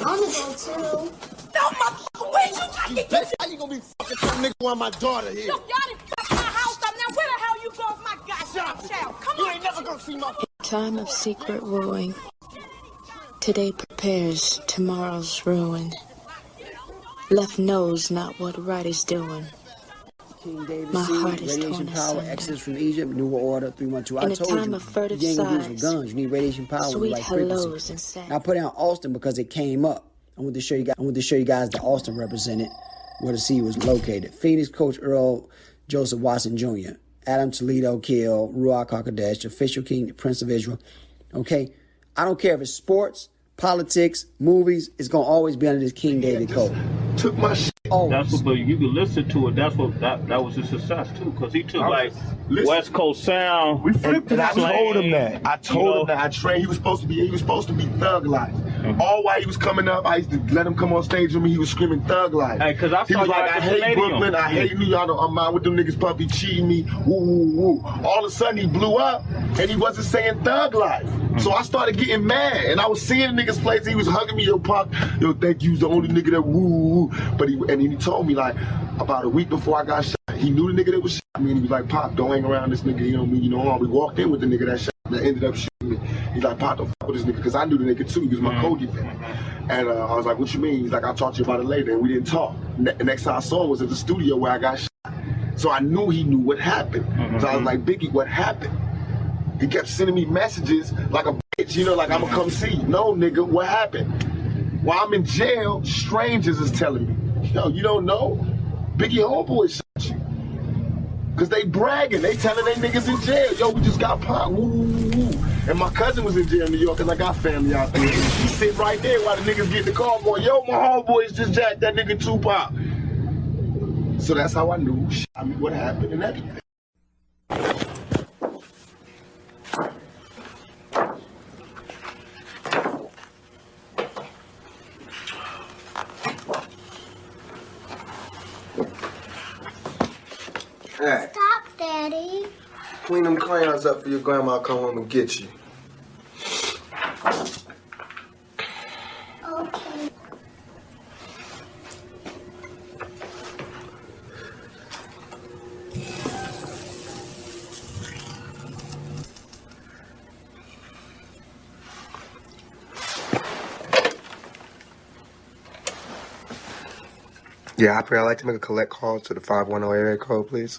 I'm gonna go too. No, motherfucker, where you got How you gonna be fucking some nigga while my daughter here? Look, y'all done fucked my house up. Now where the hell you going with my goddamn child? Come on. You ain't never gonna see my... Time of secret wooing. Today prepares tomorrow's ruin. Left knows not what right is doing. King David My seed, heart is radiation torn power, asunder. Exodus from Egypt, New Order, 312. In I a told time you, of furtive you ain't gonna do this with sighs, guns. You need radiation power with the sweet right hellos frequency. and sad. Now I put down Austin because it came up. I want to show you guys that Austin represented where the seed was located. Phoenix coach Earl Joseph Watson Jr., Adam Toledo Kill, Ruach HaKodesh, official king, the Prince of Israel. Okay? I don't care if it's sports, politics, movies, it's going to always be under this King David code. took my shit. Oh, that's what. But you can listen to it. That's what that was a success too, because he took like West Coast sound. We flipped it. I told him that. I told him that I trained. He was supposed to be Thug Life. All while he was coming up, I used to let him come on stage with me. He was screaming Thug Life. Hey, cause he was like, I hate Brooklyn. I hate New York. I'm out with them niggas puppy cheating me. Woo woo woo. All of a sudden he blew up, and he wasn't saying Thug Life. So I started getting mad, and I was seeing niggas place. He was hugging me, yo, Pop. Yo, thank you. The only nigga that woo woo. But he told me like about a week before I got shot. He knew the nigga that was shot me, and he was like, Pop, don't hang around this nigga. You know me, you know harm. We walked in with the nigga that shot me, that ended up shooting me. He's like, Pop, don't fuck with this nigga, because I knew the nigga too. He was my co-defendant. And I was like, what you mean? He's like, I'll talk to you about it later. And we didn't talk. Next time I saw him was at the studio where I got shot. So I knew he knew what happened. So I was like, Biggie, what happened? He kept sending me messages like a bitch, you know, like I'm gonna come see you. No, nigga, what happened? While I'm in jail, strangers is telling me, yo, you don't know? Biggie homeboy shot you. Cause they bragging, they telling they niggas in jail, yo, we just got popped, woo, woo, woo. And my cousin was in jail in New York, cause I got family out there. He sit right there while the niggas get the call going, yo, my homeboys just jacked that nigga Tupac. So that's how I knew, I mean, what happened and everything. Hey. Stop, Daddy. Clean them crayons up for your grandma come home and get you. Okay. Yeah, I'd like to make a collect call to the 510 area code, please.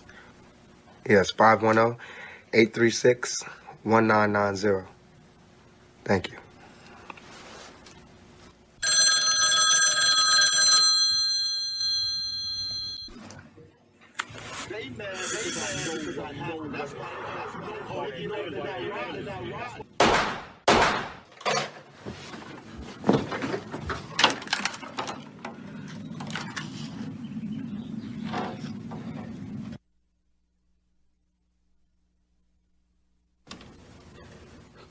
Yes, 510-836-1990. Thank you.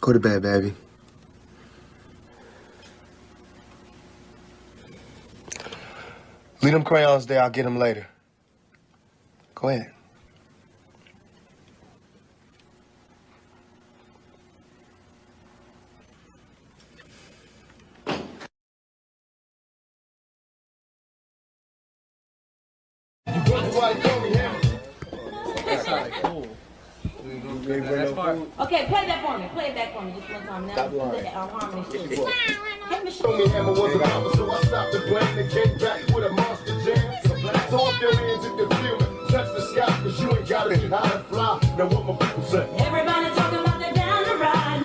Go to bed, baby. Leave them crayons there, I'll get them later. Go ahead. Okay, play that for me. Play it back for me just one time. Now do the harmony shit. Hey, Michelle. Told me Hammer was a bomber, so I stopped the blame and came back with a monster jam. Throw up your hands if you feel it. Touch the sky, cause you ain't gotta get high and fly. Now what my people say? Everybody talking about that down the ride.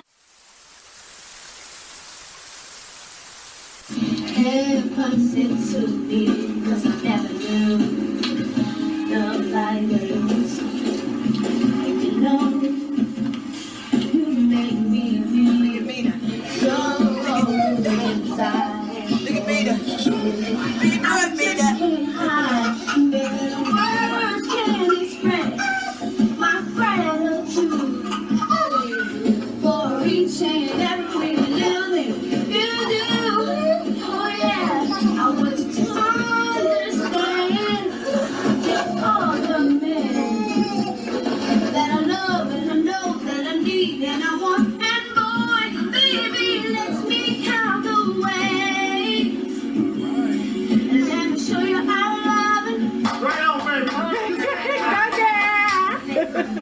Hey, puts it to me, cause I never knew the light that it was. You know, you make me feel so inside. Look at me, words can't express my gratitude for each and every little thing you do. Oh yeah, I want you to understand just all the men that I love and I know that I need and I want. And boy, baby, let me count the ways and let me show you how to love it. Right on, baby. Okay.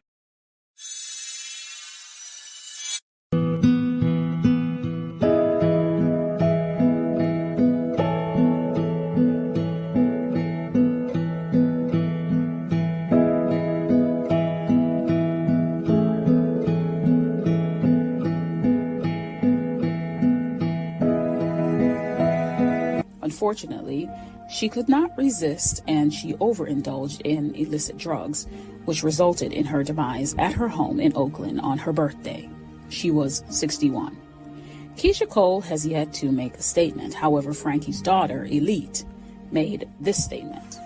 Unfortunately, she could not resist and she overindulged in illicit drugs, which resulted in her demise at her home in Oakland on her birthday. She was 61. Keyshia Cole has yet to make a statement. However, Frankie's daughter, Elite, made this statement.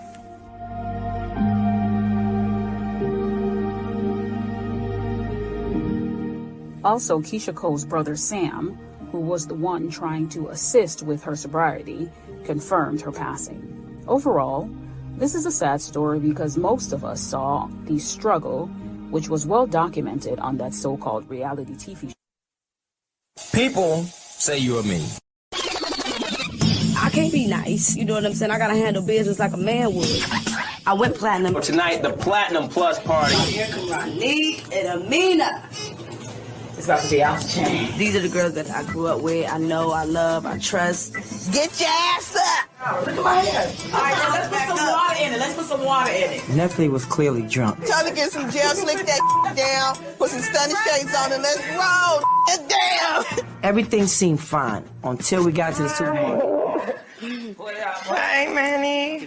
Also, Keyshia Cole's brother Sam, who was the one trying to assist with her sobriety, confirmed her passing. Overall, this is a sad story because most of us saw the struggle, which was well documented on that so-called reality TV show. People say you're mean. I can't be nice. You know what I'm saying? I gotta handle business like a man would. I went platinum. Well, tonight, the Platinum Plus party. Here come Ronnie and Amina. It's about to be out the chain. These are the girls that I grew up with. I know, I love, I trust. Get your ass up! Oh, look at my hair. All right, so let's put some water in it. Let's put some water in it. Nephi was clearly drunk. Time to get some gel, slick that down, put some stunning shades on, and let's roll. Damn! Everything seemed fine until we got to the supermarket. Hey, Manny.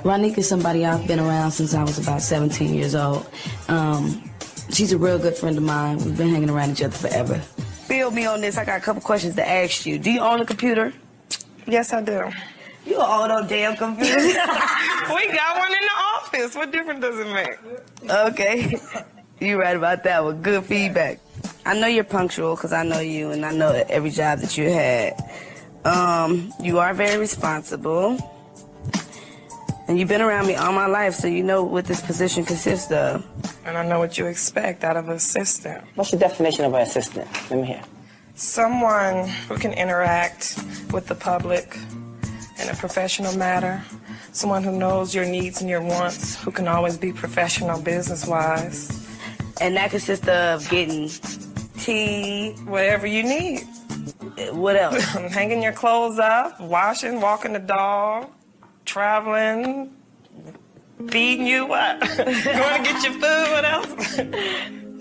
Ronique is somebody I've been around since I was about 17 years old. She's a real good friend of mine. We've been hanging around each other forever. Fill me on this. I got a couple questions to ask you. Do you own a computer? Yes, I do. You don't own no damn computer. We got one in the office. What difference does it make? Okay. You're right about that one. Good feedback. I know you're punctual because I know you and I know every job that you had. You are very responsible. And you've been around me all my life, so you know what this position consists of. And I know what you expect out of an assistant. What's the definition of an assistant? Let me hear. Someone who can interact with the public in a professional manner. Someone who knows your needs and your wants, who can always be professional business-wise. And that consists of getting tea. Whatever you need. What else? Hanging your clothes up, washing, walking the dog, traveling, feeding you what? Going to get your food, what else?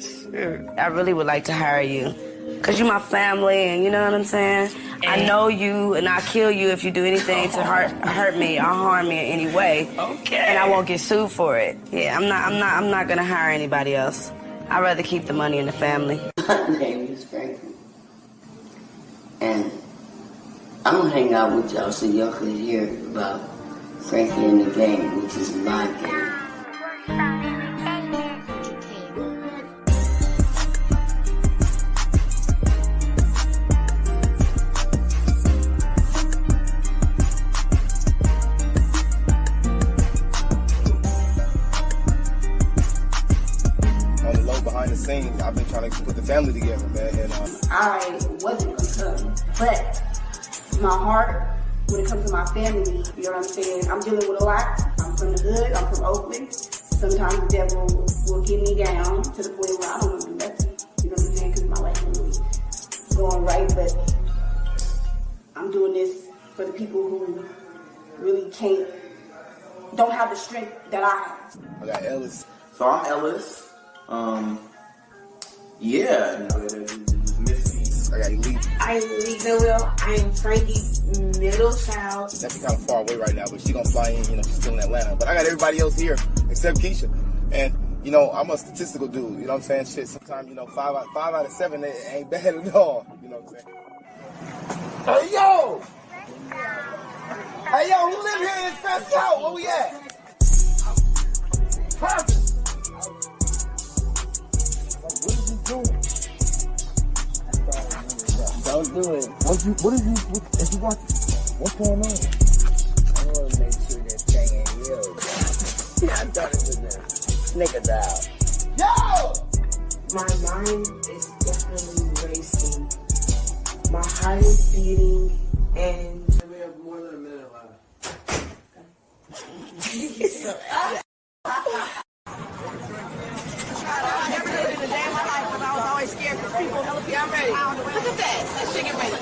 Shoot. I really would like to hire you. Because you're my family, and you know what I'm saying? I know you, and I'll kill you if you do anything to hurt me or harm me in any way. Okay. And I won't get sued for it. Yeah, I'm not gonna hire anybody else. I'd rather keep the money in the family. My name is Frankie. And I'm gonna hang out with y'all so y'all can hear about Frankie and the Gang, which is my game. Behind the scenes, I've been trying to put the family together, man. And I wasn't gonna come, but my heart, when it comes to my family, you know what I'm saying? I'm dealing with a lot. I'm from the hood. I'm from Oakland. Sometimes the devil will get me down to the point where I don't want to do nothing. You know what I'm saying? Because my life is really going right, but I'm doing this for the people who really don't have the strength that I have. I got Ellis. So I'm Ellis. Yeah, you know, there's Missy. I got Elite. I'm Elite Noel. I'm Frankie's middle child. She's actually kind of far away right now, but she's gonna fly in, you know, she's still in Atlanta. But I got everybody else here except Keyshia. And, you know, I'm a statistical dude, you know what I'm saying? Shit, sometimes, you know, 5 out of 7 it ain't bad at all, you know what I'm saying? Hey, yo! Hey, yo, who live here in Fresco? Where we at? Perfect. What is he doing? Don't do it. If you watch, what's going on? I want to make sure that thing ain't yo. Yeah, I thought it was a nigga out. Yo! My mind is definitely racing. My heart is beating, and we have more than a minute left. I'm ready. Look at that. Let's shake it ready.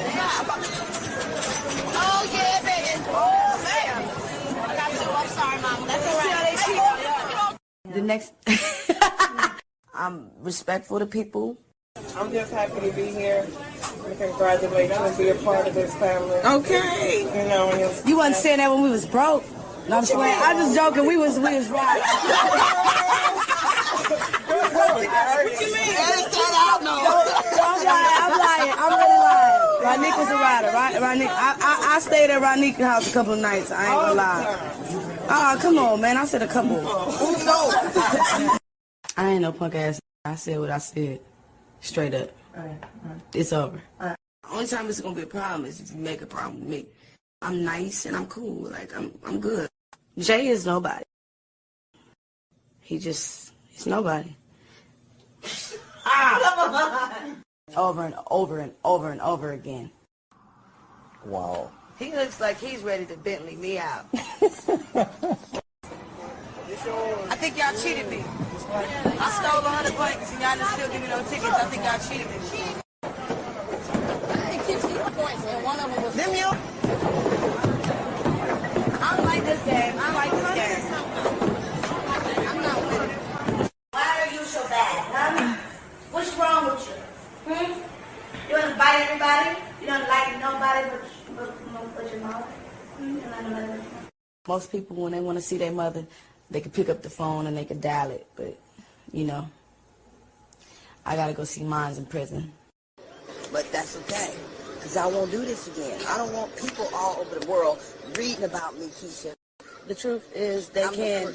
Oh, yeah, baby. Oh, man. I got you. I'm sorry, Mama. That's all right. The next... I'm respectful to people. I'm just happy to be here and congratulate you and be a part of this family. Okay. You know, You wasn't saying that when we was broke. No, I'm swearing. I'm just joking. We was right. What you mean? I'm lying. I'm really lying. Ronique was a rider. Ronique, I stayed at Ronique's house a couple of nights. I ain't gonna lie. Come on, man. I said a couple. I ain't no punk ass. I said what I said. Straight up. It's over. Only time it's gonna be a problem is if you make a problem with me. I'm nice and I'm cool. Like I'm good. Jay is nobody. He's nobody. Over and over and over and over again. Wow. He looks like he's ready to Bentley me out. I think y'all cheated me. I stole 100 bucks and y'all didn't still give me no tickets. I think y'all cheated me. I didn't get you points and one of them was them you. I don't like this game. I like this game. I'm not with it. Why are you so bad, huh? What's wrong with you? You don't bite everybody? You don't like nobody but your mother? Most people, when they want to see their mother, they can pick up the phone and they can dial it. But, you know, I got to go see mines in prison. But that's okay, because I won't do this again. I don't want people all over the world reading about me, Keyshia. The truth is they can't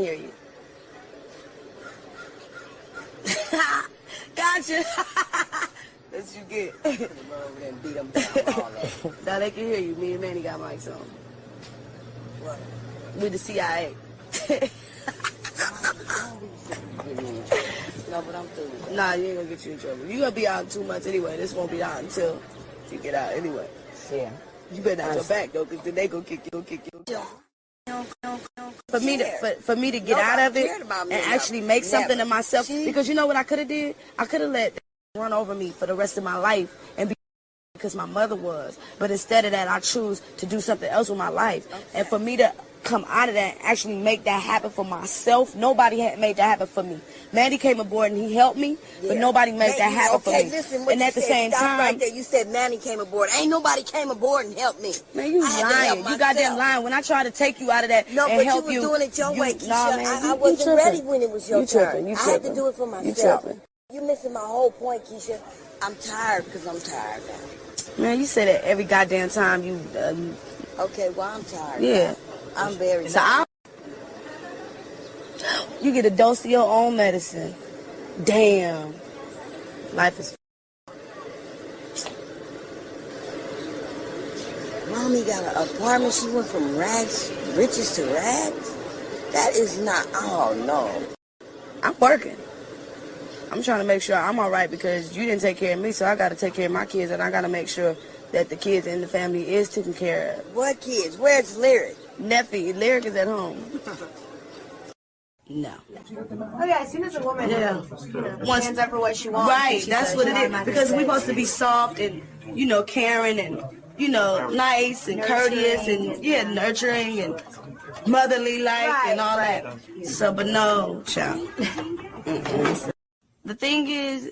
hear you. Gotcha. That's you get. Beat them down, all that. Now they can hear you. Me and Manny got mics on. What? With the CIA. No, but I'm through. Nah, you ain't gonna get you in trouble. You gonna be out in 2 months anyway. This won't be out until you get out anyway. Yeah. You better not go back though, because then they gonna kick you. For me to get out of it and actually make something of myself, because you know what I could have did? I could have let them run over me for the rest of my life and be because my mother was. But instead of that, I choose to do something else with my life. And for me to come out of that and actually make that happen for myself, nobody had made that happen for me. Mandy came aboard and he helped me, but nobody made that happen for me. Listen, and at the same time, right there, you said Manny came aboard. Ain't nobody came aboard and helped me. Man, you lying. You goddamn lying. When I tried to take you out of that and help you, you were doing it your way, Keyshia. Nah, man, I wasn't ready when it was your turn. I had to do it for myself. You missing my whole point, Keyshia. I'm tired because I'm tired now. Man, you say that every goddamn time you. Okay, well, I'm tired. Yeah. Now. I'm very tired. You get a dose of your own medicine. Damn. Life is. Mommy got an apartment. She went from riches to rags. That is not. Oh no. I'm working. I'm trying to make sure I'm all right because you didn't take care of me, so I got to take care of my kids, and I got to make sure that the kids in the family is taken care of. What kids? Where's Lyric? Nephew. Lyric is at home. No. Oh yeah, as soon as a woman stands up for what she wants. Right, that's what it is. Because we're supposed to be soft and, you know, caring and, you know, nice and courteous and, nurturing and motherly like and all that. So, but no, child. The thing is,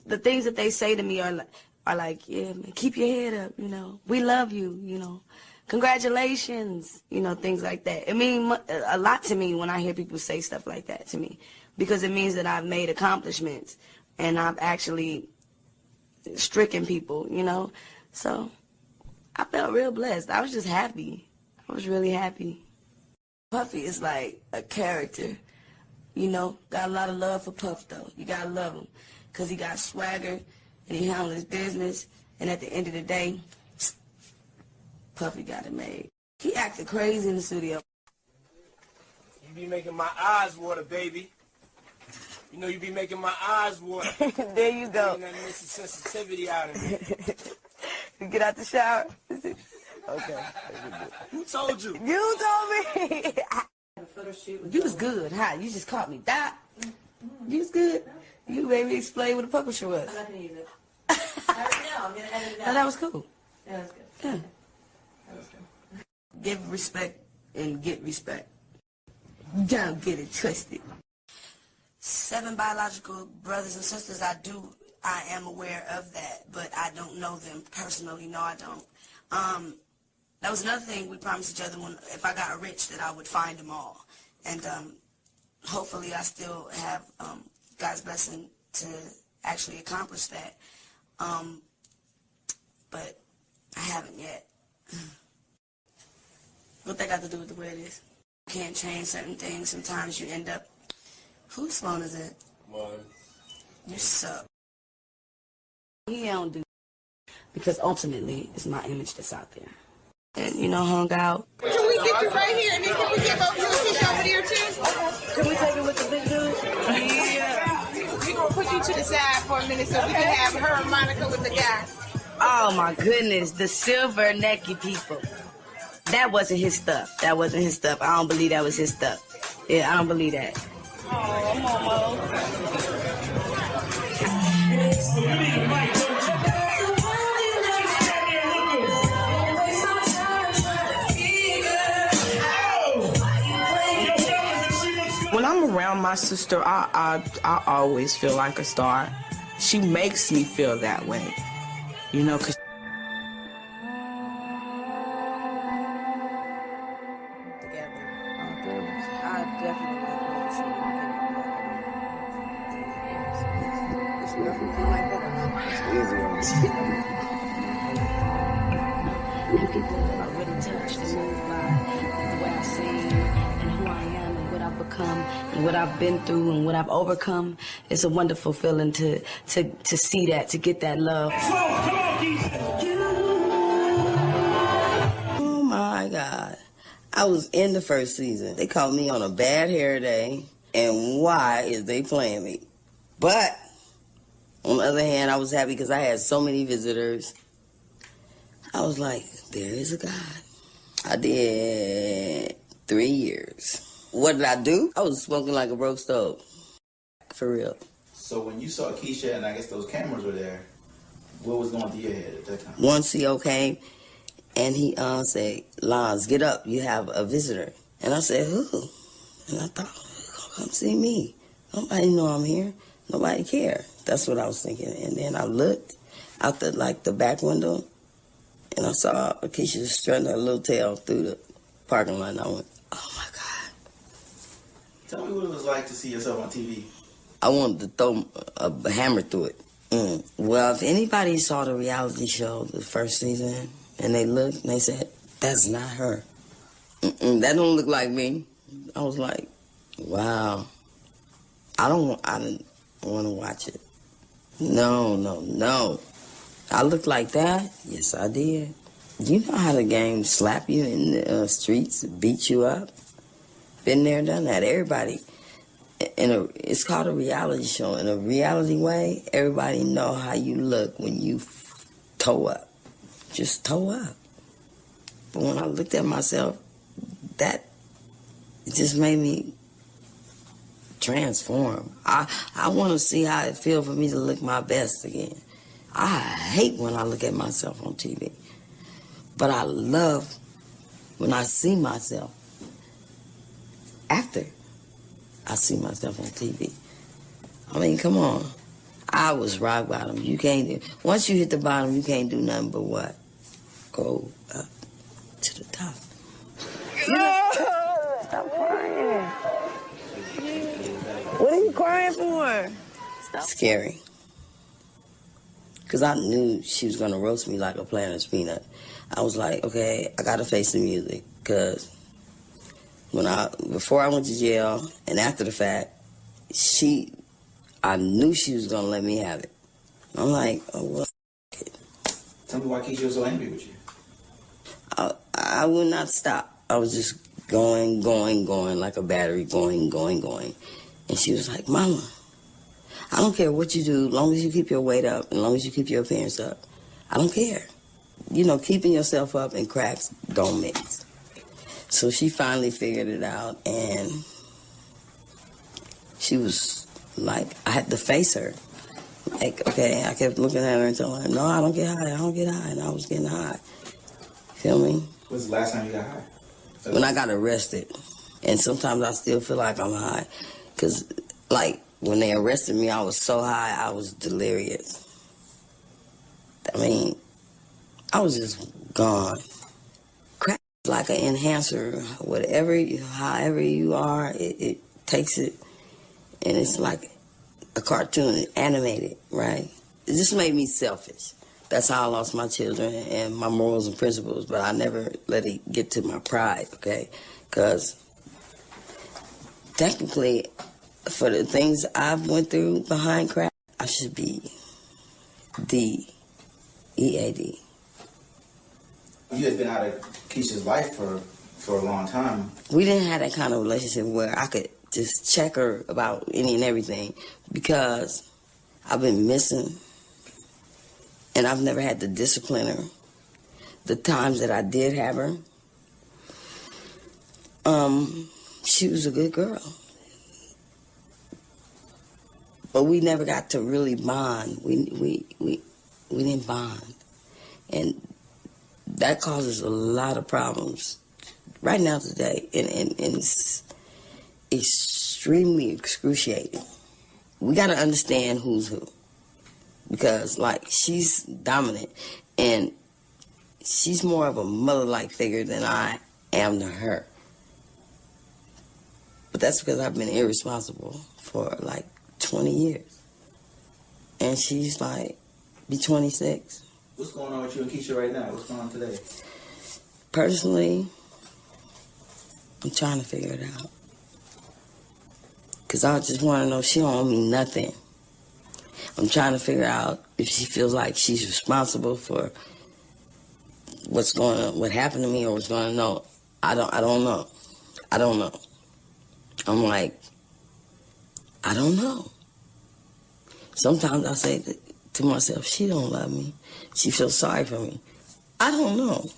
the things that they say to me are like, yeah, man, keep your head up, you know. We love you, you know. Congratulations, you know, things like that. It means a lot to me when I hear people say stuff like that to me, because it means that I've made accomplishments and I've actually stricken people, you know. So I felt real blessed. I was just happy. I was really happy. Puffy is like a character, you know. Got a lot of love for Puff, though. You got to love him because he got swagger and he handled his business. And at the end of the day, Puffy got it made. He acted crazy in the studio. You be making my eyes water, baby. You know you be making my eyes water. There you go. That Mr. Sensitivity out of me. You get out the shower. Okay. Who told you? You told me. You was good, huh? You just caught me. You was good. You made me explain what a publisher was. I'm not going to use it. I'm going to edit it out. Oh, that was cool. Yeah, that was good. Yeah. Give respect and get respect. Don't get it twisted. 7 biological brothers and sisters, I am aware of that, but I don't know them personally. No, I don't. That was another thing we promised each other if I got rich that I would find them all. And hopefully I still have God's blessing to actually accomplish that. but I haven't yet. What that got to do with the way it is? You can't change certain things. Sometimes you end up... Whose phone is it? Mine. You suck. He don't do because ultimately it's my image that's out there. And, you know, hung out. Can we get you right here and then can we get both you and Keyshia over there too? Can we take it with the big dude? Yeah. We're going to put you to the side for a minute so we can have her and Monica with the guy. Oh my goodness, the silver necky people. That wasn't his stuff. That wasn't his stuff. I don't believe that was his stuff. Yeah, I don't believe that. Oh, Momo. When I'm around my sister, I always feel like a star. She makes me feel that way, you know, 'cause what I've been through and what I've overcome. It's a wonderful feeling to see that, to get that love. Oh my God. I was in the first season. They caught me on a bad hair day, and why is they playing me? But on the other hand, I was happy because I had so many visitors. I was like, there is a God. I did 3 years. What did I do? I was smoking like a broke stove. For real. So when you saw Keyshia and I guess those cameras were there, what was going through your head at that time? One CO came and he said, Lons, get up. You have a visitor. And I said, who? And I thought, who's going to come see me? Nobody know I'm here. Nobody care. That's what I was thinking. And then I looked out the back window and I saw Keyshia strutting her little tail through the parking lot. And I went, oh my God. Tell me what it was like to see yourself on TV. I wanted to throw a hammer through it. Well, if anybody saw the reality show, the first season, and they looked and they said, that's not her. That don't look like me. I was like, wow. I didn't want to watch it. No. I looked like that? Yes, I did. You know how the game slap you in the streets, beat you up? Been there, done that. Everybody, it's called a reality show. In a reality way, everybody know how you look when you toe up. Just toe up. But when I looked at myself, it just made me transform. I want to see how it feels for me to look my best again. I hate when I look at myself on TV. But I love when I see myself after I see myself on TV. I mean, come on. I was rock bottom. Once you hit the bottom, you can't do nothing but what? Go up to the top. Stop crying. What are you crying for? Scary. Because I knew she was going to roast me like a Planters peanut. I was like, okay, I got to face the music. Because before I went to jail and after the fact, I knew she was going to let me have it. I'm like, oh, well, Tell me why Keyshia was so angry with you. I would not stop. I was just going, like a battery, going. And she was like, Mama, I don't care what you do, as long as you keep your weight up, as long as you keep your appearance up. I don't care. You know, keeping yourself up and cracks don't mix. So she finally figured it out, and she was like, I had to face her. Like, okay, I kept looking at her and telling her, no, I don't get high, and I was getting high. Feel me? When's the last time you got high? When I got arrested. And sometimes I still feel like I'm high. Because, like, when they arrested me, I was so high, I was delirious. I mean, I was just gone. Crack is like an enhancer. However you are, it takes it, and it's like a cartoon, animated, right? It just made me selfish. That's how I lost my children and my morals and principles, but I never let it get to my pride, okay? Because technically, for the things I've went through behind crack, I should be D-E-A-D. You had been out of Keyshia's life for a long time. We didn't have that kind of relationship where I could just check her about any and everything because I've been missing and I've never had to discipline her. The times that I did have her, she was a good girl. But we never got to really bond. We didn't bond. And that causes a lot of problems right now today. And it's extremely excruciating. We got to understand who's who. Because, like, she's dominant. And she's more of a mother-like figure than I am to her. But that's because I've been irresponsible for, like, 20 years. And she's, like, be 26. What's going on with you and Keyshia right now? What's going on today? Personally, I'm trying to figure it out. Because I just want to know she don't owe me nothing. I'm trying to figure out if she feels like she's responsible for what's going on, what happened to me or what's going on. I don't know. I don't know. I'm like, I don't know. Sometimes I say to myself, she don't love me. She feels sorry for me. I don't know.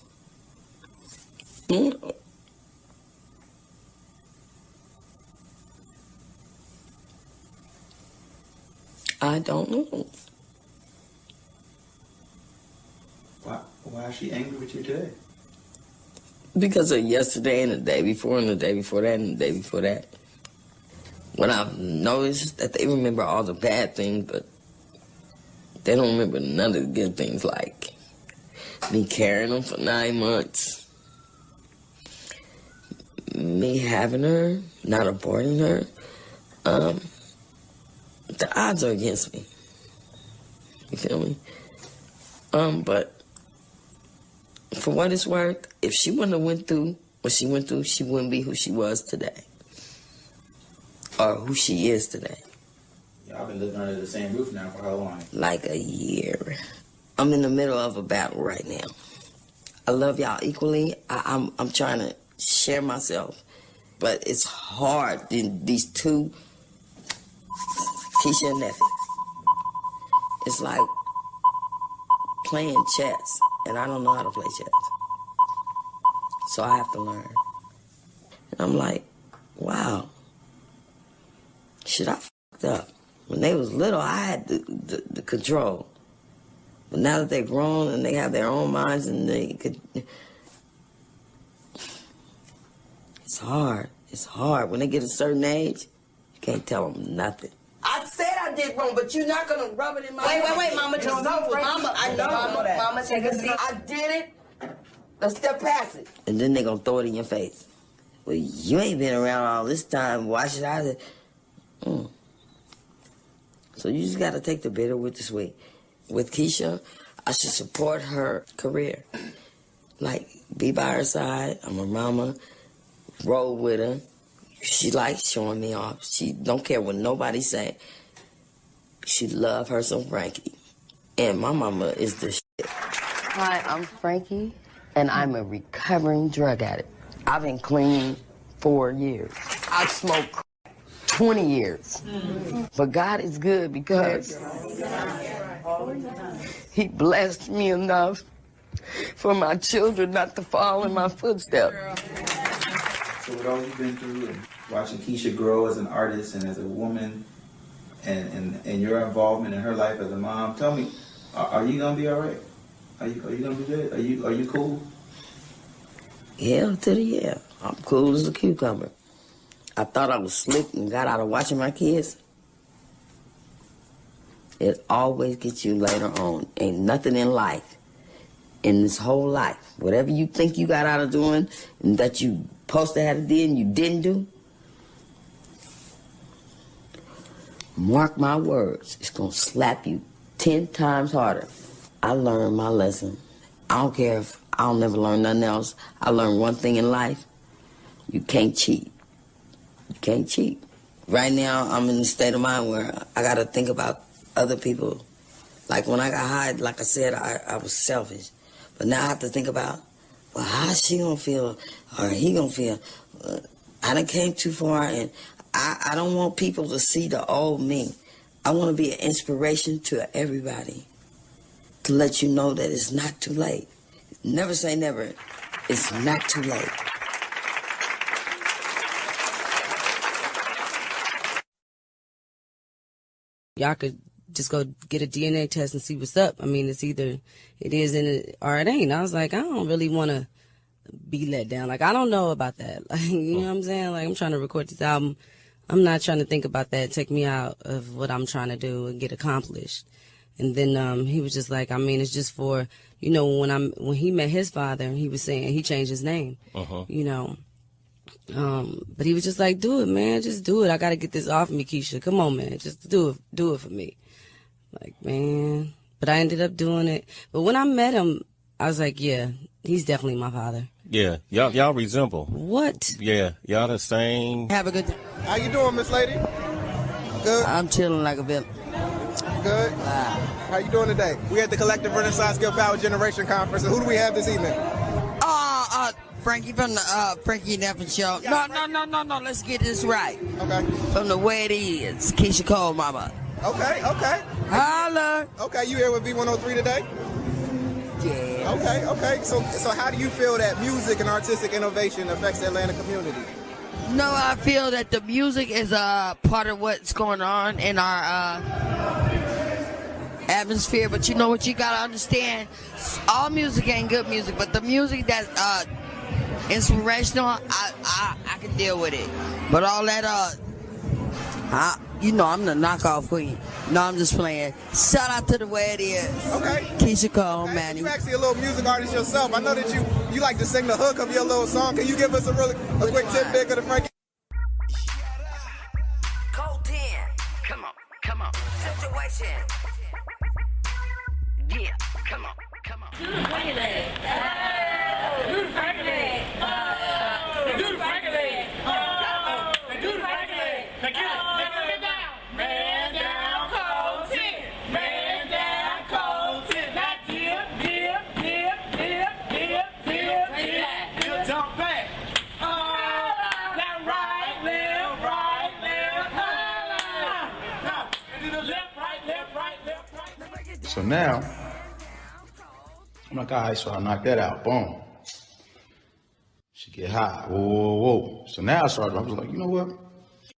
I don't know. Why is she angry with you today? Because of yesterday and the day before and the day before that and the day before that. When I've noticed that they remember all the bad things, but they don't remember none of the good things, like me carrying them for 9 months, me having her, not aborting her. The odds are against me. You feel me? But for what it's worth, if she wouldn't have went through what she went through, she wouldn't be who she was today. Or who she is today. Y'all been living under the same roof now for how long? Like a year. I'm in the middle of a battle right now. I love y'all equally. I'm trying to share myself. But it's hard. These two, Keyshia and nephew. It's like playing chess, and I don't know how to play chess. So I have to learn. And I'm like, wow. Shit, I fucked up. When they was little, I had the control. But now that they're grown and they have their own minds and they could... It's hard. It's hard. When they get a certain age, you can't tell them nothing. I said I did wrong, but you're not going to rub it in my face. Wait, Mama. Just Mama, I know, Mama, take a seat. I did it. Let's step past it. And then they're going to throw it in your face. Well, you ain't been around all this time. Why should I... So you just got to take the bitter with the sweet. With Keyshia, I should support her career. Like, be by her side. I'm her mama. Roll with her. She likes showing me off. She don't care what nobody say. She love her some Frankie. And my mama is the shit. Hi, I'm Frankie, and I'm a recovering drug addict. I've been clean 4 years. I smoked 20 years. But God is good because He blessed me enough for my children not to fall in my footsteps. So with all you've been through and watching Keyshia grow as an artist and as a woman and your involvement in her life as a mom, tell me, are you gonna be all right? Are you gonna be good? Are you cool? Hell to the yeah. I'm cool as a cucumber. I thought I was slick and got out of watching my kids. It always gets you later on. Ain't nothing in life, in this whole life, whatever you think you got out of doing and that you supposed to have did and you didn't do, mark my words, it's gonna slap you 10 times harder. I learned my lesson. I don't care if I'll never learn nothing else. I learned one thing in life. You can't cheat. You can't cheat. Right now, I'm in a state of mind where I got to think about other people. Like when I got high, like I said, I was selfish. But now I have to think about, well, how's she going to feel or he going to feel? I done came too far, and I don't want people to see the old me. I want to be an inspiration to everybody to let you know that it's not too late. Never say never. It's not too late. Y'all could just go get a DNA test and see what's up. I mean, it's either it is in it or it ain't. I was like, I don't really want to be let down. Like, I don't know about that. Like, you know what I'm saying? Like, I'm trying to record this album. I'm not trying to think about that. Take me out of what I'm trying to do and get accomplished. And then he was just like, I mean, it's just for, you know, when he met his father, he was saying he changed his name, you know. But he was just like, do it, man. Just do it. I got to get this off me, Keyshia. Come on, man. Just do it. Do it for me. Like, man. But I ended up doing it. But when I met him, I was like, yeah, he's definitely my father. Yeah, y'all resemble. What? Yeah, y'all the same. Have a good day. How you doing, Miss Lady? Good? I'm chilling like a villain. Good? How you doing today? We at the Collective Renaissance Skill Power Generation Conference. And who do we have this evening? Frankie from the Frankie Never Show. No. Let's get this right. Okay. From the way it is, Keyshia Cole, mama. Okay. Holla. Okay, you here with B103 today? Yeah. Okay. So how do you feel that music and artistic innovation affects the Atlanta community? No, I feel that the music is a part of what's going on in our atmosphere. But you know what you gotta understand? All music ain't good music, but the music that's inspirational, I can deal with it. But all that, you know, I'm the knockoff queen. No, I'm just playing. Shout out to the way it is. Okay. Keyshia Cole, man. You're actually a little music artist yourself. I know that you like to sing the hook of your little song. Can you give us a quick tidbit of the Frankie? Code 10. Come on. Situation. Yeah, come on. Do the Frankie leg. Do the Frankie leg. Do the Frankie leg. Do the Frankie leg. Now get it down. Man down, Code 10. Man down, Code 10. Now dip. Jump back. Now right, left. Now, do the left, right. So now, I'm like, all right, so I knocked that out. Boom. She get high. Whoa. So now I was like, you know what?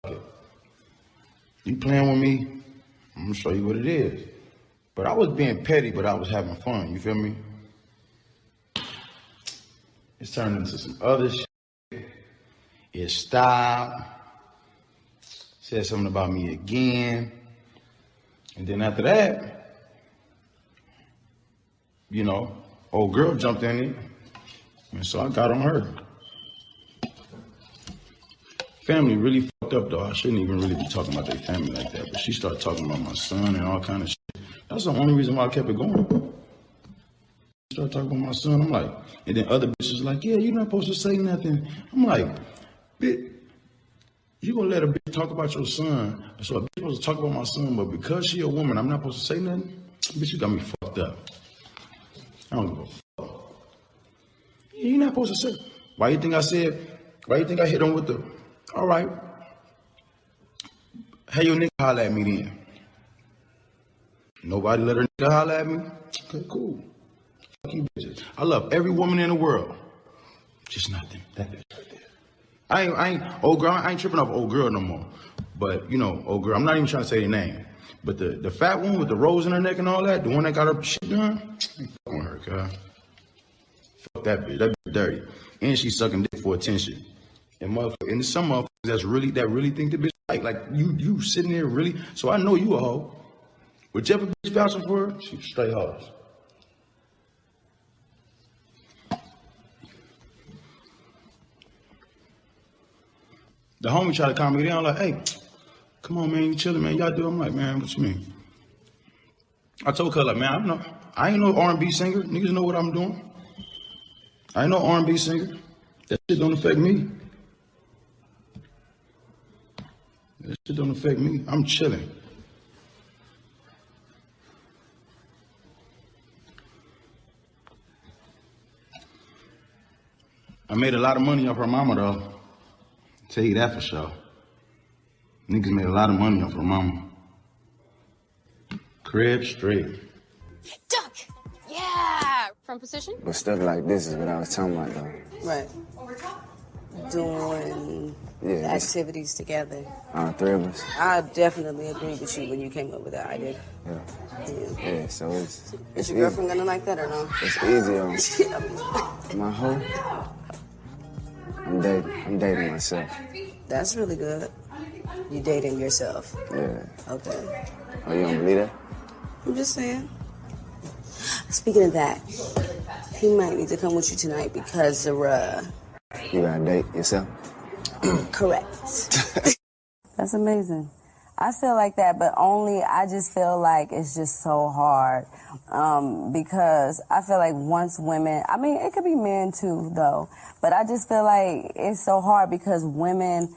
Fuck it. You playing with me, I'm gonna show you what it is. But I was being petty, but I was having fun, you feel me? It's turned into some other shit. It stopped. Said something about me again. And then after that, you know, old girl jumped in it. And so I got on her. Family really fucked up though. I shouldn't even really be talking about their family like that. But she started talking about my son and all kind of shit. That's the only reason why I kept it going. She started talking about my son. I'm like, and then other bitches like, yeah, you're not supposed to say nothing. I'm like, bitch, you gonna let a bitch talk about your son. So a bitch supposed to talk about my son, but because she a woman, I'm not supposed to say nothing? Bitch, you got me fucked up. I don't give a fuck. Yeah, you're not supposed to say. Why you think I hit him with the, all right. Hey, your nigga holler at me then. Nobody let her nigga holler at me? Okay, cool. Fuck you bitches. I love every woman in the world. Just not them. That bitch right there. I ain't old girl, I ain't tripping off old girl no more. But, you know, old girl, I'm not even trying to say her name. But the fat one with the rose in her neck and all that, the one that got her shit done, I ain't fucking with her, cuz. Fuck that bitch. That bitch dirty. And she's sucking dick for attention. And there's some motherfuckers that really think the bitch like you sitting there really. So I know you a hoe. Whichever bitch vouching for her, she's straight hoes. The homie tried to calm me down like, hey, come on, man, you chilling, man. Y'all do. I'm like, man, what you mean? I told her, like, man, I ain't no R&B singer. Niggas know what I'm doing. I ain't no R&B singer. That shit don't affect me. That shit don't affect me. I'm chilling. I made a lot of money off her mama, though. I'll tell you that for sure. Niggas made a lot of money off her mama. Crib straight. Duck! Yeah! From position? But stuff like this is what I was talking about, though. Right. Doing activities together. All three of us. I definitely agree with you when you came up with that idea. Yeah, so it's Is your girlfriend gonna like that or no? It's easy on my hoe. I'm dating myself. That's really good. You dating yourself. Yeah. Okay. Oh, you don't believe that? I'm just saying. Speaking of that, he might need to come with you tonight because of, You gotta date yourself? Correct. That's amazing. I feel like that, but only I just feel like it's just so hard because I feel like once women, I mean, it could be men too, though, but I just feel like it's so hard because women,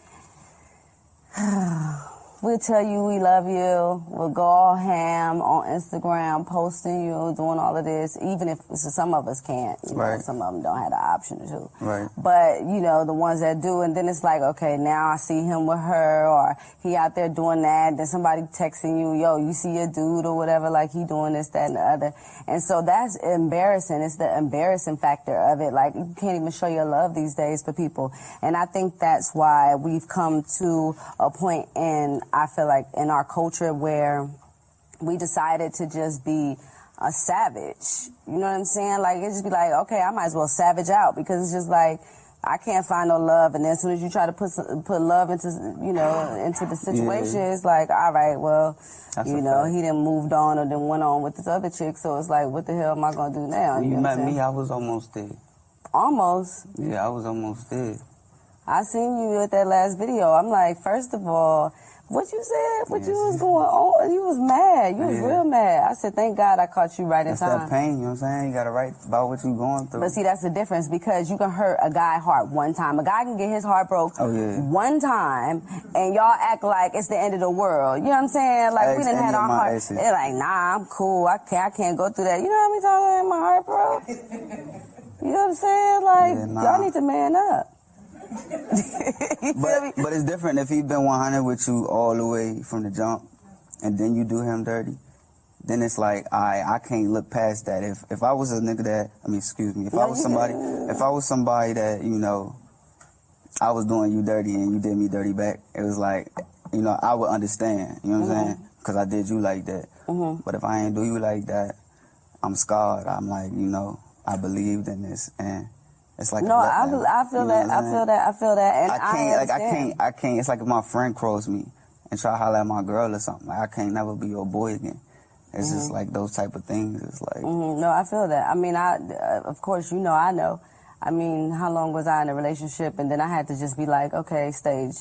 we'll tell you we love you, we'll go all ham on Instagram, posting you, doing all of this, even if some of us can't, you know, some of them don't have the option to. Right. But, you know, the ones that do, and then it's like, okay, now I see him with her, or he out there doing that, then somebody texting you, yo, you see a dude or whatever, like he doing this, that, and the other. And so that's embarrassing. It's the embarrassing factor of it. Like, you can't even show your love these days for people. And I think that's why we've come to a point in, I feel like, in our culture where we decided to just be a savage. You know what I'm saying? Like, it just be like, okay, I might as well savage out because it's just like, I can't find no love. And then as soon as you try to put love into, you know, into the situation, it's like, all right, well, you know, he done moved on or then went on with this other chick. So it's like, what the hell am I going to do now? When you know met what I'm me, saying? I was almost there. Almost? Yeah, I was almost there. I seen you at that last video. I'm like, first of all, what you said? What you was going on? You was mad. You was real mad. I said, thank God I caught you right in That's time. that pain, you know what I'm saying? You gotta write about what you going through. But see, that's the difference because you can hurt a guy's heart one time. A guy can get his heart broke one time, and y'all act like it's the end of the world. You know what I'm saying? Like, we done had our heart. They're like, nah, I'm cool. I can't go through that. You know how many times I had my heart broke? You know what I'm saying? Like, y'all need to man up. but it's different if he been 100 with you all the way from the jump, and then you do him dirty. Then it's like, I can't look past that. If I was a nigga that, if I was somebody that, you know, I was doing you dirty and you did me dirty back, it was like, you know, I would understand. You know what I'm saying? Because I did you like that. But if I ain't do you like that, I'm scarred. I'm like, you know, I believed in this and. It's like no, I feel that. I feel that, and I can't. It's like if my friend crossed me and try to holler at my girl or something. Like, I can't never be your boy again. It's just like those type of things. It's like no, I feel that. I mean, of course, you know, I know. I mean, how long was I in a relationship, and then I had to just be like, okay, stage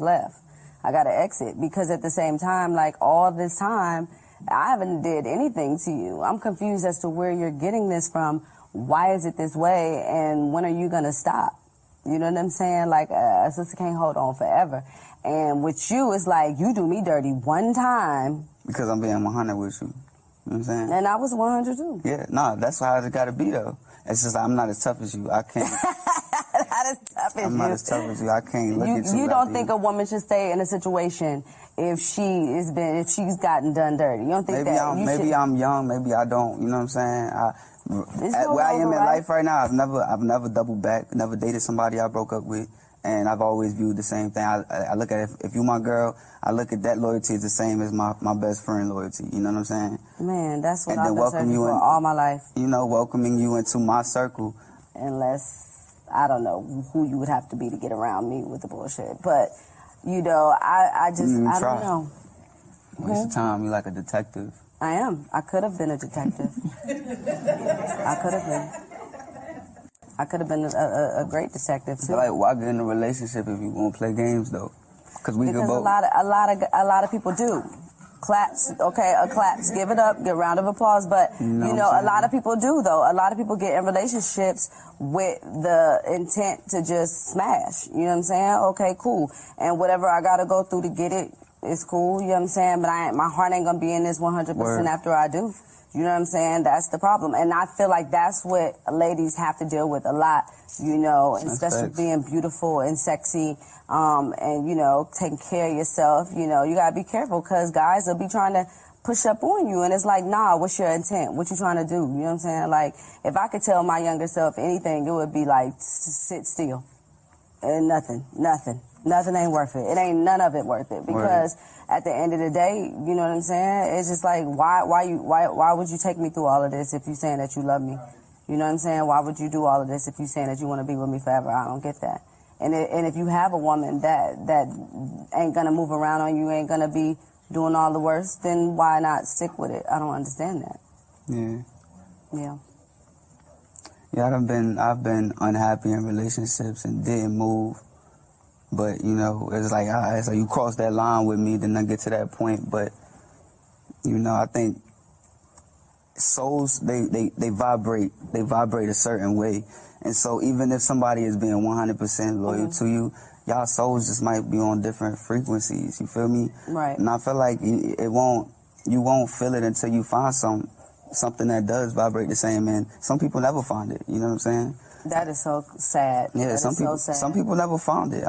left. I got to exit because at the same time, like all this time, I haven't did anything to you. I'm confused as to where you're getting this from. Why is it this way, and when are you going to stop? You know what I'm saying? Like, a sister can't hold on forever. And with you, it's like, you do me dirty one time. Because I'm being 100 with you. You know what I'm saying? And I was 100 too. Yeah, no, that's how it got to be, though. It's just I'm not as tough as you. I can't. Not as tough as you. I'm not as tough as you. I can't look at you. You don't think a woman should stay in a situation if she's gotten done dirty? You don't think maybe I'm young. Maybe I don't. You know what I'm saying? Where I am in life right now, I've never doubled back, never dated somebody I broke up with, and I've always viewed the same thing. I look at it, if you my girl, I look at that loyalty as the same as my best friend loyalty. You know what I'm saying? Man, that's what I've been searching for all my life. You know, welcoming you into my circle. Unless, I don't know who you would have to be to get around me with the bullshit. But, you know, I don't know. Waste of time, you like a detective. I am. I could have been a detective. I could have been. I could have been a great detective too. But like, why get in a relationship if you won't play games though? Because a lot of people do. Claps, okay, a claps, give it up, get a round of applause. But, you know, a lot of people do, though. A lot of people get in relationships with the intent to just smash. You know what I'm saying? Okay, cool. And whatever I got to go through to get it is cool, you know what I'm saying? But my heart ain't going to be in this 100% after I do. You know what I'm saying? That's the problem. And I feel like that's what ladies have to deal with a lot, you know, especially being beautiful and sexy, and, you know, taking care of yourself. You know, you got to be careful because guys will be trying to push up on you. And it's like, nah, what's your intent? What you trying to do? You know what I'm saying? Like, if I could tell my younger self anything, it would be like, sit still. And nothing ain't worth it. It ain't none of it worth it because at the end of the day, you know what I'm saying? It's just like, why would you take me through all of this if you saying that you love me? You know what I'm saying? Why would you do all of this if you saying that you want to be with me forever? I don't get that. And if you have a woman that ain't gonna move around on you, ain't gonna be doing all the worst, then why not stick with it? I don't understand that. Yeah, I've been unhappy in relationships and didn't move. But, you know, it's like you cross that line with me, then I get to that point. But, you know, I think souls, they vibrate a certain way. And so even if somebody is being 100% loyal to you, y'all souls just might be on different frequencies. You feel me? Right. And I feel like you won't feel it until you find something that does vibrate the same. And some people never find it. You know what I'm saying? That is so sad. Yeah, some people never found it.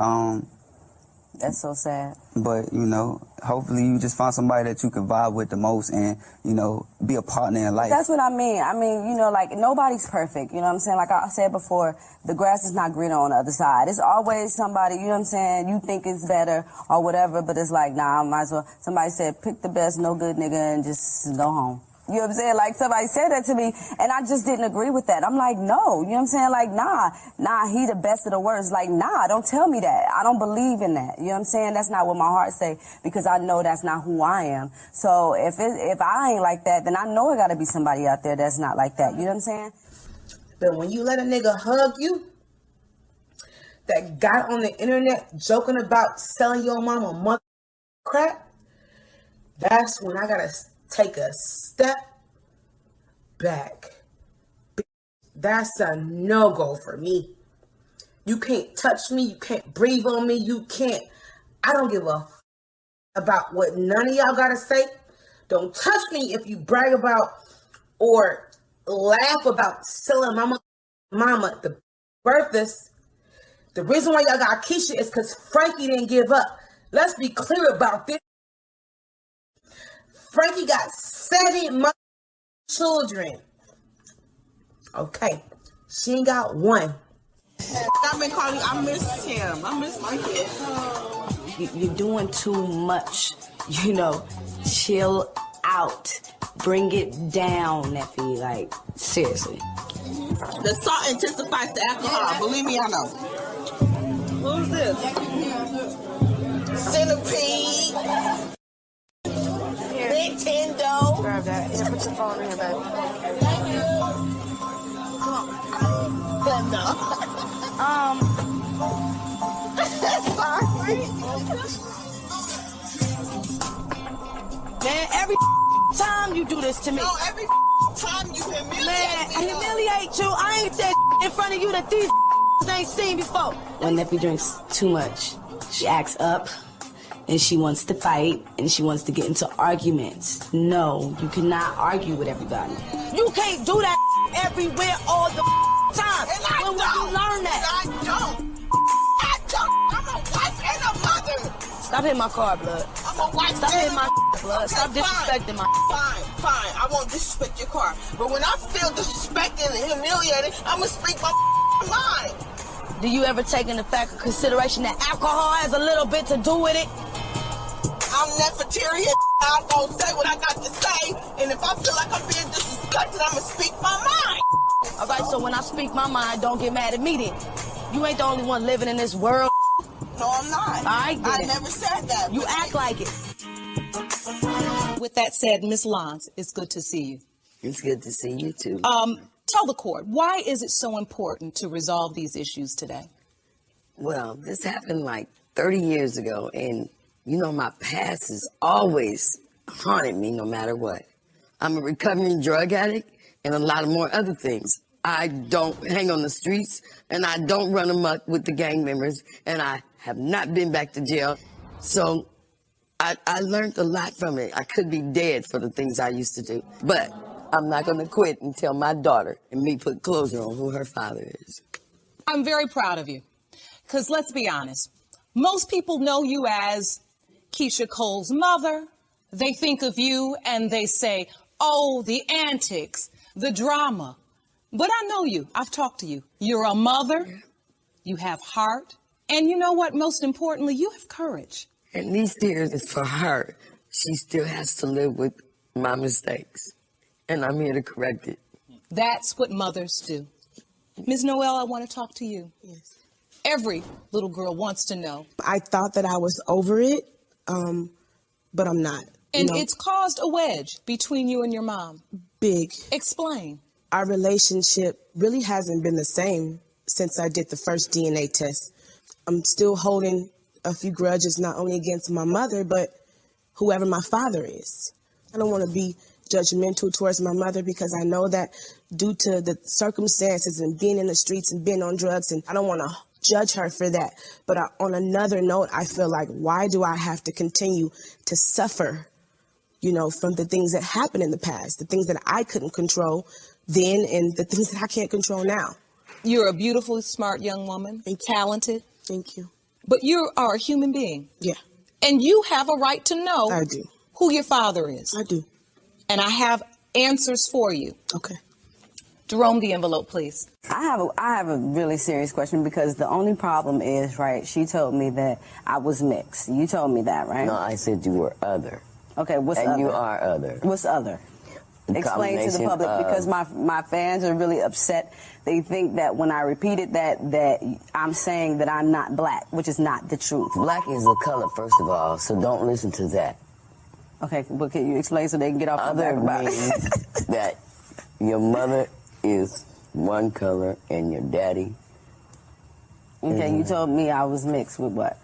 That's so sad. But, you know, hopefully you just find somebody that you can vibe with the most and, you know, be a partner in life. That's what I mean. I mean, you know, like, nobody's perfect. You know what I'm saying? Like I said before, the grass is not greener on the other side. It's always somebody, you know what I'm saying, you think it's better or whatever, but it's like, nah, I might as well. Somebody said, pick the best, no good nigga and just go home. You know what I'm saying? Like, somebody said that to me, and I just didn't agree with that. I'm like, no. You know what I'm saying? Like, nah, he the best of the worst. Like, nah, don't tell me that. I don't believe in that. You know what I'm saying? That's not what my heart say, because I know that's not who I am. So if I ain't like that, then I know it got to be somebody out there that's not like that. You know what I'm saying? But when you let a nigga hug you, that guy on the internet joking about selling your mama mother crap, that's when I got to take a step back. That's a no-go for me. You can't touch me. You can't breathe on me. You can't. I don't give a about what none of y'all got to say. Don't touch me if you brag about or laugh about selling mama the birthers. The reason why y'all got Keyshia is because Frankie didn't give up. Let's be clear about this. Frankie got 7 children. Okay. She ain't got 1. I've been calling you. I miss him. I miss my kid. You're doing too much. You know, chill out. Bring it down, Neffy. Like, seriously. The salt intensifies the alcohol. Believe me, I know. Who's this? Centipede. Nintendo. Grab that. Here, put your phone in here, baby. Man, every time you do this to me. No, every time you humiliate me. Man, I humiliate you. I ain't said in front of you that these ain't seen before. When Neffy drinks too much, she acts up. And she wants to fight, and she wants to get into arguments. No, you cannot argue with everybody. You can't do that everywhere all the time. And when will you learn that? I don't. I'm a wife and a mother. Stop hitting my car, blood. I'm a wife. Stop hitting my blood. Okay, Stop disrespecting my. Fine. I won't disrespect your car. But when I feel disrespected and humiliated, I'ma speak my mind. Do you ever take into fact consideration that alcohol has a little bit to do with it? I'm Nefertarian. I'm gonna say what I got to say, and if I feel like I'm being disrespected, I'ma speak my mind. All right, so when I speak my mind, don't get mad at me then. You ain't the only one living in this world. No, I'm not. All right, then. I never said that. You act like it. With that said, Miss Lons, it's good to see you. It's good to see you too. Tell the court, why is it so important to resolve these issues today? Well, this happened like 30 years ago, and you know my past is always haunted me no matter what. I'm a recovering drug addict and a lot of more other things. I don't hang on the streets, and I don't run amok with the gang members, and I have not been back to jail. So I learned a lot from it. I could be dead for the things I used to do, but I'm not going to quit until my daughter and me put closure on who her father is. I'm very proud of you, because let's be honest, most people know you as Keyshia Cole's mother. They think of you and they say, oh, the antics, the drama. But I know you. I've talked to you. You're a mother. You have heart. And you know what? Most importantly, you have courage. And these tears is for her. She still has to live with my mistakes. And I'm here to correct it. That's what mothers do. Ms. Noel, I want to talk to you. Yes. Every little girl wants to know. I thought that I was over it, but I'm not. And it's caused a wedge between you and your mom. Big. Explain. Our relationship really hasn't been the same since I did the first DNA test. I'm still holding a few grudges, not only against my mother, but whoever my father is. I don't want to be judgmental towards my mother because I know that due to the circumstances and being in the streets and being on drugs, and I don't want to judge her for that. But on another note, I feel like, why do I have to continue to suffer, from the things that happened in the past, the things that I couldn't control then and the things that I can't control now? You're a beautiful, smart young woman, talented. Thank you. But you are a human being. Yeah. And you have a right to know I do. Who your father is. I do. And I have answers for you. Okay. Jerome, the envelope, please. I have a really serious question because the only problem is, right, she told me that I was mixed. You told me that, right? No, I said you were other. Okay, what's other? And you are other. What's other? Explain to the public because my fans are really upset. They think that when I repeated that I'm saying that I'm not black, which is not the truth. Black is a color, first of all, so don't listen to that. Okay, but can you explain so they can get off the back about it? That your mother is one color and your daddy. Okay, you told me I was mixed with what?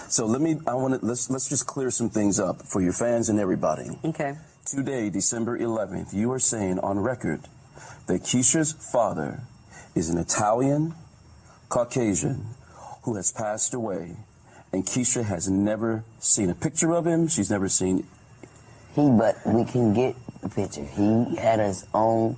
So let's just clear some things up for your fans and everybody. Okay. Today, December 11th, you are saying on record that Keyshia's father is an Italian Caucasian who has passed away, and Keyshia has never seen a picture of him. She's never seen. But we can get the picture. He had his own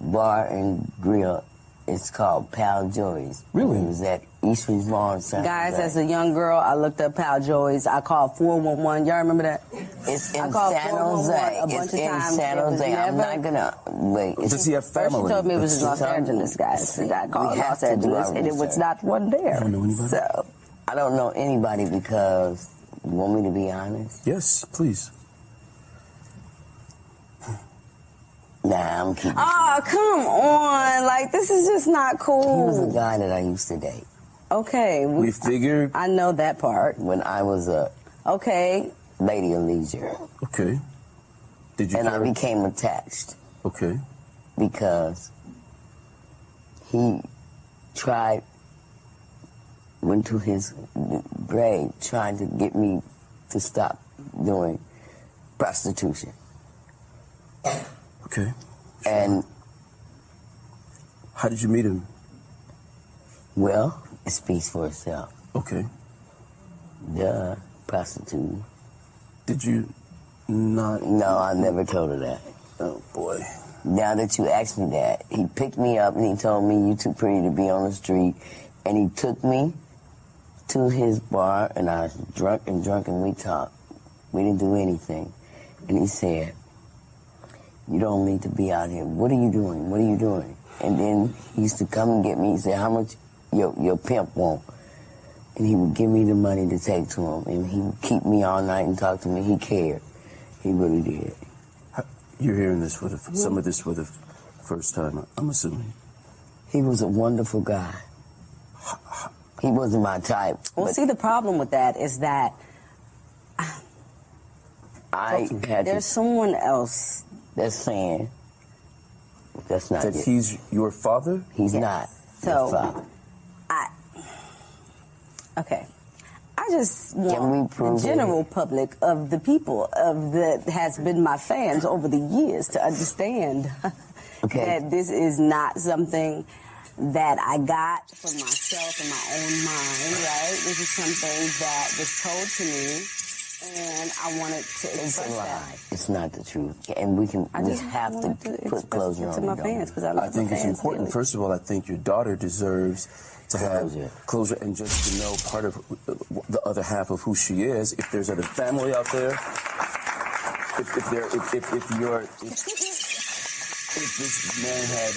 bar and grill. It's called Pal Joey's. Really? He was at Eastridge Lawn Center. Guys, as a young girl, I looked up Pal Joey's. I called 411. Y'all remember that? It's in I called San Jose. a bunch It's of in times. San Jose. I'm not gonna wait. Does he have family? First she told me it was in Los Angeles, guys. I called Los Angeles, and it was not one there. I don't know anybody. So, I don't know anybody because, you want me to be honest? Yes, please. Nah, I'm keeping. Oh, come on. Like, this is just not cool. He was a guy that I used to date. Okay. We figured. I know that part. When I was a lady of leisure. Okay. Did you? And I became attached. Okay. Because he went to his grave trying to get me to stop doing prostitution. Okay. And how did you meet him? Well, it speaks for itself. Okay. Duh, prostituting. Did you not? No, I never told her that. Oh boy. Now that you asked me that, he picked me up and he told me, "You too pretty to be on the street," and he took me to his bar, and I was drunk, and we talked. We didn't do anything, and he said, "You don't need to be out here. What are you doing? What are you doing?" And then he used to come and get me. He said, "How much your pimp want?" And he would give me the money to take to him, and he would keep me all night and talk to me. He cared. He really did. You're hearing this for some of this for the first time, I'm assuming. He was a wonderful guy. He wasn't my type. Well, see, the problem with that is that there's someone else that's saying that's not that he's your father? He's not your father. Okay. I just want the general public of the people that has been my fans over the years to understand that this is not something that I got for myself in my own mind, right? This is something that was told to me, and I wanted to express It's a lie. that. It's not the truth. And we have to put closure on to my it. fans because I love I think my it's fans important. dearly. First of all, I think your daughter deserves to have closure and just to know part of the other half of who she is. If there's other family out there, if this man had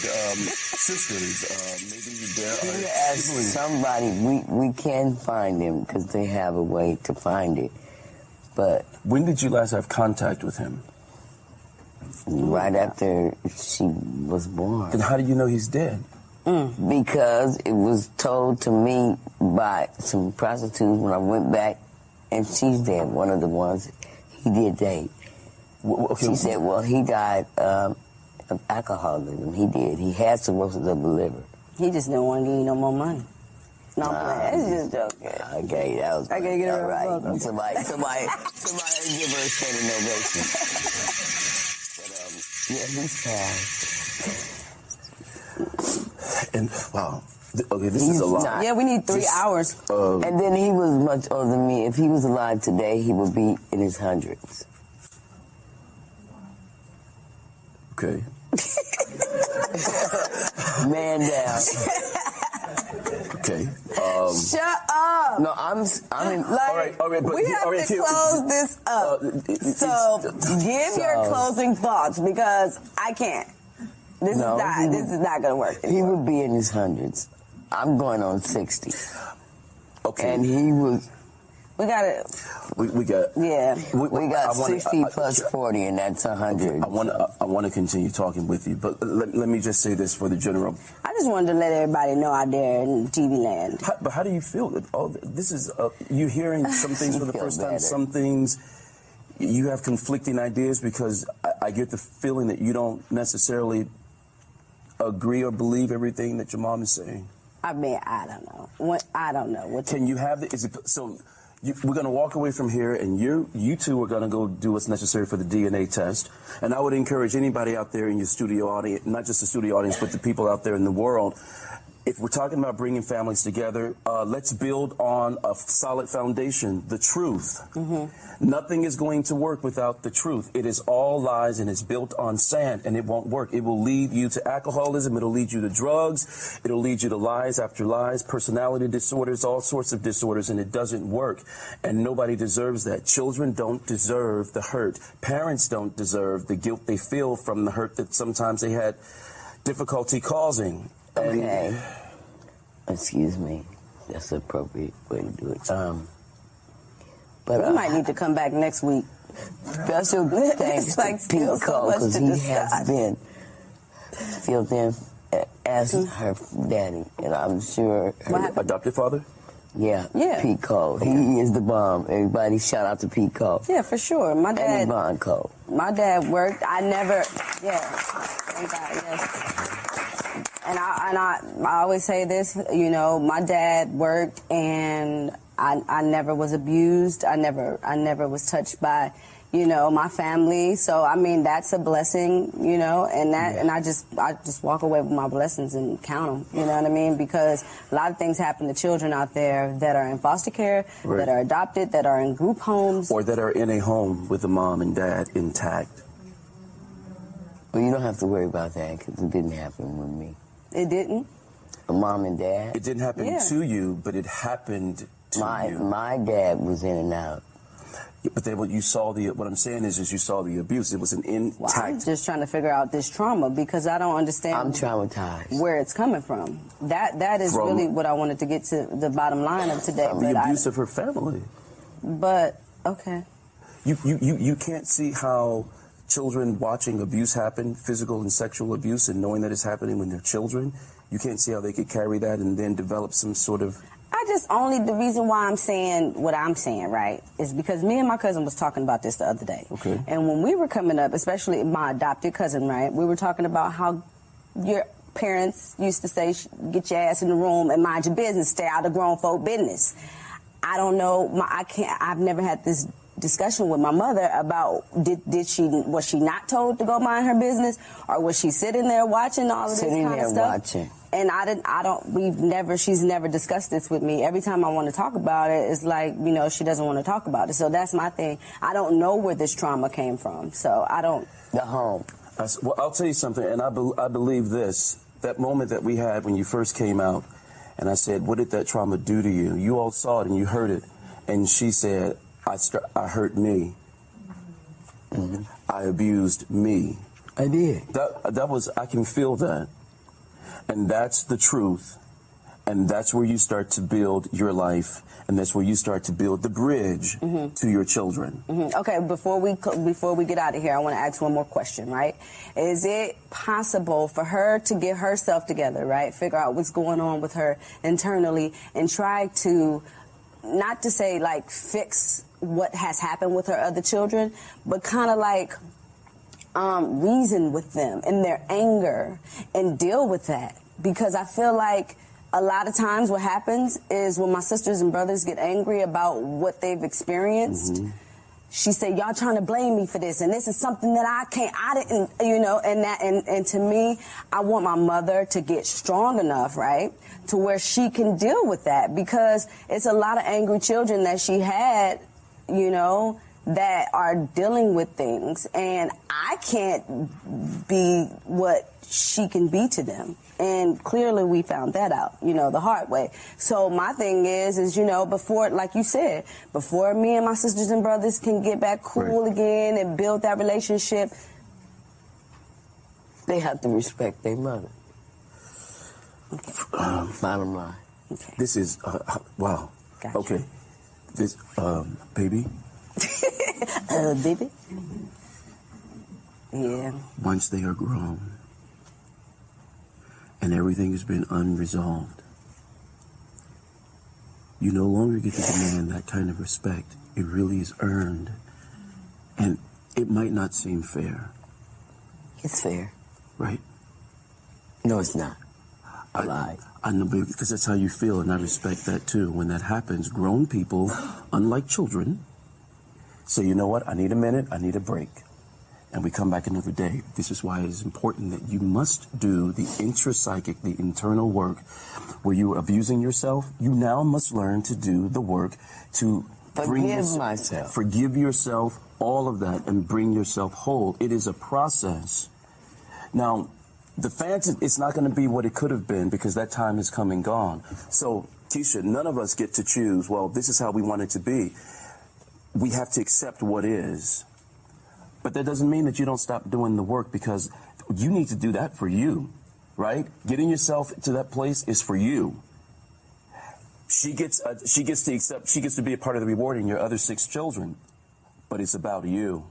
sisters, maybe there are As somebody, we can find him because they have a way to find it. But when did you last have contact with him? Right after she was born. Then how do you know he's dead? Because it was told to me by some prostitutes when I went back, and she's dead, one of the ones he did date. She said, well, he died of alcoholism. He did. He had cirrhosis of the liver. He just didn't want to give you no more money. No, it's just joking. Okay, that was I gotta get her right. right. Somebody give her a standing ovation. But yeah, he's passed. And wow, okay, this is a lot. Yeah, we need 3 hours. And then he was much older than me. If he was alive today, he would be in his hundreds. Okay. Man down. Okay. Shut up. No, I'm in. Like, all right, but we have to close this up. So give your closing thoughts because I can't. This is not gonna work. He would be in his hundreds. I'm going on 60. Okay. And he was. We got. We got 60 plus 40, and that's 100. I want to continue talking with you, but let me just say this for the general. I just wanted to let everybody know out there in TV land. But how do you feel? This is you hearing some things for the first time. Some things you have conflicting ideas because I get the feeling that you don't necessarily agree or believe everything that your mom is saying. I mean, I don't know. I don't know. Can you have the? Is it so? We're going to walk away from here, and you two are going to go do what's necessary for the DNA test. And I would encourage anybody out there in your studio audience, not just the studio audience, but the people out there in the world, if we're talking about bringing families together, let's build on a solid foundation, the truth. Nothing is going to work without the truth. It is all lies, and it's built on sand, and it won't work. It will lead you to alcoholism. It'll lead you to drugs. It'll lead you to lies after lies, personality disorders, all sorts of disorders, and it doesn't work. And nobody deserves that. Children don't deserve the hurt. Parents don't deserve the guilt they feel from the hurt that sometimes they had difficulty causing. Okay. Excuse me. That's the appropriate way to do it. But we might need to come back next week. Special thanks to Pete Cole, because he has been filled in as her daddy, and I'm sure her adopted father. Yeah, Pete Cole. He is the bomb. Everybody shout out to Pete Cole. Yeah, for sure. My dad. And Yvonne Cole. My dad worked. I never. Yeah. Thank God. Yes. And I always say this. You know, my dad worked, and I never was abused. I never was touched by, you know, my family. So I mean, that's a blessing, you know, and I just walk away with my blessings and count them. You know what I mean? Because a lot of things happen to children out there that are in foster care, that are adopted, that are in group homes, or that are in a home with the mom and dad intact. Well, you don't have to worry about that because it didn't happen with me. It didn't? A mom and dad? It didn't happen to you, but it happened to you. My dad was in and out. Yeah, but then what you saw what I'm saying is you saw the abuse. It was an intact. Well, I'm just trying to figure out this trauma because I don't understand. I'm traumatized. Where it's coming from. That is really what I wanted to get to the bottom line of today. From the abuse of her family. But, okay. You can't see how children watching abuse happen, physical and sexual abuse, and knowing that it's happening when they're children, you can't see how they could carry that and then develop some sort of... The reason why I'm saying what I'm saying, right, is because me and my cousin was talking about this the other day. Okay. And when we were coming up, especially my adopted cousin, right, we were talking about how your parents used to say, get your ass in the room and mind your business, stay out of grown folk business. I don't know. I've never had this discussion with my mother about was she not told to go mind her business, or was she sitting there watching all of this kind of stuff? Watching. And she's never discussed this with me. Every time I want to talk about it, it's like, she doesn't want to talk about it. So that's my thing. I don't know where this trauma came from. So I don't. The home. Well, I'll tell you something, and I believe this. That moment that we had when you first came out, and I said, what did that trauma do to you? You all saw it and you heard it. And she said, I hurt me. Mm-hmm. I abused me. I did. That was, I can feel that. And that's the truth. And that's where you start to build your life. And that's where you start to build the bridge to your children. Okay, before we get out of here, I want to ask one more question, right? Is it possible for her to get herself together, right? Figure out what's going on with her internally and try to, not to say like fix what has happened with her other children, but kind of like reason with them in their anger and deal with that? Because I feel like a lot of times what happens is when my sisters and brothers get angry about what they've experienced, she said, y'all trying to blame me for this, and this is something that I didn't, and to me, I want my mother to get strong enough, right, to where she can deal with that, because it's a lot of angry children that she had, that are dealing with things, and I can't be what she can be to them. And clearly we found that out, the hard way. So my thing is, before, like you said, before me and my sisters and brothers can get back cool again and build that relationship, they have to respect their mother. Okay. Bottom line. Okay. This is, wow. Gotcha. Okay. This, baby. Baby? Yeah. Once they are grown and everything has been unresolved, you no longer get to demand that kind of respect. It really is earned. And it might not seem fair. It's fair. Right? No, it's not. I know, because that's how you feel, and I respect that too. When that happens, grown people, unlike children, say, you know what, I need a minute, I need a break. And we come back another day. This is why it is important that you must do the intrapsychic, the internal work, where you are abusing yourself. You now must learn to do the work to forgive yourself, all of that, and bring yourself whole. It is a process. Now, the fantasy, it's not going to be what it could have been, because that time is come and gone. So, Keyshia, none of us get to choose, well, this is how we want it to be. We have to accept what is. But that doesn't mean that you don't stop doing the work, because you need to do that for you, right? Getting yourself to that place is for you. She gets to be a part of the reward in your other 6 children, but it's about you.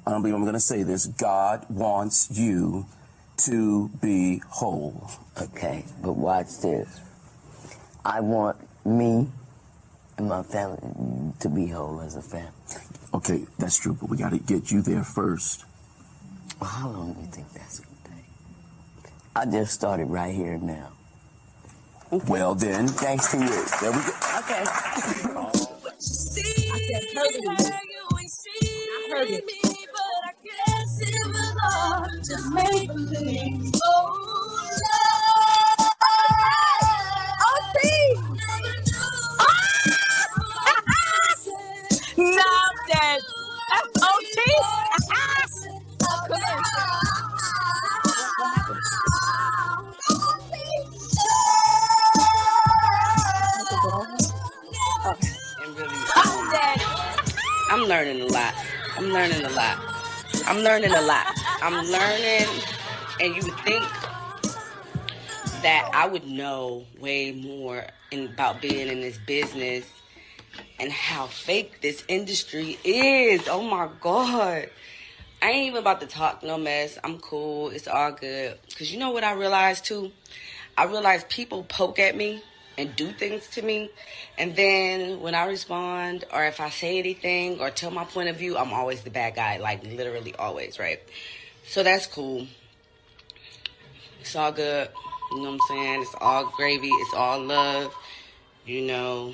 I don't believe I'm going to say this. God wants you to be whole. Okay, but watch this. I want me and my family to be whole as a family. Okay, that's true, but we got to get you there first. Well, how long do you think that's going to take? I just started right here and now. Okay. Well, then. Thanks to you. There we go. Okay. I heard it. Just make believe. No, I'm dead. O.D.B. I'm dead. I'm learning a lot. I'm learning, and you would think that I would know way more about being in this business and how fake this industry is. Oh my God. I ain't even about to talk no mess. I'm cool. It's all good. Because you know what I realized too? I realized people poke at me and do things to me. And then when I respond, or if I say anything or tell my point of view, I'm always the bad guy. Like literally always, right? So that's cool. It's all good. You know what I'm saying? It's all gravy. It's all love. you know,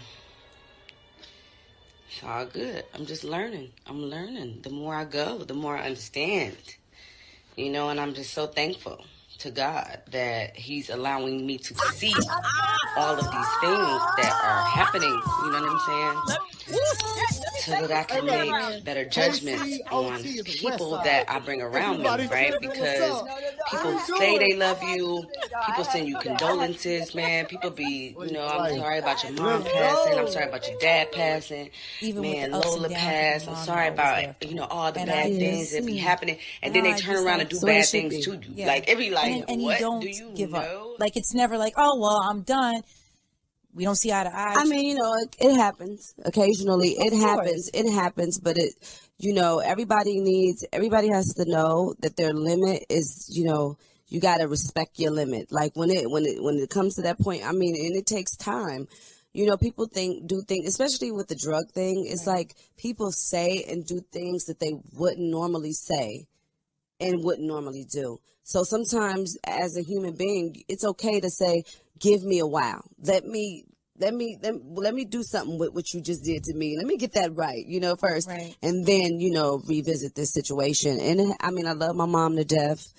it's all good. I'm just learning. I'm learning. The more I go, the more I understand, you know, and I'm just so thankful to God that he's allowing me to see all of these things that are happening, you know what I'm saying? So that I can make better judgments on people that I bring around me, right? Because people say they love you, people send you condolences, man. People be, you know, I'm sorry about your mom passing, I'm sorry about your dad passing, Even man, with the ups Lola and downs, passed, your I'm mom sorry always about, there for you know, you. all the And bad I things that be see. happening, and And then they I turn just around like- and do So it bad should things be. to you. Yeah. Like, it be like, and what you don't do you give know? up. Like, it's never like, oh, well, I'm done. We don't see eye to eye. I mean, you know, it happens. Occasionally it happens. It happens, but it, you know, everybody has to know that their limit is, you know, you got to respect your limit. Like when it comes to that point, I mean, and it takes time. You know, people do things, especially with the drug thing. It's like people say and do things that they wouldn't normally say and wouldn't normally do. So sometimes as a human being, it's okay to say, give me a while. Let me do something with what you just did to me. Let me get that right, you know, first. Right. And then, you know, revisit this situation. And I mean, I love my mom to death.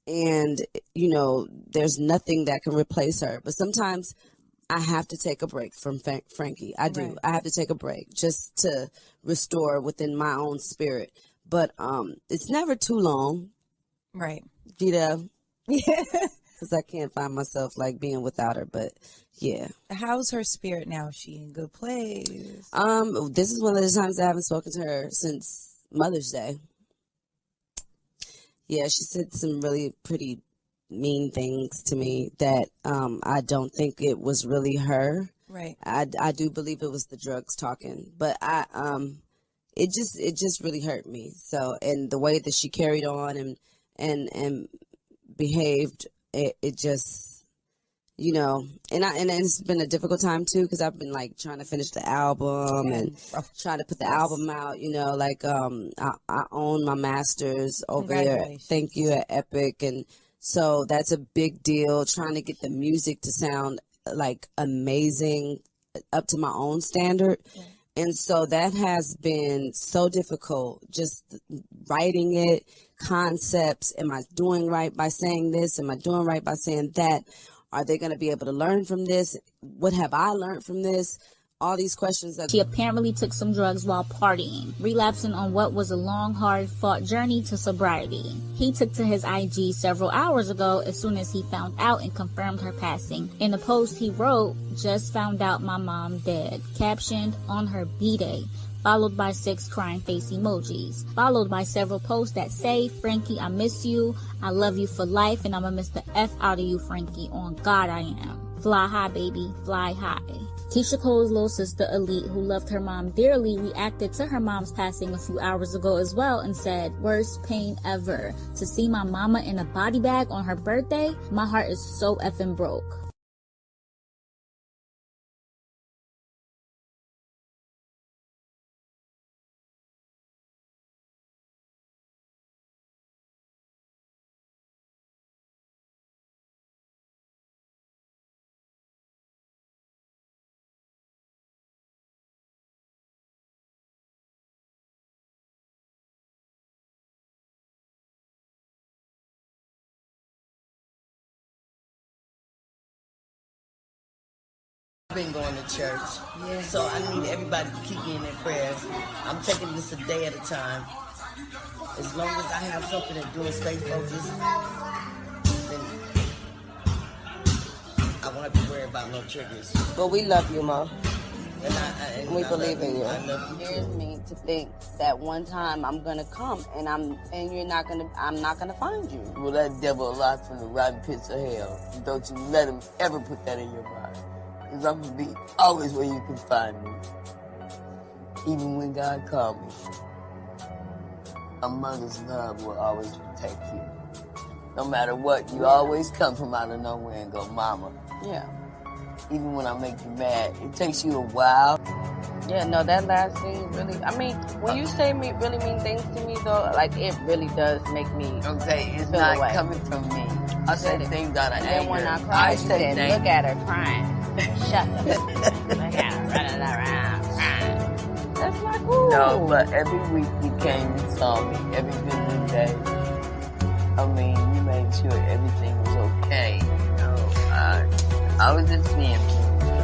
And, you know, there's nothing that can replace her. But sometimes I have to take a break from Frankie. I do. Right. I have to take a break just to restore within my own spirit. But it's never too long. Right. You know? Yeah. Because I can't find myself like being without her. But yeah. How's her spirit now? Is she in good place? This is one of the times I haven't spoken to her since Mother's Day. Yeah, she said some really pretty mean things to me that I don't think it was really her. Right. I do believe it was the drugs talking, but it just really hurt me. So, and the way that she carried on and behaved, it just, you know, and it's been a difficult time too, because I've been like trying to finish the album and trying to put the album out, you know, like I own my masters over here. Thank you at Epic. And so that's a big deal, trying to get the music to sound like amazing up to my own standard. Yeah. And so that has been so difficult, just writing it, concepts. Am I doing right by saying this? Am I doing right by saying that? Are they going to be able to learn from this? What have I learned from this? All these questions. She apparently took some drugs while partying, relapsing on what was a long, hard-fought journey to sobriety. He took to his IG several hours ago as soon as he found out and confirmed her passing. In a post he wrote, "Just found out my mom dead," captioned, "On her B-Day," followed by 6 crying face emojis, followed by several posts that say, "Frankie, I miss you. I love you for life, and I'ma miss the F out of you, Frankie. On God I am. Fly high, baby. Fly high." Keyshia Cole's little sister, Elite, who loved her mom dearly, reacted to her mom's passing a few hours ago as well and said, "Worst pain ever. To see my mama in a body bag on her birthday, my heart is so effing broke." I've been going to church, so I need everybody to keep me in their prayers. I'm taking this a day at a time. As long as I have something to do and stay focused, then I won't have to worry about no triggers. But we love you, Mom. And We believe in you. I love you. Scares me to think that one time I'm gonna come and I'm not gonna find you. Well, that devil lies from the rotten pits of hell. Don't you let him ever put that in your mind. Because I'm going to be always where you can find me. Even when God called me. A mother's love will always protect you. No matter what, you always come from out of nowhere and go, "Mama." Yeah. Even when I make you mad, it takes you a while. Yeah, no, that last thing really, I mean, when you say really mean things to me, though, like, it really does make me it's feel not away. coming from me. I say things out of and anger. then when I cry, she said, "Look at her crying." Shut up. Like, No, but every week you came and saw me, every visit day. I mean, you made sure everything was okay. You know, I was just being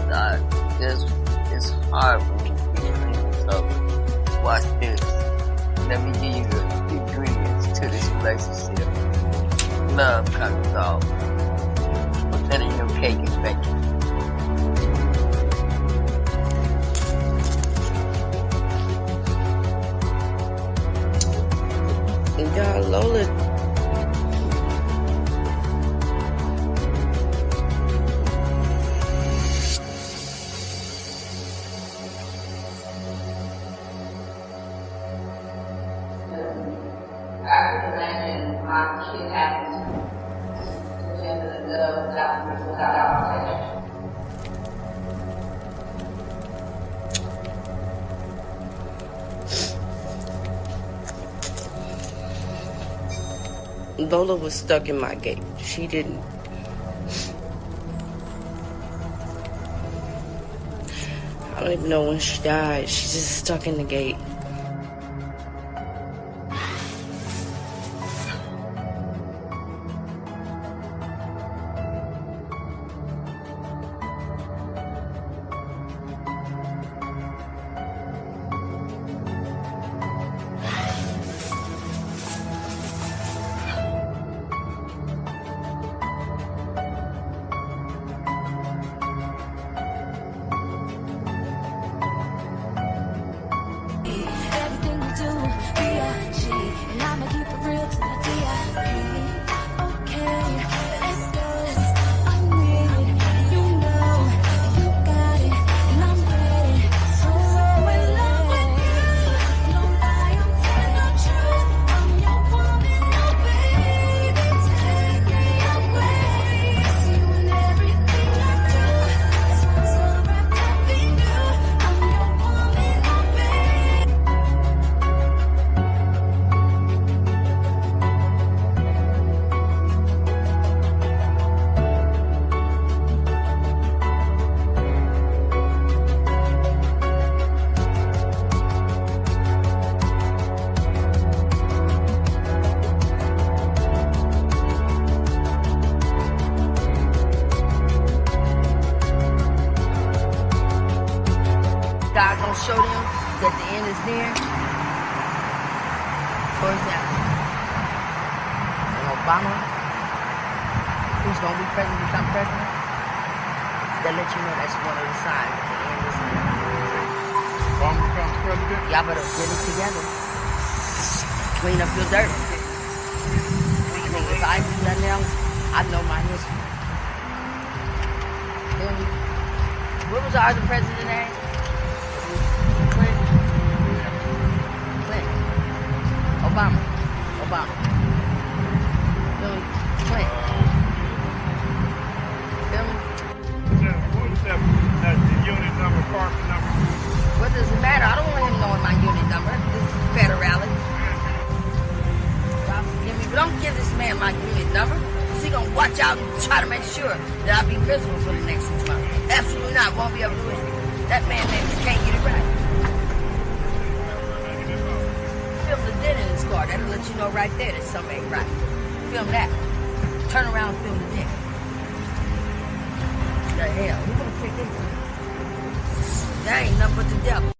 because it's hard when you treat people so. Watch this. Let me give you the ingredients to this relationship. Love comes off. Put that in your cake and bake it. And y'all, Lola. I could imagine my kid having to gender the without protection. Lola was stuck in my gate. She didn't. I don't even know when she died. She's just stuck in the gate. God gonna show them that the end is near? For example, and Obama, who's gonna be president, become president, that let you know that's one of the signs that the end is near. Obama becomes president? Y'all better get it together. Clean up your dirt. If I do nothing else, I know my history. What was our other president name? Obama. Feel me? Clinton. Feel me? What is that the unit number, apartment number? What does it matter? I don't want him knowing my unit number. This is federality. God forgive me, but don't give this man my unit number. Because he's going to watch out and try to make sure that I'll be visible for the next 6 months. Absolutely not. Won't be able to do it. That man can't get it right. Film the dent in his car. That'll let you know right there that something ain't right. Film that. Turn around and film the dent. The hell? Who's gonna pick this? That ain't nothing but the devil.